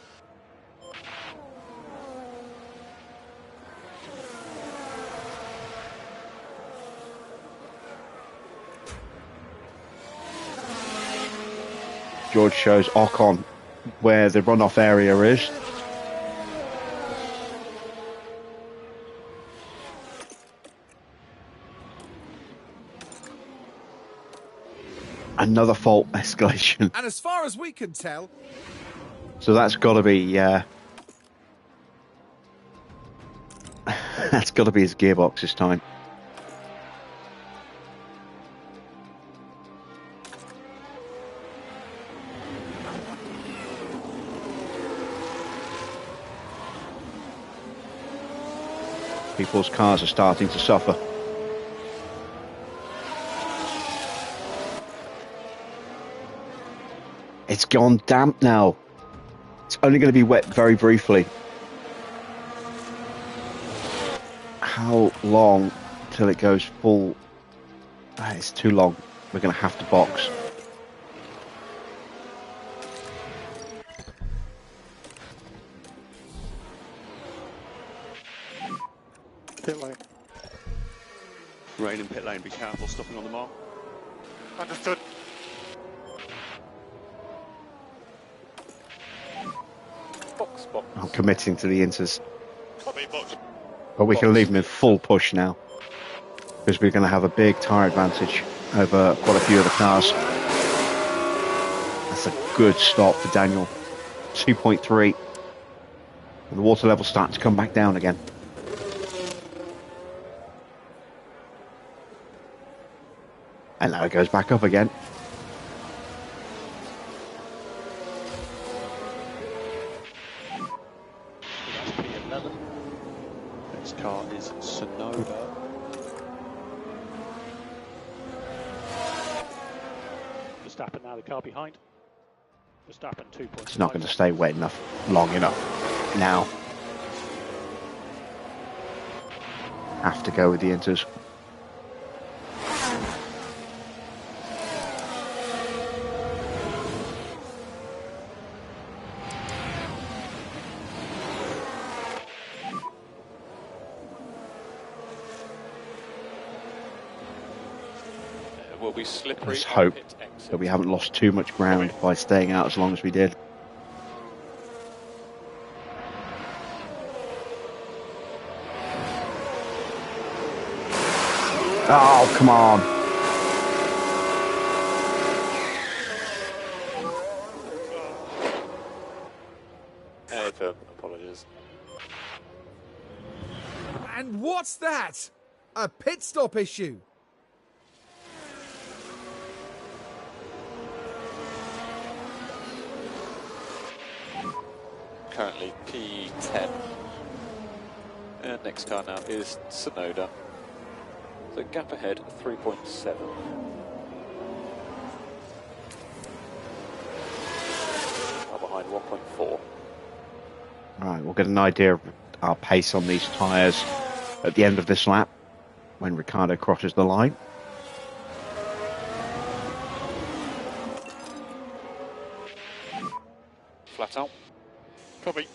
George shows Ocon where the runoff area is. Another fault escalation. And as far as we can tell... So that's got to be... that's got to be his gearbox this time. People's cars are starting to suffer. It's gone damp now. It's only going to be wet very briefly. How long till it goes full? It's too long. We're going to have to box. Pit lane. Rain in pit lane, be careful stopping on the mark. Understood. Box, box. I'm committing to the inters. Copy, box. But we can leave them in full push now. Because we're going to have a big tyre advantage over quite a few of the cars. That's a good stop for Daniel. 2.3. And the water level's starting to come back down again. And now it goes back up again. That's P11. Next car is Sonoda. Verstappen now the car behind. Verstappen 2.5. It's not going to stay wet enough, long enough. Now. Have to go with the inters. Will be slippery. Let's hope pit exit. that we haven't lost too much ground by staying out as long as we did. Oh, come on. Apologies. And what's that? A pit stop issue. Currently P10. And next car now is Sonoda. So gap ahead 3.7. Car behind 1.4. Right, we'll get an idea of our pace on these tyres at the end of this lap when Ricciardo crosses the line. Flat out. Copy.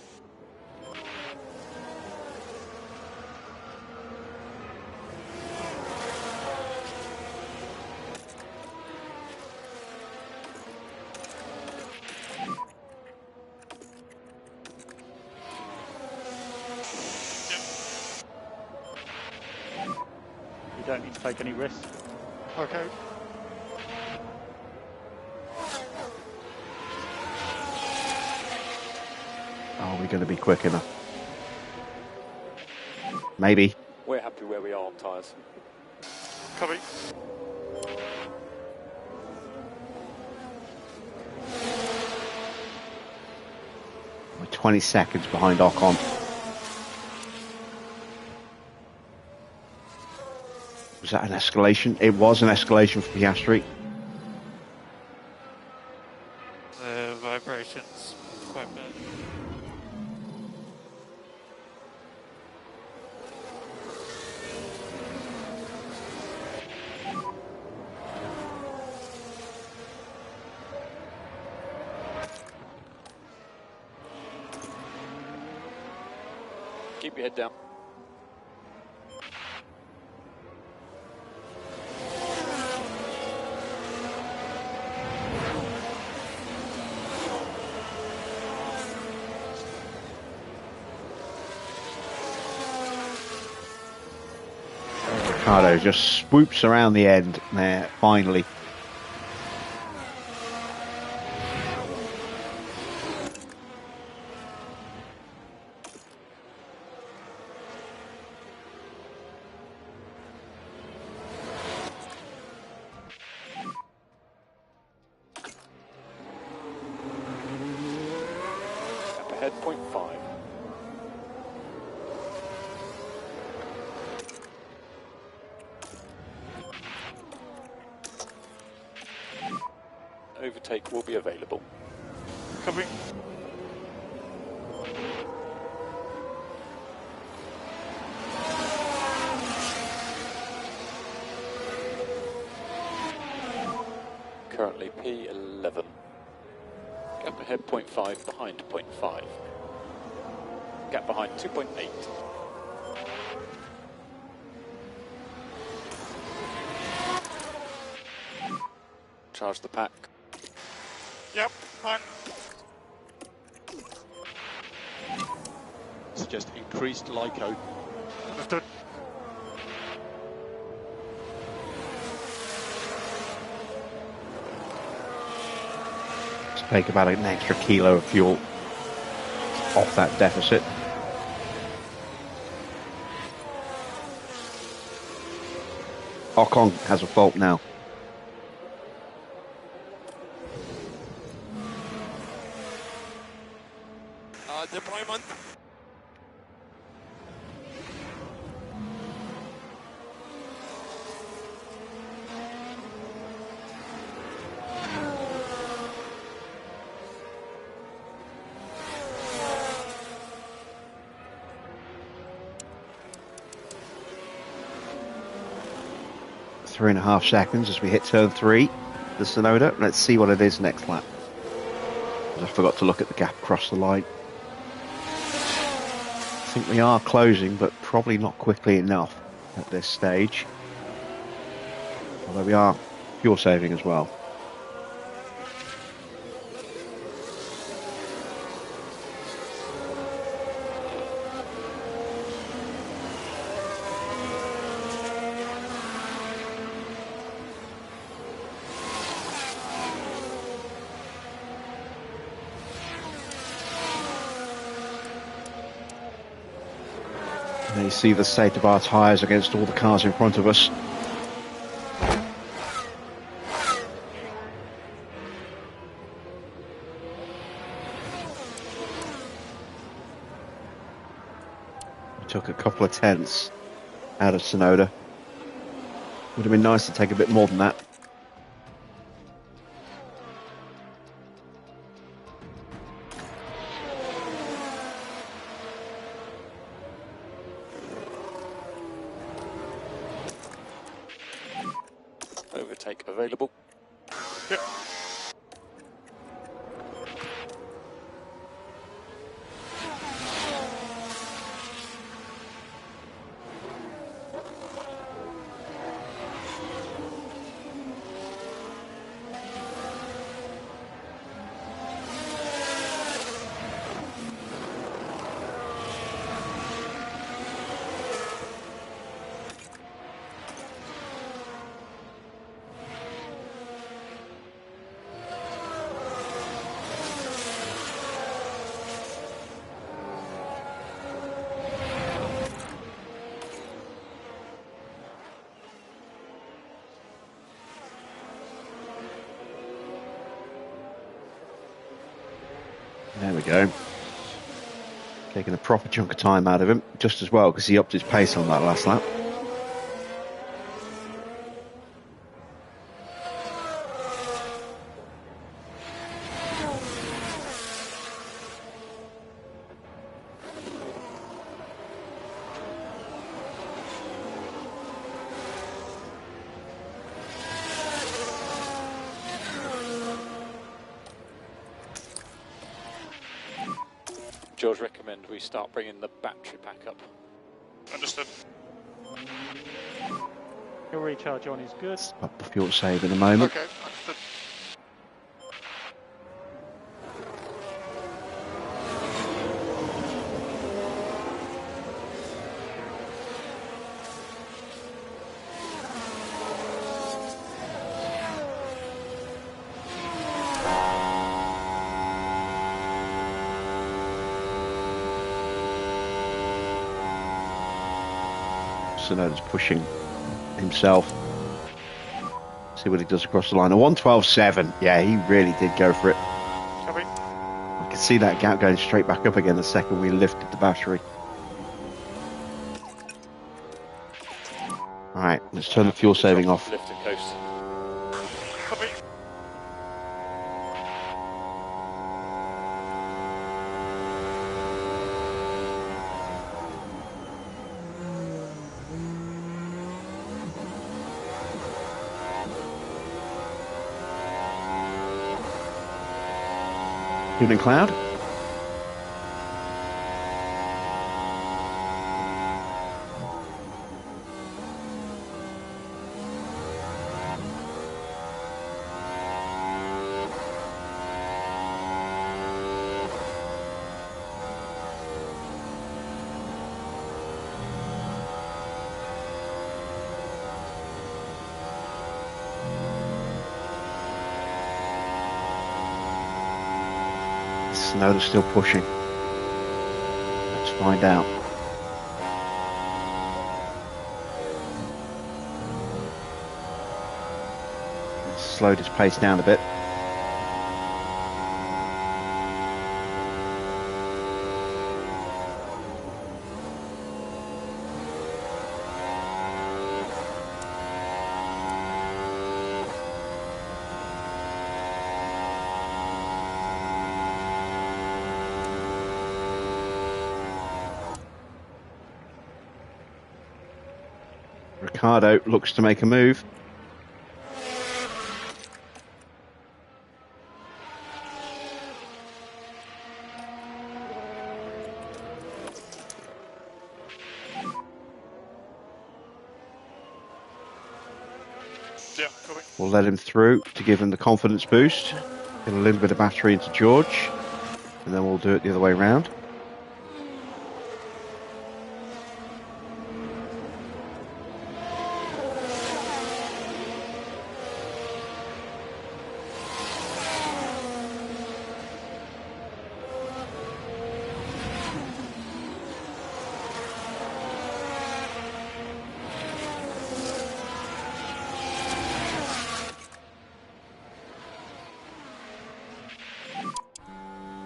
You don't need to take any risks. Okay. Are we going to be quick enough? Maybe. We're happy happy where we are on tyres. Copy. We're 20 seconds behind Ocon. Was that an escalation? It was an escalation for Piastri. The vibrations quite bad. Keep your head down. Ricciardo just swoops around the end there, finally. Up ahead, 0.5. Overtake will be available. Copy. Currently P11. Gap ahead 0.5, behind 0.5. Gap behind 2.8. Charge the pack. Yep, fine. Suggest increased LICO. Understood. Let's take about an extra kilo of fuel off that deficit. Ocon has a fault now. Deployment. Three and a half seconds as we hit turn 3, the Sonoda. Let's see what it is next lap. I forgot to look at the gap across the line. I think we are closing, but probably not quickly enough at this stage. Although we are fuel saving as well. And you see the state of our tyres against all the cars in front of us. We took a couple of tenths out of Sonoda. Would have been nice to take a bit more than that. Overtake available. Yep. There we go. Taking a proper chunk of time out of him, just as well, because he upped his pace on that last lap. George, recommend we start bringing the battery pack up. Understood. Your recharge on is good. Up the fuel save in a moment. Okay, understood. Sonoda's pushing himself. See what he does across the line. A 1:12.7. Yeah, he really did go for it. Copy. I could see that gap going straight back up again the second we lifted the battery. Alright, let's turn the fuel saving off. Lift and coast. Copy. Evening Cloud. Snow's still pushing. Let's find out. It's slowed his pace down a bit. Ricciardo looks to make a move. Yeah, copy. We'll let him through to give him the confidence boost. Get a little bit of battery into George, and then we'll do it the other way around.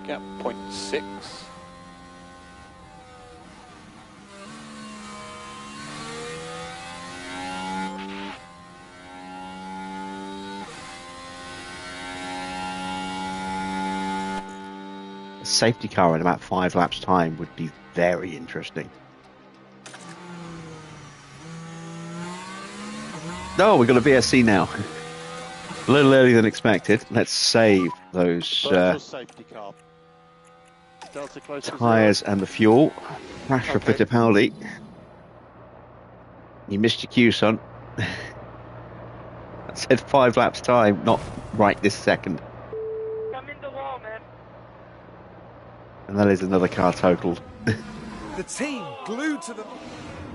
Gap 0.6. A safety car in about 5 laps time would be very interesting. No, we've got a VSC now. A little earlier than expected. Let's save those safety car. Delta close to tyres and the fuel. Crash for Okay. Fittipaldi. You missed your cue, son. I said 5 laps time, not right this second. Come in the wall, man. And that is another car totaled. The team glued to the...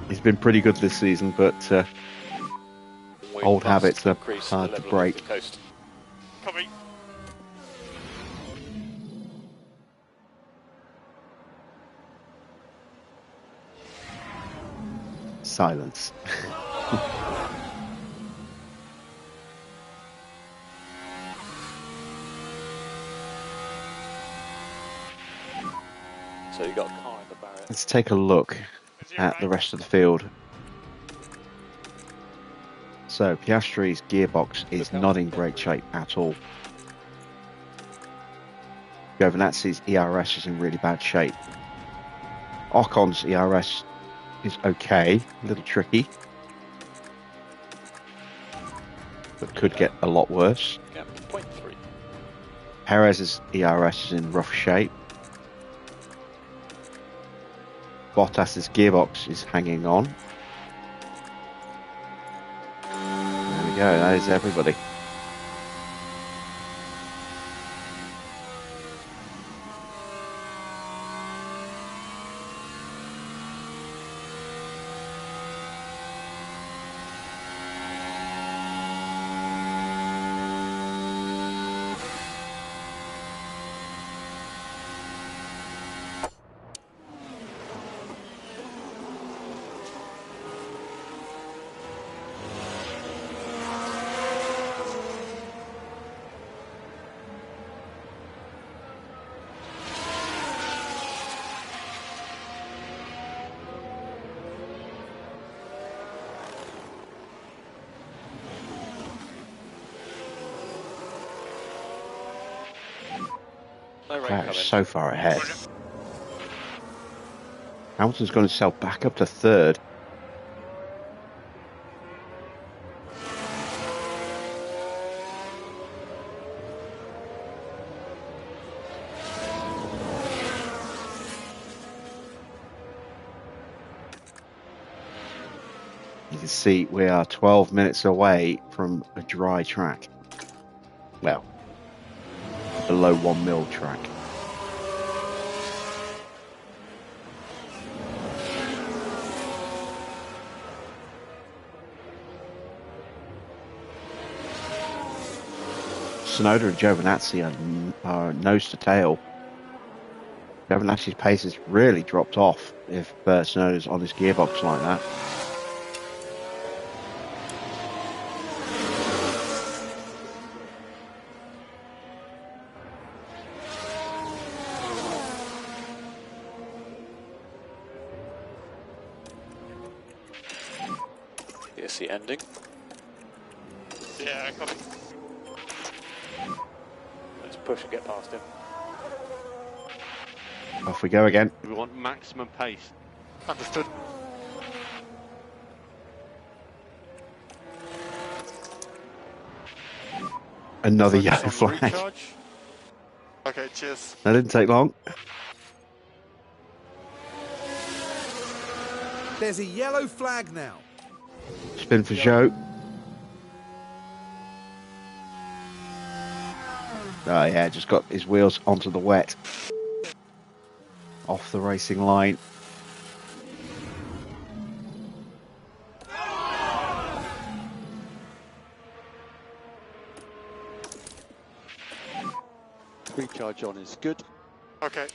He's been pretty good this season, but We old must habits are increase the hard to level of break. the coast. Copy. Silence. So you got a car in the barrier. Let's take a look at the rest of the field. So Piastri's gearbox is not in great shape at all. Giovinazzi's ERS is in really bad shape. Ocon's ERS is okay, a little tricky, but could get a lot worse. Yeah, 0.3. Perez's ERS is in rough shape. Bottas's gearbox is hanging on. There we go, that is everybody. Wow, so far ahead. Hamilton's going to sell back up to third. You can see we are 12 minutes away from a dry track. Well, below 1 mil track. Tsunoda and Giovinazzi are nose to tail. Giovinazzi's pace has really dropped off if Tsunoda's on his gearbox like that. Here's the ending. Yeah, copy. Let's push and get past him. Off we go again. We want maximum pace. Understood. Another yellow Focus on flag. recharge. Okay, cheers. That didn't take long. There's a yellow flag now. Spin for Joe. Oh yeah, just got his wheels onto the wet. Off the racing line. Recharge on is good. Okay.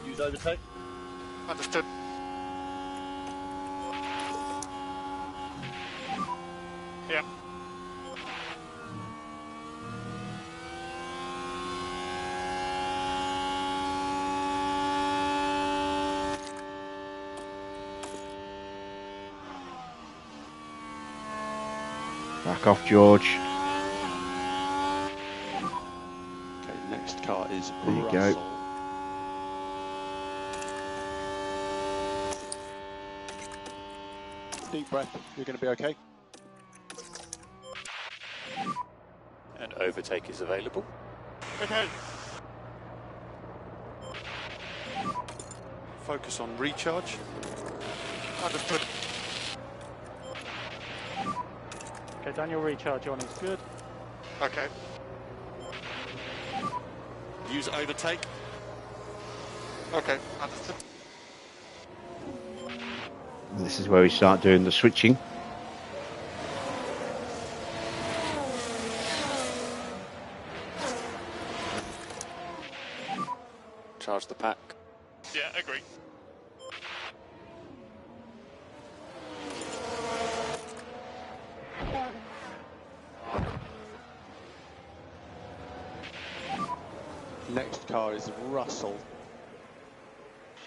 Use overtake. Understood. Yeah. Back off, George. Okay, next car is There you Russell. go. Deep breath, you're going to be okay. And overtake is available. Okay. Focus on recharge. Understood. Okay, Daniel, recharge on is good. Okay. Use overtake. Okay, understood. This is where we start doing the switching. Charge the pack. Yeah, agree. Next car is Russell.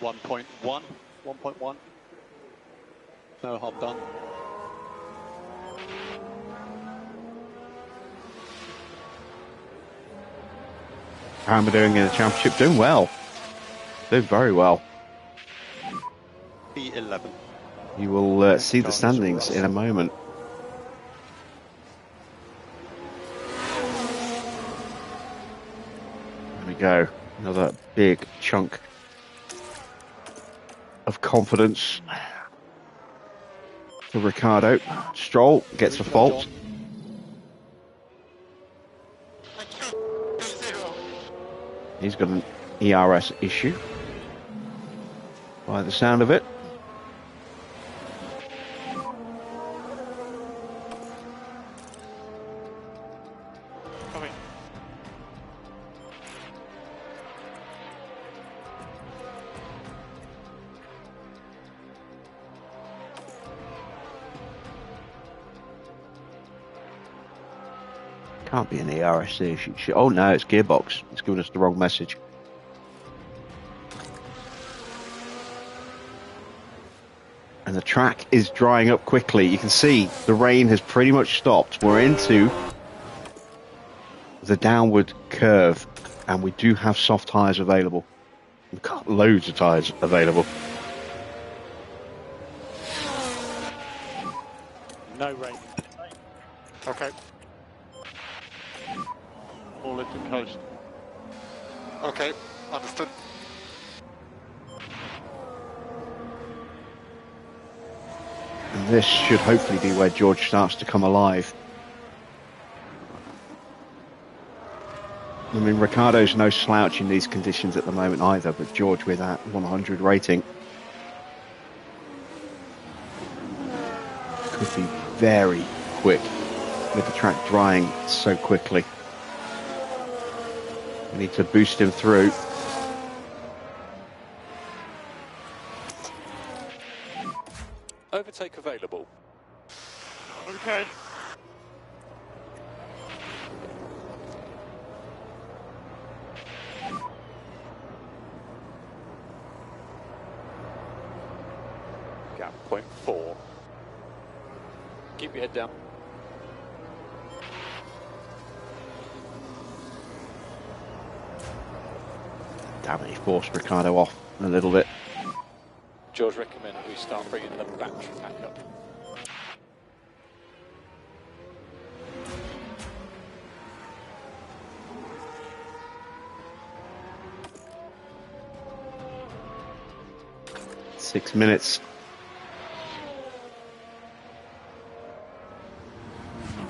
1.1. 1.1. No hob done. How am I doing in the championship? Doing well. Doing very well. P11. You will see the standings in a moment. There we go. Another big chunk of confidence for Ricciardo. Stroll gets a fault. He's got an ERS issue by the sound of it. Coming. Can't be an ERS issue. Oh no, it's gearbox. It's giving us the wrong message. And the track is drying up quickly. You can see the rain has pretty much stopped. We're into the downward curve, and we do have soft tyres available. We've got loads of tyres available. No rain. Okay. All lift and coast. Okay, understood. And this should hopefully be where George starts to come alive. I mean, Ricciardo's no slouch in these conditions at the moment either, but George with that 100 rating could be very quick with the track drying so quickly. We need to boost him through. Overtake available. Okay. Gap 0.4. Keep your head down. Damn it, he forced Ricciardo off a little bit. George recommend we start bringing the battery back up. Six minutes.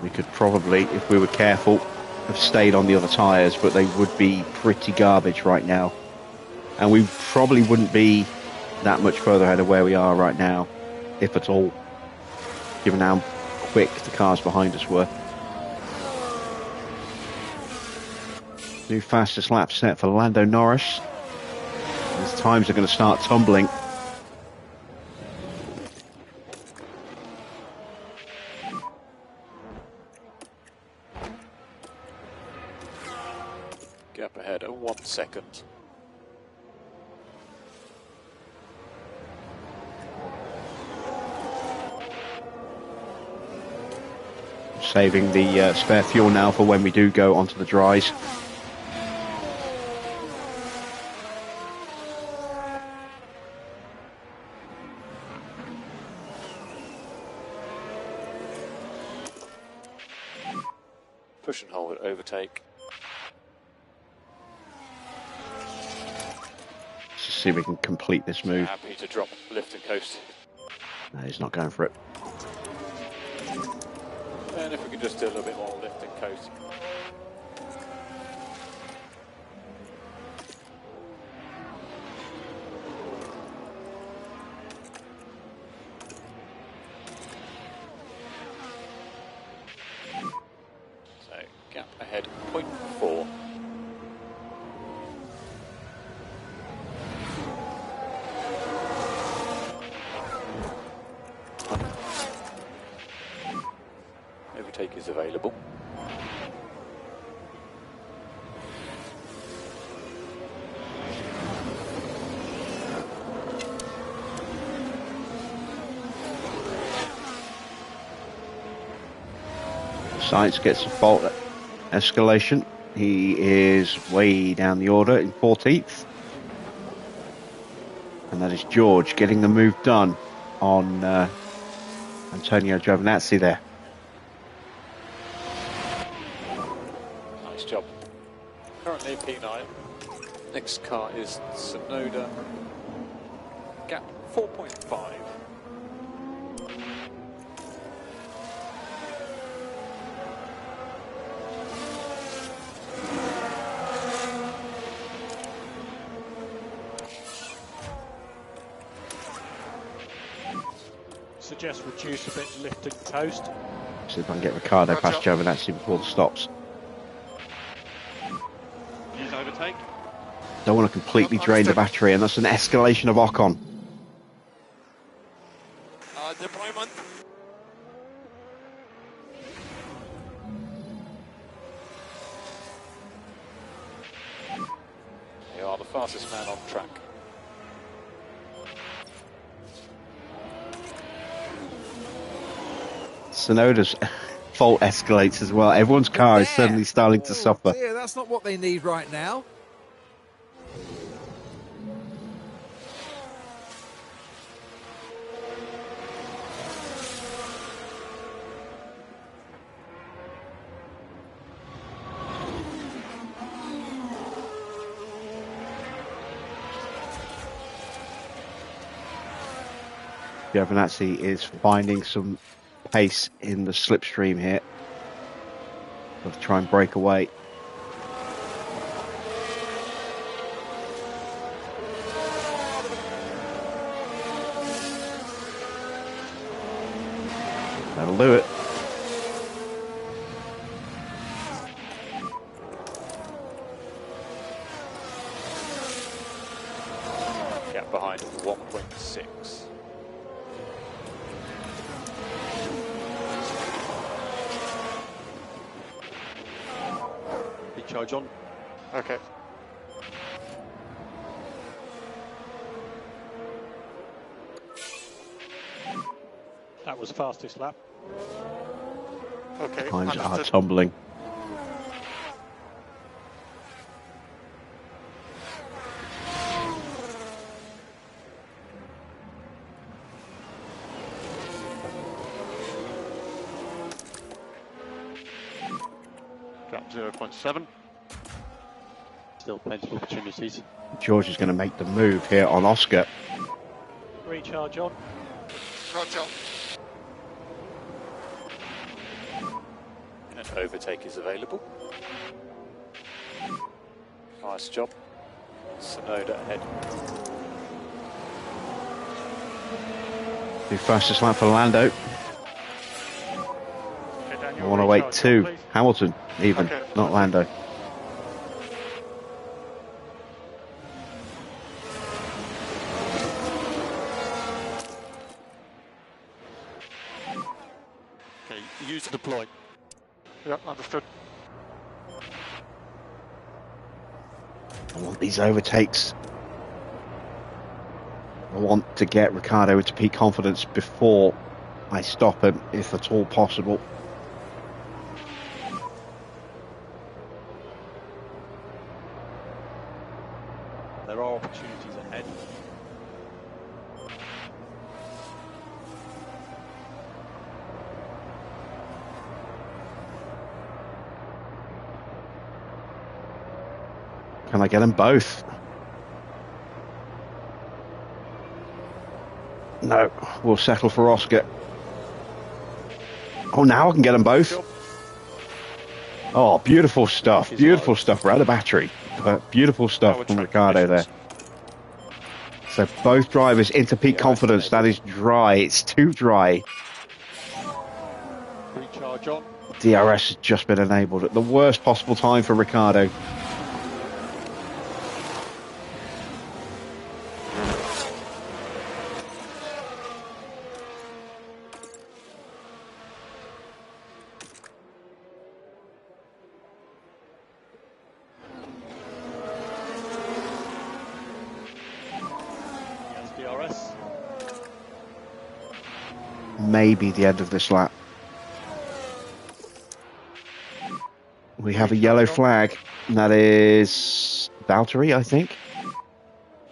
We could probably, if we were careful, have stayed on the other tyres, but they would be pretty garbage right now. And we probably wouldn't be that much further ahead of where we are right now, if at all, given how quick the cars behind us were. New fastest lap set for Lando Norris. His times are going to start tumbling. Gap ahead at 1 second. Saving the spare fuel now for when we do go onto the dries. Push and hold at overtake. Let's see if we can complete this move. Happy to drop lift and coast. No, he's not going for it. And if we could just do a little bit more lift and coast. So, gap ahead, 0.4. Overtake is available. Sainz gets a fault escalation. He is way down the order in 14th. And that is George getting the move done on Antonio Giovinazzi there. Nice job. Currently P9. Next car is Sonoda. Gap 4.5. Suggest reduce a bit lift and coast. See if I can get Ricciardo past Giovinazzi before the stops. Use overtake. Don't want to completely drain the battery, and that's an escalation of Ocon. Deployment. You are the fastest man on track. Sonoda's fault escalates as well. Everyone's car is suddenly starting to suffer. Dear, that's not what they need right now. Giovinazzi is finding some pace in the slipstream here. Got to try and break away. That'll do it. Gap behind 1.6. Charge on. Okay. That was fastest lap. Okay. Times are tumbling. Gap 0.7. Still plenty of opportunities. George is going to make the move here on Oscar. Recharge on. Charge on. An overtake is available. Nice job. Sonoda ahead. The fastest lap for Lando. I want to wait two. Hamilton, even, Okay. not Lando. Okay, use to deploy. Yeah, understood. I want these overtakes. I want to get Ricciardo into peak confidence before I stop him, if at all possible. There are opportunities ahead. Can I get them both? No, we'll settle for Oscar. Oh, now I can get them both. Oh, beautiful stuff. Beautiful stuff. We're out of battery. But beautiful stuff from Ricciardo there. So both drivers into peak confidence. That is dry. It's too dry. Recharge on. DRS has just been enabled at the worst possible time for Ricciardo. DRS. Maybe the end of this lap. We have a yellow flag, and that is Valtteri, I think.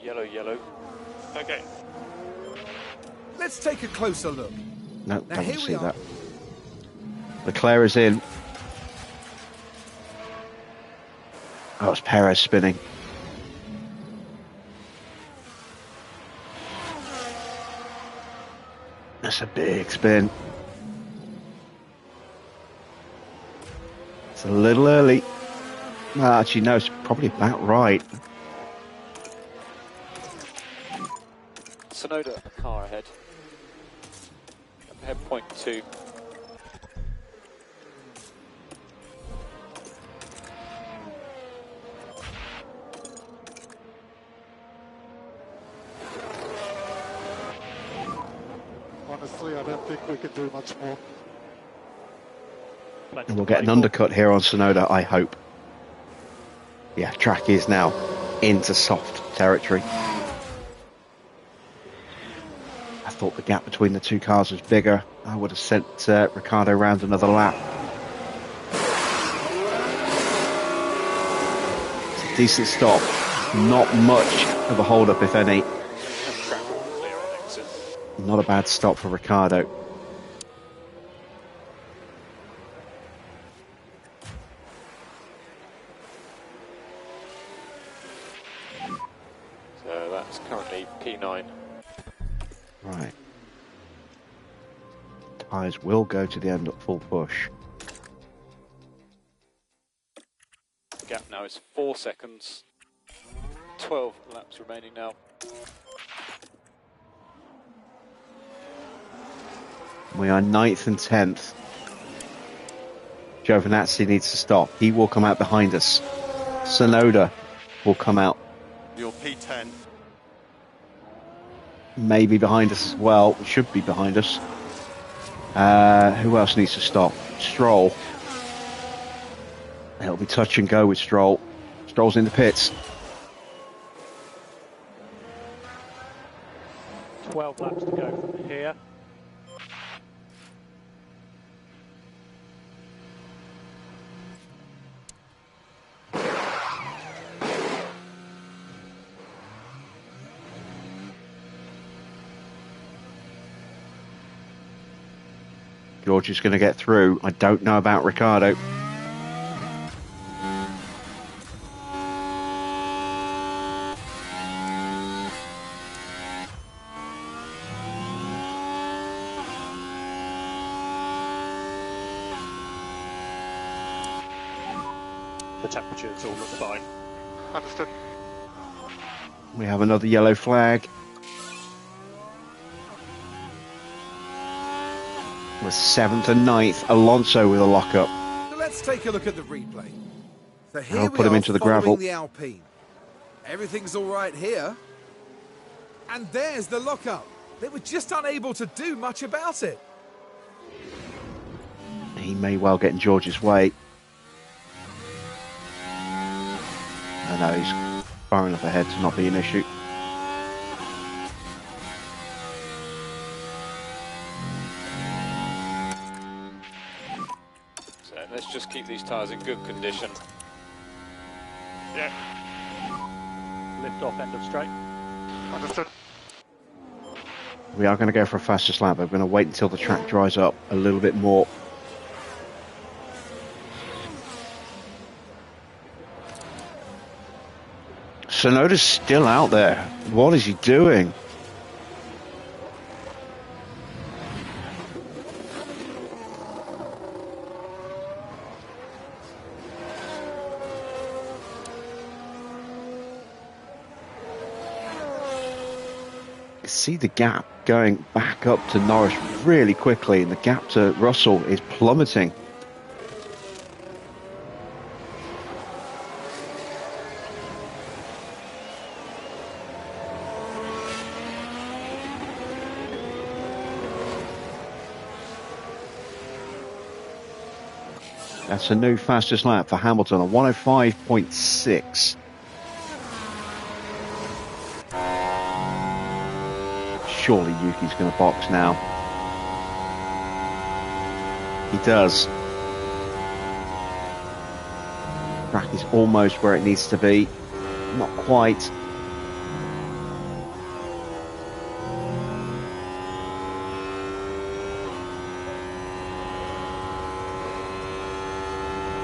Yellow, yellow. Okay. Let's take a closer look. No, Now don't here see we are. that. Leclerc is in. Oh, it's Perez spinning. That's a big spin. It's a little early. Well, actually, no, it's probably about right. Sonoda, a car ahead. Ahead point 2. Honestly, I don't think we can do much more. And we'll get an undercut here on Sonoda, I hope. Yeah, track is now into soft territory. I thought the gap between the two cars was bigger. I would have sent Ricciardo round another lap. It's a decent stop. Not much of a hold-up, if any. Not a bad stop for Ricciardo. So that's currently P9. Right. Tyres will go to the end at full push. The gap now is 4 seconds. 12 laps remaining now. We are 9th and 10th. Giovinazzi needs to stop. He will come out behind us. Sonoda will come out. You're P10. Maybe behind us as well. Should be behind us. Who else needs to stop? Stroll. It'll be touch and go with Stroll. Stroll's in the pits. 12 laps to go from here. George is going to get through. I don't know about Ricciardo. The temperatures all look fine. Understood. We have another yellow flag. We're 7th and 9th. Alonso with a lockup. So let's take a look at the replay. So here I'll we put him are into the following gravel. the Alpine. Everything's all right here. And there's the lockup. They were just unable to do much about it. He may well get in George's way. I know he's far enough ahead to not be an issue. So let's just keep these tyres in good condition. Yeah. Lift off end of straight. Understood. We are going to go for a fastest lap. We're going to wait until the track dries up a little bit more. Sonoda's still out there. What is he doing? See the gap going back up to Norris really quickly, and the gap to Russell is plummeting. That's a new fastest lap for Hamilton, a 105.6. Surely Yuki's going to box now. He does. Track is almost where it needs to be. Not quite.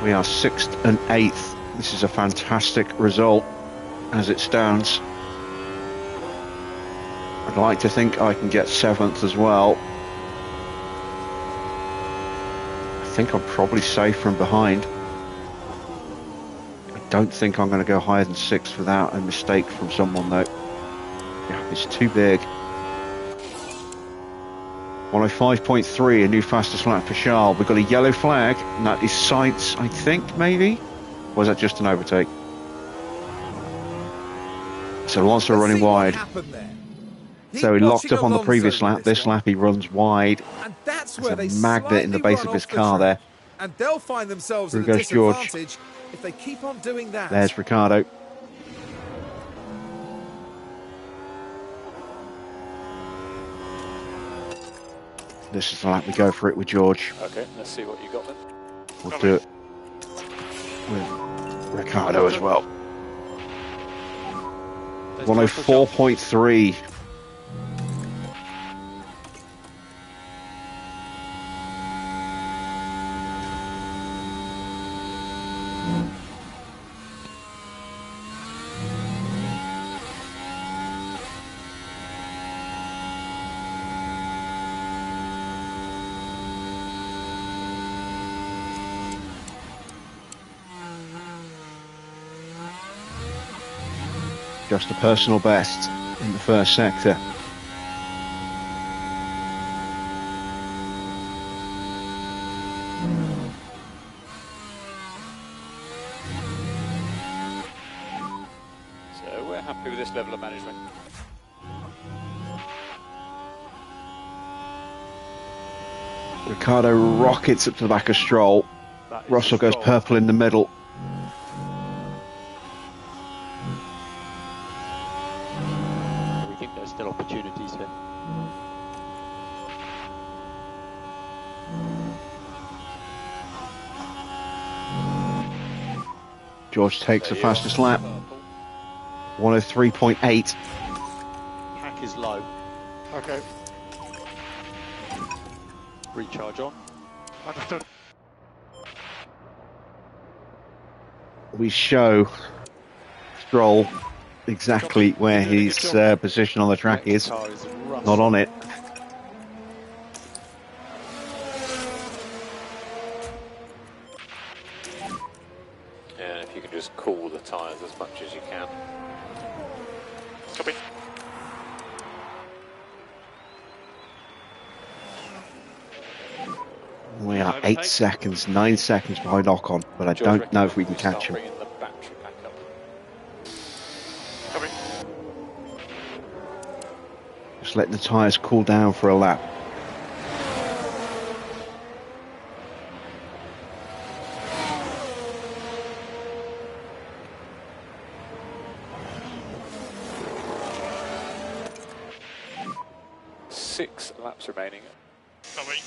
We are 6th and 8th. This is a fantastic result as it stands. I'd like to think I can get 7th as well. I think I'm probably safe from behind. I don't think I'm going to go higher than 6th without a mistake from someone though. Yeah, it's too big. 105.3, a new fastest lap for Charles. We've got a yellow flag, and that is Sainz, I think, maybe? Or is that just an overtake? So Alonso running wide. So he locked up on the previous lap. This lap he runs wide. And that's where There's they a magnet in the base of his car there. And they'll find themselves There at a goes George. disadvantage if they keep on doing that. There's Ricciardo. This is the lap we go for it with George. Okay, let's see what you got then. We'll do it with Ricciardo as well. 104.3. Just a personal best in the first sector. So we're happy with this level of management. Ricciardo rockets up to the back of Stroll. Russell goes purple in the middle. Still opportunities here. George takes the fastest lap. 103.8. Pack is low. Okay. Recharge on. Understood. We show Stroll exactly where his position on the track is. Not on it. And if you can just cool the tyres as much as you can. Copy. We are 8 seconds, 9 seconds behind Ocon, but I don't know if we can catch him. Just letting the tyres cool down for a lap. Six laps remaining. Copy.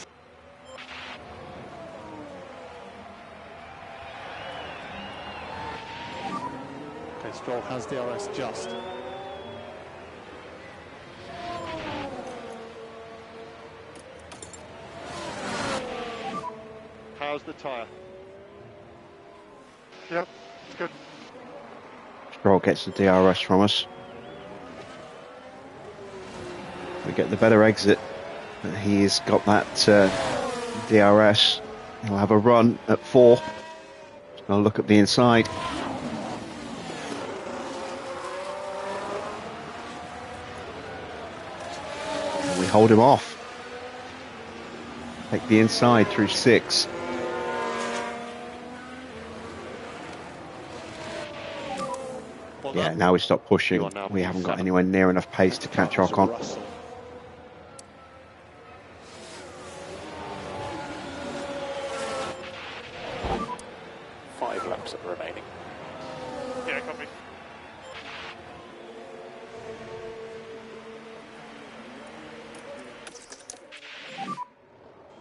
Okay, Stroll has DRS just. How's the tyre? Yep, it's good. Stroll gets the DRS from us. We get the better exit. He's got that DRS. He'll have a run at 4. Just gonna look at the inside. And we hold him off. Take the inside through 6. Yeah, now we stop pushing. We haven't got anywhere near enough pace to catch Ocon. 5 laps remaining. Yeah, copy.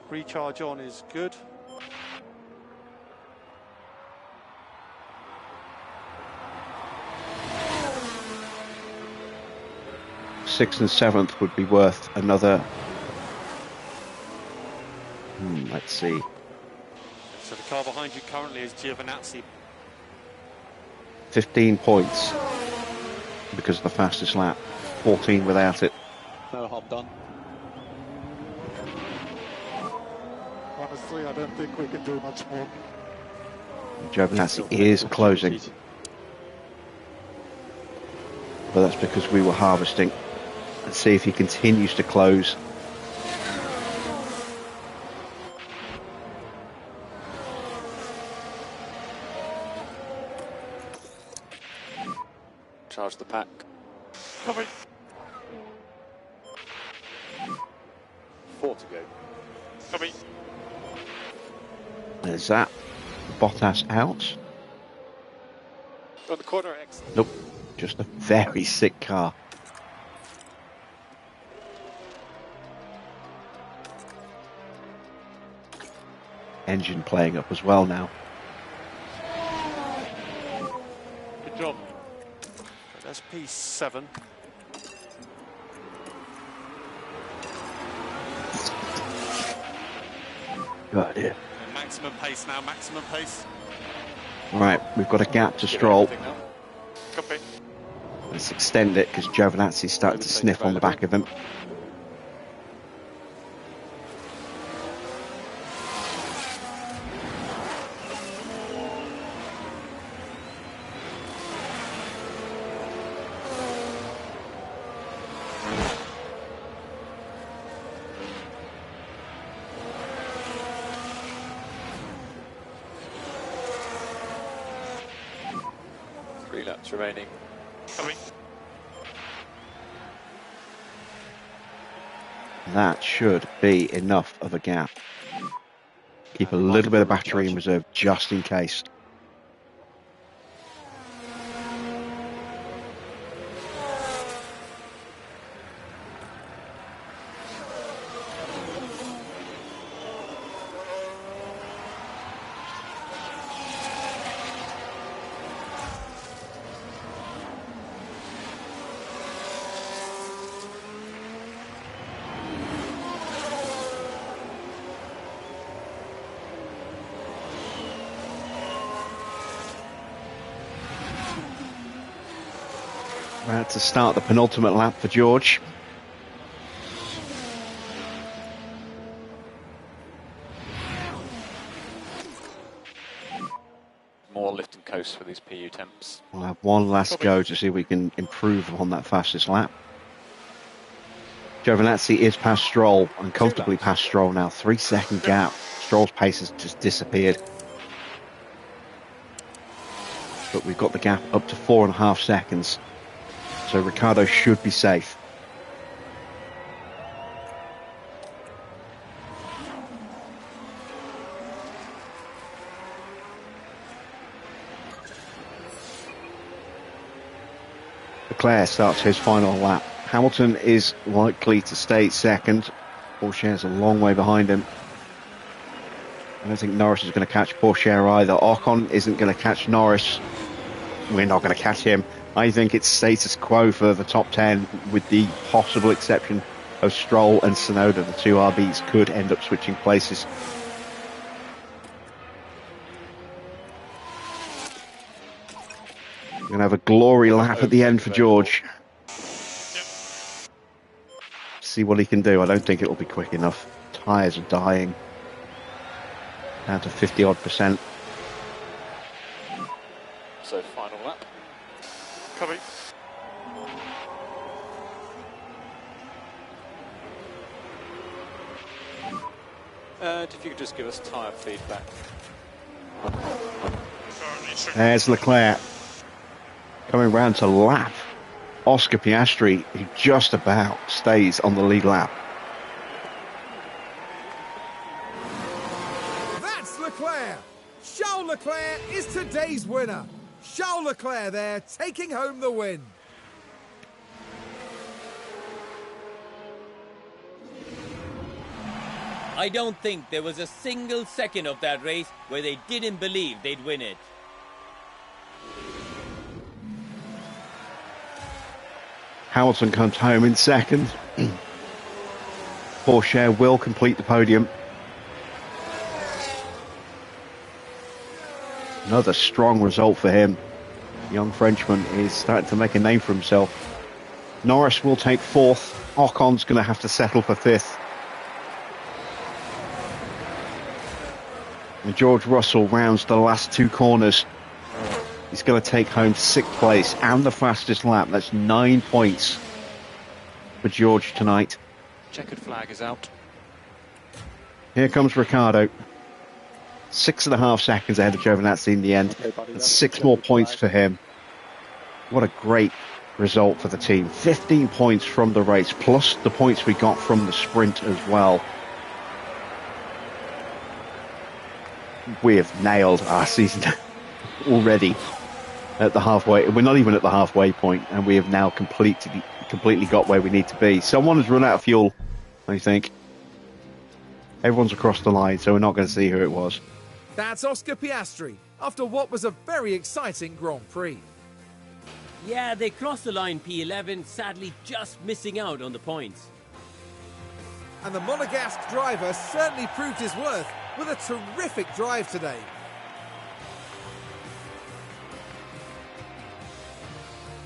Recharge on is good. 6th and 7th would be worth another. Let's see. So the car behind you currently is Giovinazzi. 15 points because of the fastest lap. 14 without it. No harm done. Honestly, I don't think we can do much more. Giovinazzi is closing. But that's because we were harvesting. Let's see if he continues to close. Charge the pack. Copy. 4 to go. Copy. There's that. Bottas out. On the corner, X. Nope. Just a very sick car. Engine playing up as well now. Good job. That's P7. Good idea. Maximum pace now, maximum pace. Right, we've got a gap to Stroll. Copy. Let's extend it because Giovinazzi's started to sniff on the back of him. Remaining. Coming. That should be enough of a gap. Keep a little bit of battery in reserve just in case. About to start the penultimate lap for George. More lift and coast for these PU temps. We'll have one last go to see if we can improve upon that fastest lap. Giovinazzi is past Stroll and comfortably past Stroll now. 3-second gap. Stroll's pace has just disappeared. But we've got the gap up to 4.5 seconds. So Ricciardo should be safe. Leclerc starts his final lap. Hamilton is likely to stay second. Pourchaire's a long way behind him. I don't think Norris is going to catch Pourchaire either. Ocon isn't going to catch Norris. We're not going to catch him. I think it's status quo for the top 10, with the possible exception of Stroll and Tsunoda. The two RBs could end up switching places. We're going to have a glory lap at the end for George. See what he can do. I don't think it'll be quick enough. Tyres are dying. Down to 50-odd%. So final lap. Copy. And if you could just give us tyre feedback. There's Leclerc coming round to lap Oscar Piastri, who just about stays on the lead lap. That's Leclerc! Charles Leclerc is today's winner. Charles Leclerc there, taking home the win. I don't think there was a single second of that race where they didn't believe they'd win it. Hamilton comes home in second. Porsche will complete the podium. Another strong result for him. The young Frenchman is starting to make a name for himself. Norris will take fourth. Ocon's going to have to settle for fifth. And George Russell rounds the last two corners. He's going to take home sixth place and the fastest lap. That's 9 points for George tonight. Checkered flag is out. Here comes Ricciardo. 6.5 seconds ahead of Giovinazzi in the end. And 6 more points for him. What a great result for the team. 15 points from the race, plus the points we got from the sprint as well. We have nailed our season already at the halfway. We're not even at the halfway point, and we have now completely got where we need to be. Someone has run out of fuel, I think. Everyone's across the line, so we're not going to see who it was. That's Oscar Piastri, after what was a very exciting Grand Prix. Yeah, they crossed the line P11, sadly just missing out on the points. And the Monegasque driver certainly proved his worth with a terrific drive today.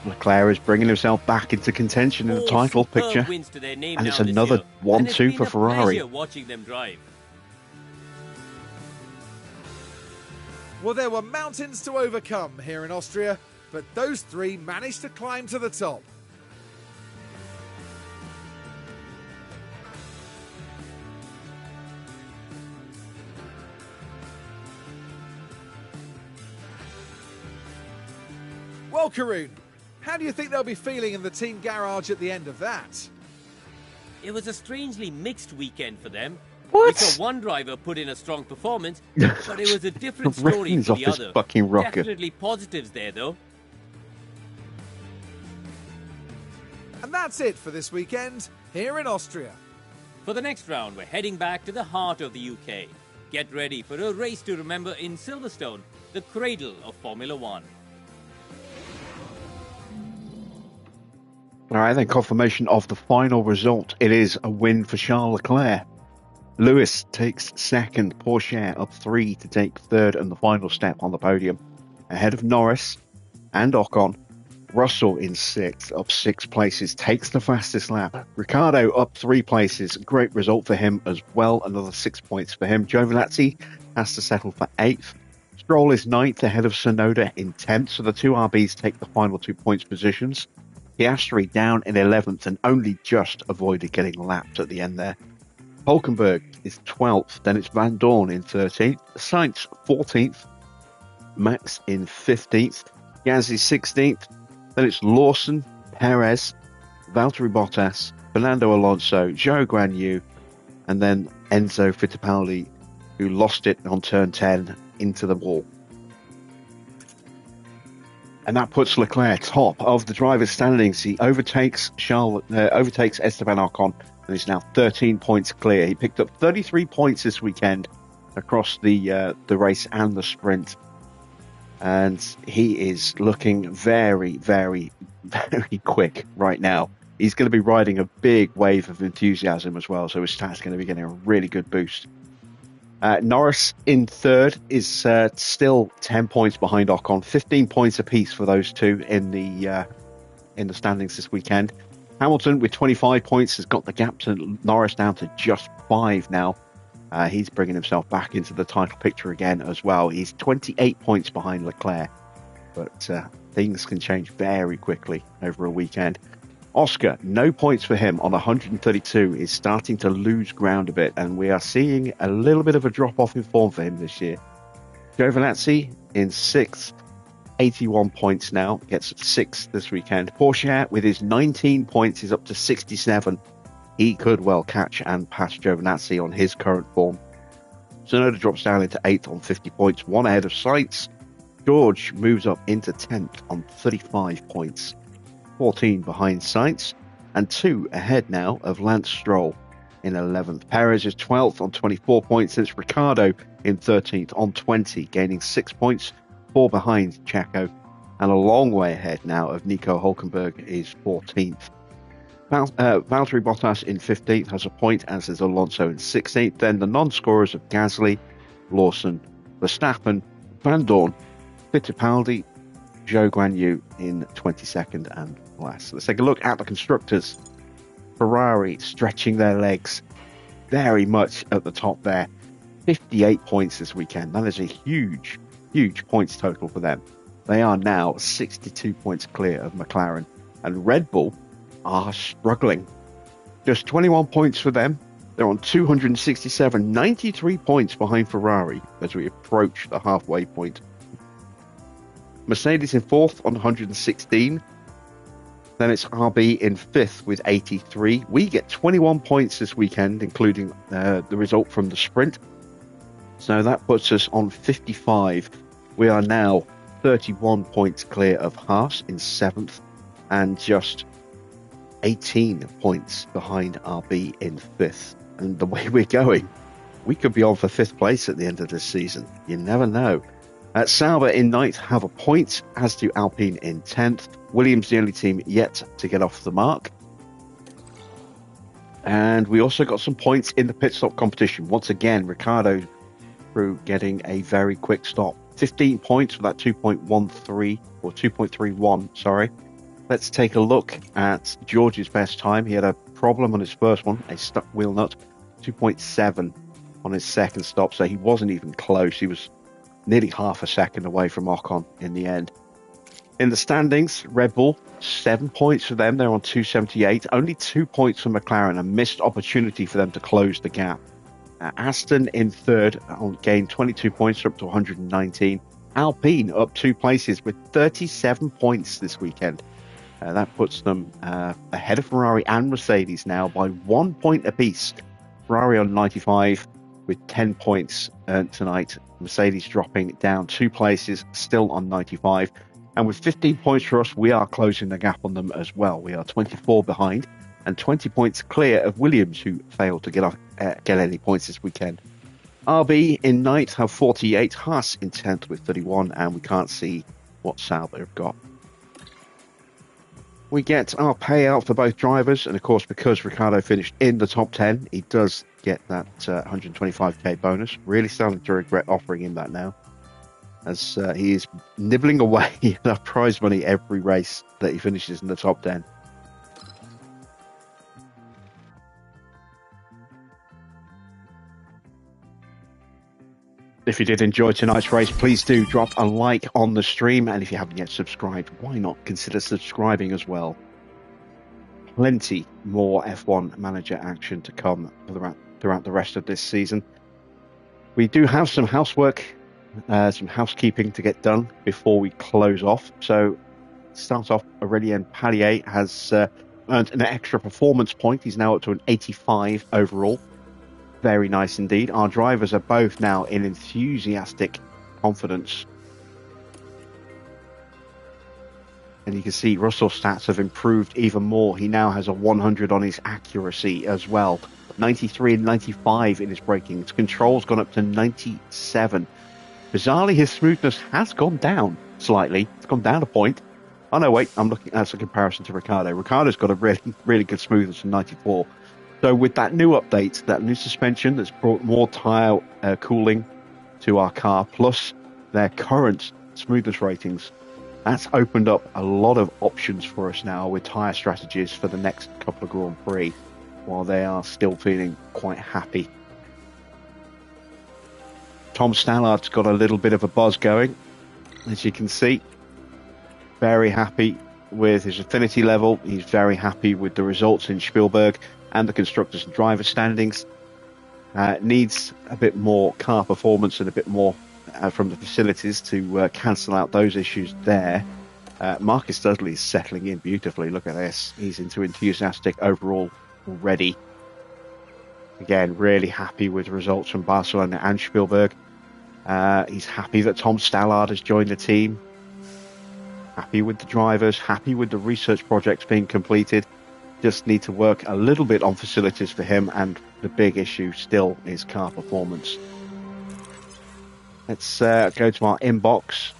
Leclerc is bringing himself back into contention in the title picture. And it's another 1-2 for Ferrari. Watching them drive. Well, there were mountains to overcome here in Austria, but those three managed to climb to the top. Well, Karun, how do you think they'll be feeling in the team garage at the end of that? It was a strangely mixed weekend for them. What? We saw one driver put in a strong performance, but it was a different story for the other. Fucking rocket. Definitely positives there, though. And that's it for this weekend here in Austria. For the next round, we're heading back to the heart of the UK. Get ready for a race to remember in Silverstone, the cradle of Formula One. All right, then confirmation of the final result. It is a win for Charles Leclerc. Lewis takes second, Porsche up 3 to take third and the final step on the podium. Ahead of Norris and Ocon. Russell in 6th, up 6 places, takes the fastest lap. Ricciardo up 3 places, great result for him as well, another 6 points for him. Giovinazzi has to settle for 8th. Stroll is 9th ahead of Tsunoda in 10th, so the two RBs take the final 2 points positions. Piastri down in 11th and only just avoided getting lapped at the end there. Hulkenberg is 12th, then it's Van Dorn in 13th, Sainz 14th, Max in 15th, Gasly 16th, then it's Lawson, Perez, Valtteri Bottas, Fernando Alonso, Zhou Guanyu, and then Enzo Fittipaldi, who lost it on turn 10 into the wall. And that puts Leclerc top of the driver's standings. He overtakes Esteban Ocon, and is now 13 points clear. He picked up 33 points this weekend across the race and the sprint. And he is looking very, very, very quick right now. He's going to be riding a big wave of enthusiasm as well, so his stats are going to be getting a really good boost. Norris in third is still 10 points behind Ocon, 15 points apiece for those two in the standings this weekend. Hamilton with 25 points has got the gap to Norris down to just 5 now. He's bringing himself back into the title picture again as well. He's 28 points behind Leclerc, but things can change very quickly over a weekend. Oscar, no points for him on 132, is starting to lose ground a bit, and we are seeing a little bit of a drop-off in form for him this year. Giovinazzi in 6th, 81 points now, gets 6th this weekend. Porsche, with his 19 points, is up to 67. He could well catch and pass Giovinazzi on his current form. Tsunoda drops down into 8th on 50 points, 1 ahead of Sainz. George moves up into 10th on 35 points. 14 behind Sainz, and 2 ahead now of Lance Stroll in 11th. Perez is 12th on 24 points. It's Ricciardo in 13th on 20, gaining 6 points, 4 behind Checo, and a long way ahead now of Nico Hulkenberg is 14th. Valtteri Bottas in 15th has a point, as is Alonso in 16th. Then the non-scorers of Gasly, Lawson, Verstappen, Van Dorn, Fittipaldi, Zhou Guanyu in 22nd and last. Let's take a look at the constructors. Ferrari stretching their legs very much at the top there. 58 points this weekend. That is a huge points total for them. They are now 62 points clear of McLaren. And Red Bull are struggling. Just 21 points for them. They're on 267, 93 points behind Ferrari as we approach the halfway point. Mercedes in 4th on 116. Then it's RB in 5th with 83. We get 21 points this weekend, including the result from the sprint. So that puts us on 55. We are now 31 points clear of Haas in 7th and just 18 points behind RB in 5th. And the way we're going, we could be on for 5th place at the end of this season. You never know. Sauber in 9th have a point, as do Alpine in 10th. Williams the only team yet to get off the mark. And we also got some points in the pit stop competition. Once again, Ricciardo through getting a very quick stop. 15 points for that 2.13 or 2.31, sorry. Let's take a look at George's best time. He had a problem on his first one, a stuck wheel nut. 2.7 on his second stop, so he wasn't even close. He was nearly half a second away from Ocon in the end. In the standings, Red Bull, 7 points for them. They're on 278. Only 2 points for McLaren, a missed opportunity for them to close the gap. Aston in 3rd, gained 22 points, up to 119. Alpine up 2 places with 37 points this weekend. That puts them ahead of Ferrari and Mercedes now by 1 point apiece. Ferrari on 95 with 10 points earned tonight. Mercedes dropping down 2 places, still on 95. And with 15 points for us, we are closing the gap on them as well. We are 24 behind and 20 points clear of Williams, who failed to get any points this weekend. RB in 9th have 48, Haas in 10th with 31, and we can't see what Sauber have got. We get our payout for both drivers, and of course, because Ricciardo finished in the top 10, he does get that 125k bonus. Really starting to regret offering him that now, as he is nibbling away at prize money every race that he finishes in the top 10. If you did enjoy tonight's race, please do drop a like on the stream. And if you haven't yet subscribed, why not consider subscribing as well? Plenty more F1 manager action to come throughout the rest of this season. We do have some housework, some housekeeping to get done before we close off. So, start off, Aurélien Pallier has earned an extra performance point. He's now up to an 85 overall. Very nice indeed. Our drivers are both now in enthusiastic confidence. And you can see Russell's stats have improved even more. He now has a 100 on his accuracy as well. 93 and 95 in his braking. His control's gone up to 97. Bizarrely, his smoothness has gone down slightly. It's gone down a point. Oh no, wait, I'm looking at a comparison to Ricciardo. Ricciardo's got a really good smoothness of 94. So with that new update, that new suspension that's brought more tyre cooling to our car, plus their current smoothness ratings, that's opened up a lot of options for us now with tyre strategies for the next couple of Grand Prix, while they are still feeling quite happy. Tom Stallard's got a little bit of a buzz going, as you can see. Very happy with his affinity level. He's very happy with the results in Spielberg and the constructors and driver standings. Needs a bit more car performance and a bit more from the facilities to cancel out those issues there. Marcus Dudley is settling in beautifully. Look at this. He's into enthusiastic overall already. Again, really happy with the results from Barcelona and Spielberg. He's happy that Tom Stallard has joined the team. Happy with the drivers. Happy with the research projects being completed. Just need to work a little bit on facilities for him, and the big issue still is car performance. Let's go to our inbox.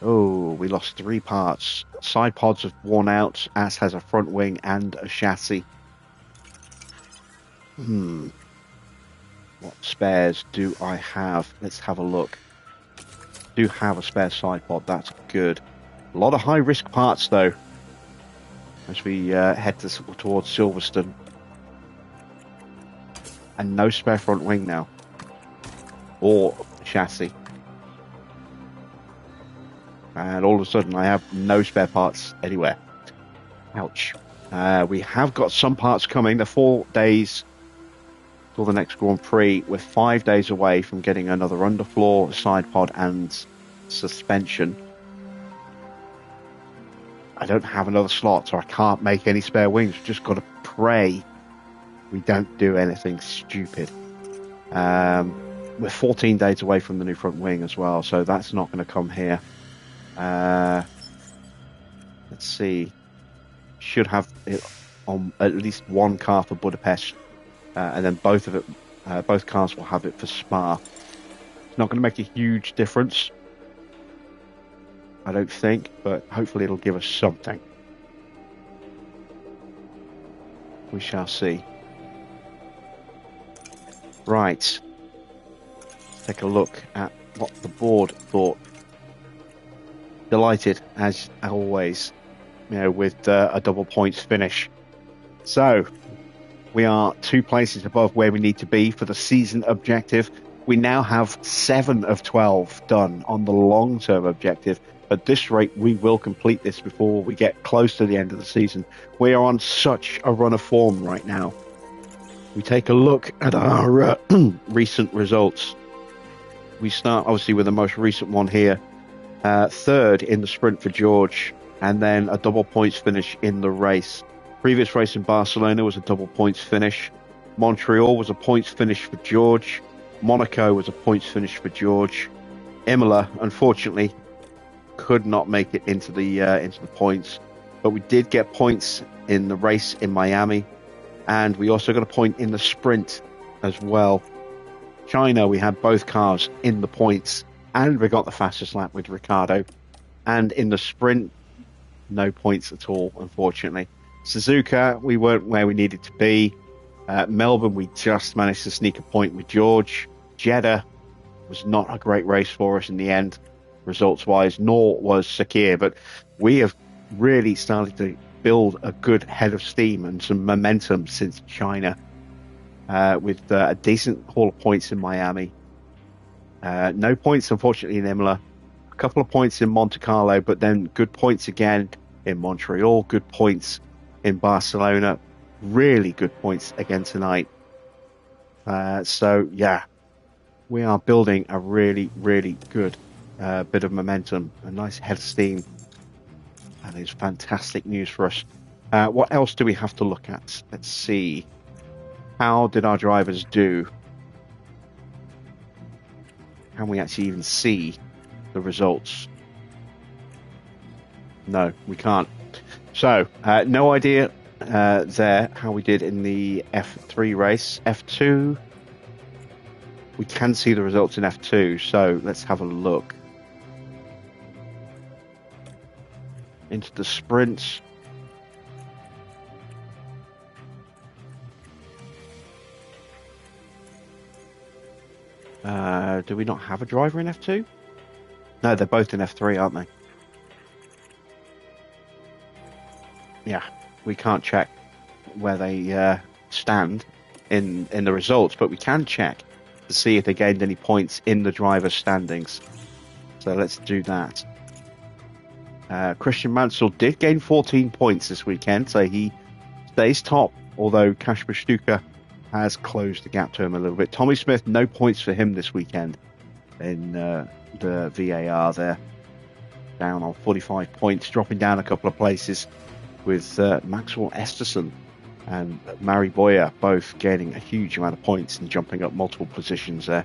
Oh, we lost 3 parts. Side pods have worn out, as has a front wing and a chassis. What spares do I have? Let's have a look. Do have a spare side pod, that's good. A lot of high risk parts though, as we head towards Silverstone. And no spare front wing now. Or chassis. And all of a sudden I have no spare parts anywhere. Ouch. We have got some parts coming. The 4 days till the next Grand Prix. We're 5 days away from getting another underfloor, side pod and suspension. I don't have another slot, so I can't make any spare wings. We've just got to pray we don't do anything stupid. We're 14 days away from the new front wing as well, so that's not going to come here. Let's see. Should have it on at least one car for Budapest, and then both cars will have it for Spa. It's not going to make a huge difference, I don't think, but hopefully it'll give us something. We shall see. Right. Let's take a look at what the board thought. Delighted, as always, with a double points finish. So, we are 2 places above where we need to be for the season objective. We now have 7 of 12 done on the long-term objective. At this rate, we will complete this before we get close to the end of the season. We are on such a run of form right now. We take a look at our recent results. We start, obviously, with the most recent one here. 3rd in the sprint for George, and then a double points finish in the race. Previous race in Barcelona was a double points finish. Montreal was a points finish for George. Monaco was a points finish for George. Imola, unfortunately, could not make it into the points, but we did get points in the race in Miami, and we also got a point in the sprint as well. China, we had both cars in the points, and we got the fastest lap with Ricciardo. And in the sprint, no points at all, unfortunately. Suzuka, we weren't where we needed to be. Melbourne, we just managed to sneak a point with George. Jeddah was not a great race for us in the end, results-wise, nor was Sakir. But we have really started to build a good head of steam and some momentum since China, with a decent haul of points in Miami. No points, unfortunately, in Imola. A couple of points in Monte Carlo, but then good points again in Montreal, good points in Barcelona, really good points again tonight. So, yeah, we are building a really, really good bit of momentum, a nice head of steam. That is fantastic news for us. What else do we have to look at? Let's see. How did our drivers do? Can we actually even see the results? No, we can't. So, no idea there how we did in the F3 race. F2, we can see the results in F2, so let's have a look. Into the sprints. Do we not have a driver in F2? No, they're both in F3, aren't they? Yeah, we can't check where they stand in the results, but we can check to see if they gained any points in the driver's standings. So let's do that. Christian Mansell did gain 14 points this weekend, so he stays top, although Kasper Stuka has closed the gap to him a little bit. Tommy Smith, no points for him this weekend in the VAR there. Down on 45 points, dropping down a couple of places with Maxwell Esterson and Mari Boyer both gaining a huge amount of points and jumping up multiple positions there.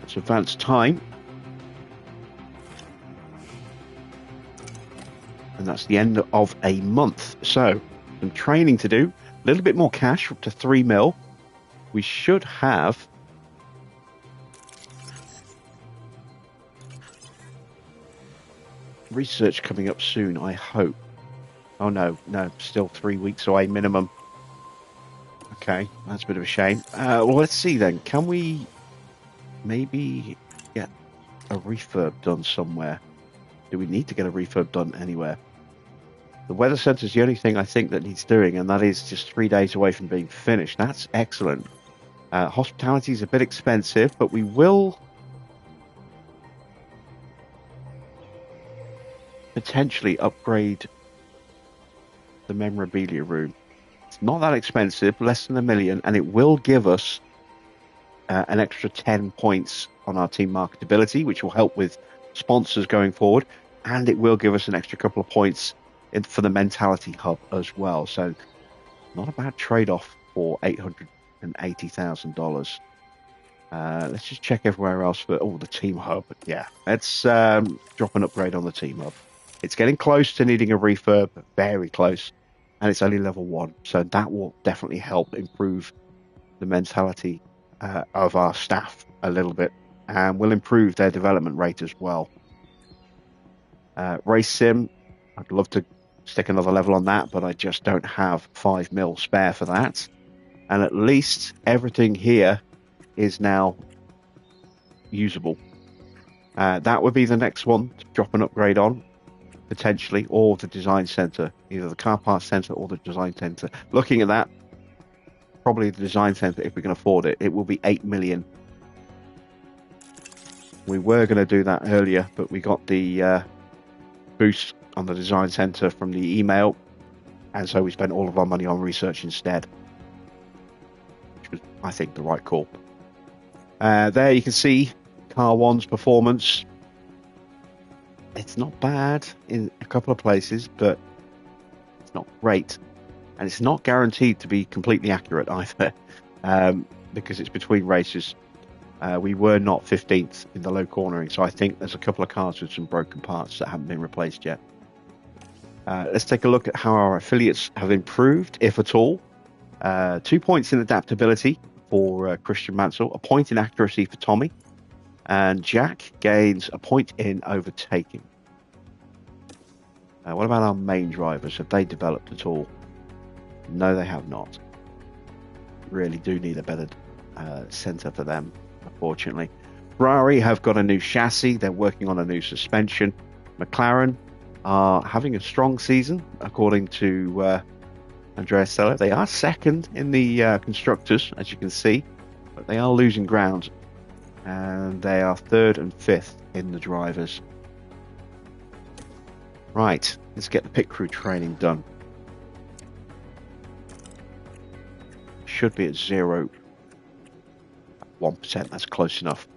Let's advance time. And that's the end of a month. So, some training to do. A little bit more cash, up to 3 mil. We should have research coming up soon, I hope. Oh no, still 3 weeks away minimum. Okay, that's a bit of a shame. Well, let's see then. Can we maybe get a refurb done somewhere? Do we need to get a refurb done anywhere? The weather centre is the only thing I think that needs doing, and that is just 3 days away from being finished. That's excellent. Hospitality is a bit expensive, but we will potentially upgrade the memorabilia room. It's not that expensive, less than $1 million, and it will give us an extra 10 points on our team marketability, which will help with sponsors going forward, and it will give us an extra couple of points for the mentality hub as well. So not a bad trade-off for $880,000. Let's just check everywhere else for the team hub. Yeah, let's drop an upgrade on the team hub. It's getting close to needing a refurb, very close, and it's only level 1, so that will definitely help improve the mentality of our staff a little bit, and will improve their development rate as well. Race sim, I'd love to stick another level on that, but I just don't have 5 mil spare for that. And at least everything here is now usable. That would be the next one to drop an upgrade on, potentially, or the design center, either the car parts center or the design center. Looking at that, probably the design center, if we can afford it. It will be 8 million. We were going to do that earlier, but we got the boost on the design center from the email, and so we spent all of our money on research instead, which was, I think, the right call. There you can see Car 1's performance. It's not bad in a couple of places, but it's not great, and it's not guaranteed to be completely accurate either, because it's between races. We were not 15th in the low cornering, so I think there's a couple of cars with some broken parts that haven't been replaced yet. Let's take a look at how our affiliates have improved, if at all. 2 points in adaptability for Christian Mansell, a point in accuracy for Tommy, and Jack gains a point in overtaking. What about our main drivers? Have they developed at all? No, they have not. Really do need a better centre for them, unfortunately. Ferrari have got a new chassis. They're working on a new suspension. McLaren are having a strong season, according to Andrea Stallard. They are second in the constructors, as you can see, but they are losing ground, and they are 3rd and 5th in the drivers. Right, let's get the pit crew training done. Should be at 0.1%. That's close enough.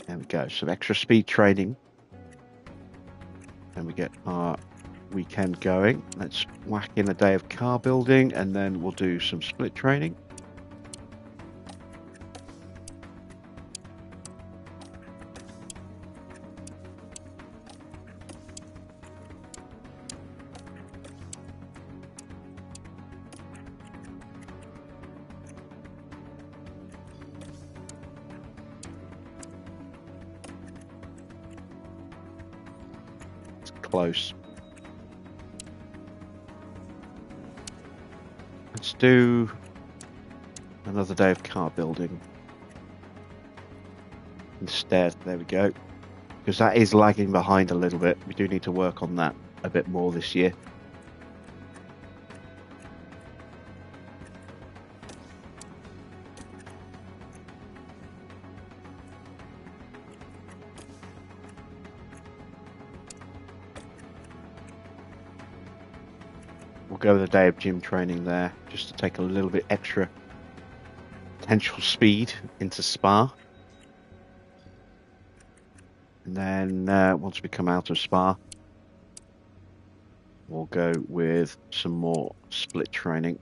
There we go. Some extra speed training, and we get our weekend going. Let's whack in a day of car building, and then we'll do some split training. It's close. Let's do another day of car building instead. There we go. Because that is lagging behind a little bit. We do need to work on that a bit more this year. We'll go with a day of gym training there, just to take a little bit extra potential speed into Spa. And then once we come out of Spa, we'll go with some more split training.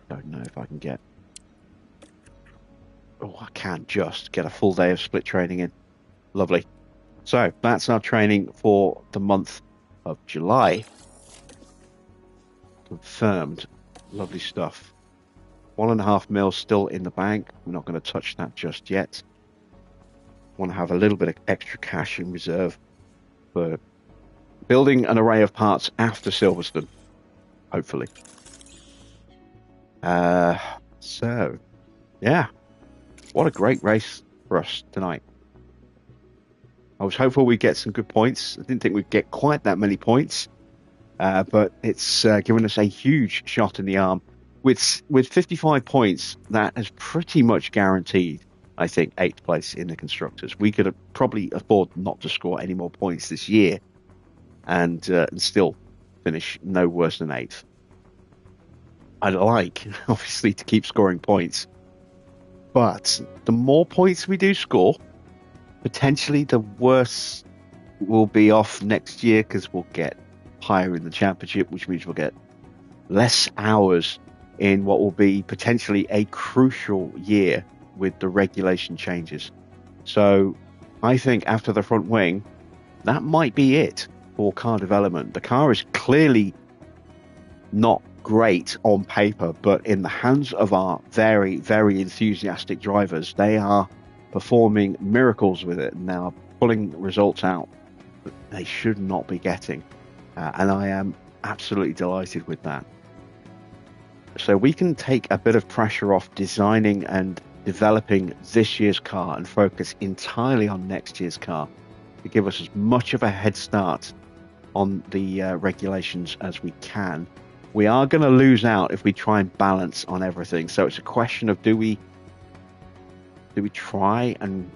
Don't know if I can get I can't just get a full day of split training in. Lovely. So that's our training for the month of July. Confirmed. Lovely stuff. 1.5 mil still in the bank. We're not going to touch that just yet. Want to have a little bit of extra cash in reserve for building an array of parts after Silverstone, hopefully. So, yeah, what a great race for us tonight. I was hopeful we'd get some good points. I didn't think we'd get quite that many points, but it's given us a huge shot in the arm. With 55 points, that has pretty much guaranteed, I think, 8th place in the Constructors. We could have probably afford not to score any more points this year and still finish no worse than 8th. I'd like, obviously, to keep scoring points. But the more points we do score, potentially the worse we'll be off next year, because we'll get higher in the championship, which means we'll get less hours in what will be potentially a crucial year with the regulation changes. So I think after the front wing, that might be it for car development. The car is clearly not great on paper, but in the hands of our very, very enthusiastic drivers, they are performing miracles with it and now, pulling results out that they should not be getting. And I am absolutely delighted with that. So we can take a bit of pressure off designing and developing this year's car and focus entirely on next year's car to give us as much of a head start on the regulations as we can. We are going to lose out if we try and balance on everything. So it's a question of do we try and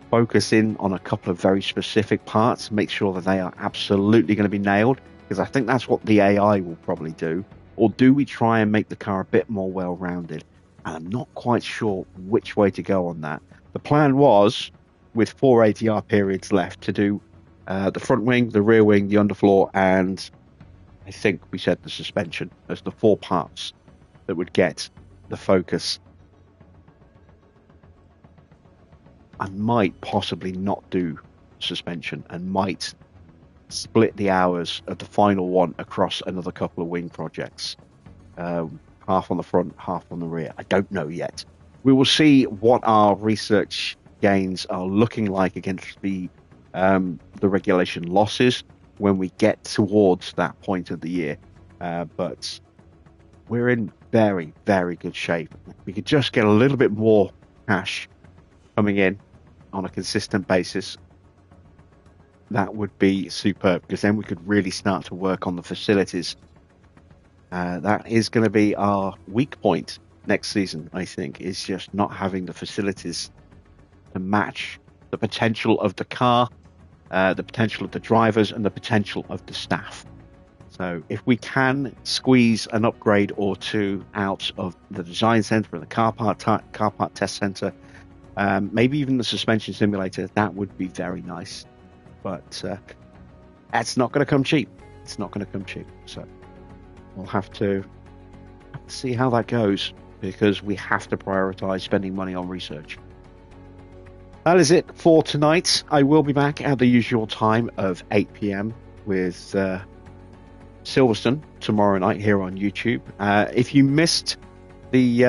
focus in on a couple of very specific parts, make sure that they are absolutely going to be nailed, because I think that's what the AI will probably do. Or do we try and make the car a bit more well-rounded? And I'm not quite sure which way to go on that. The plan was, with 4 ADR periods left, to do the front wing, the rear wing, the underfloor, and I think we said the suspension as the 4 parts that would get the focus. I might possibly not do suspension and might split the hours of the final one across another couple of wing projects. Half on the front, half on the rear. I don't know yet. We will see what our research gains are looking like against the regulation losses when we get towards that point of the year. But we're in very, very good shape. We could just get a little bit more cash coming in on a consistent basis. That would be superb, because then we could really start to work on the facilities. That is going to be our weak point next season, I think, is just not having the facilities to match the potential of the car, the potential of the drivers, and the potential of the staff. So if we can squeeze an upgrade or two out of the design center and the car part test center, maybe even the suspension simulator, that would be very nice. But that's not going to come cheap. It's not going to come cheap. So we'll have to see how that goes, because we have to prioritize spending money on research. That is it for tonight. I will be back at the usual time of 8 p.m. with Silverstone tomorrow night here on YouTube. If you missed the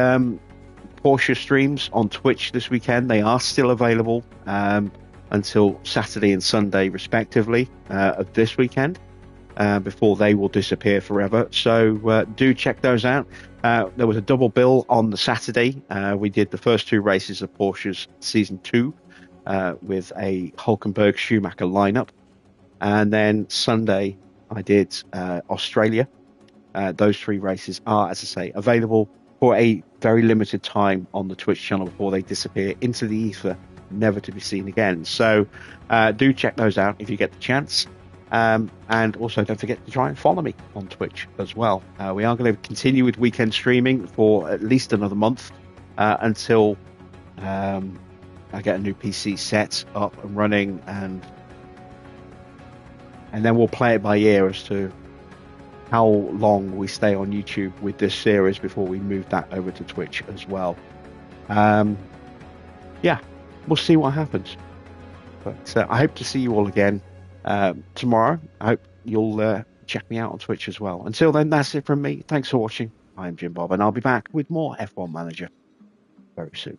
Porsche streams on Twitch this weekend, they are still available until Saturday and Sunday respectively of this weekend, before they will disappear forever. So do check those out. There was a double bill on the Saturday. We did the first 2 races of Porsche's Season 2 with a Hulkenberg-Schumacher lineup. And then Sunday I did Australia. Those 3 races are, as I say, available for a very limited time on the Twitch channel before they disappear into the ether, never to be seen again. So do check those out if you get the chance. And also don't forget to try and follow me on Twitch as well. We are going to continue with weekend streaming for at least another month until I get a new PC set up and running, and then we'll play it by ear as to how long we stay on YouTube with this series before we move that over to Twitch as well. yeah, we'll see what happens. But I hope to see you all again tomorrow. I hope you'll check me out on Twitch as well. Until then, that's it from me. Thanks for watching. I'm Jim Bob, and I'll be back with more F1 Manager very soon.